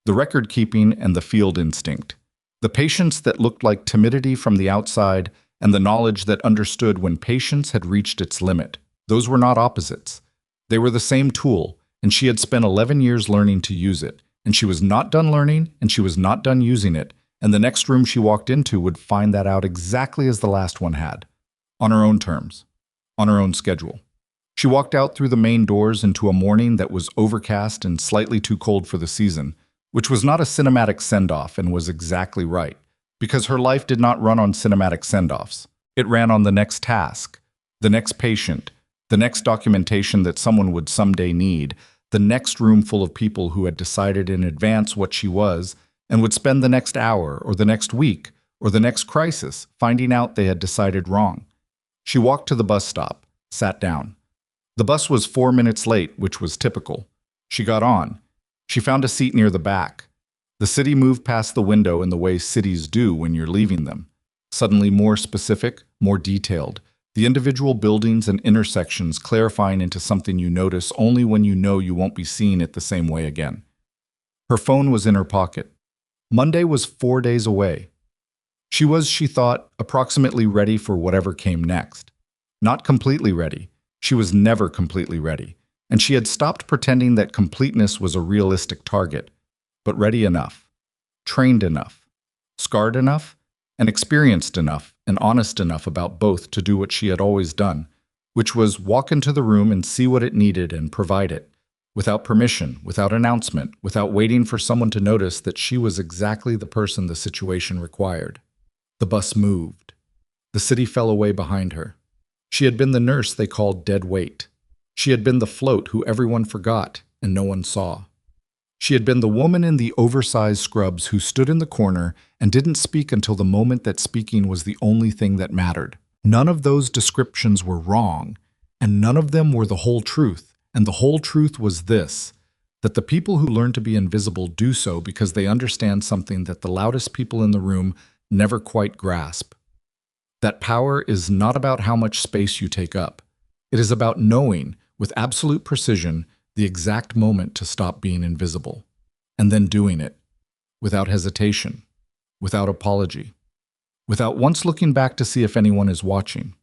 The record-keeping and the field instinct. The patience that looked like timidity from the outside and the knowledge that understood when patience had reached its limit. Those were not opposites. They were the same tool, and she had spent 11 years learning to use it. And she was not done learning, and she was not done using it, and the next room she walked into would find that out exactly as the last one had. On her own terms. On her own schedule. She walked out through the main doors into a morning that was overcast and slightly too cold for the season, which was not a cinematic send-off and was exactly right, because her life did not run on cinematic send-offs. It ran on the next task, the next patient, the next documentation that someone would someday need, the next room full of people who had decided in advance what she was and would spend the next hour or the next week or the next crisis finding out they had decided wrong. She walked to the bus stop, sat down. The bus was 4 minutes late, which was typical. She got on. She found a seat near the back. The city moved past the window in the way cities do when you're leaving them. Suddenly more specific, more detailed. The individual buildings and intersections clarifying into something you notice only when you know you won't be seeing it the same way again. Her phone was in her pocket. Monday was 4 days away. She was, she thought, approximately ready for whatever came next. Not completely ready. She was never completely ready. And she had stopped pretending that completeness was a realistic target. But ready enough. Trained enough. Scarred enough. And experienced enough and honest enough about both to do what she had always done, which was walk into the room and see what it needed and provide it, without permission, without announcement, without waiting for someone to notice that she was exactly the person the situation required. The bus moved. The city fell away behind her. She had been the nurse they called dead weight. She had been the float who everyone forgot and no one saw. She had been the woman in the oversized scrubs who stood in the corner and didn't speak until the moment that speaking was the only thing that mattered. None of those descriptions were wrong, and none of them were the whole truth. And the whole truth was this, that the people who learn to be invisible do so because they understand something that the loudest people in the room never quite grasp. That power is not about how much space you take up. It is about knowing, with absolute precision, the exact moment to stop being invisible, and then doing it, without hesitation, without apology, without once looking back to see if anyone is watching.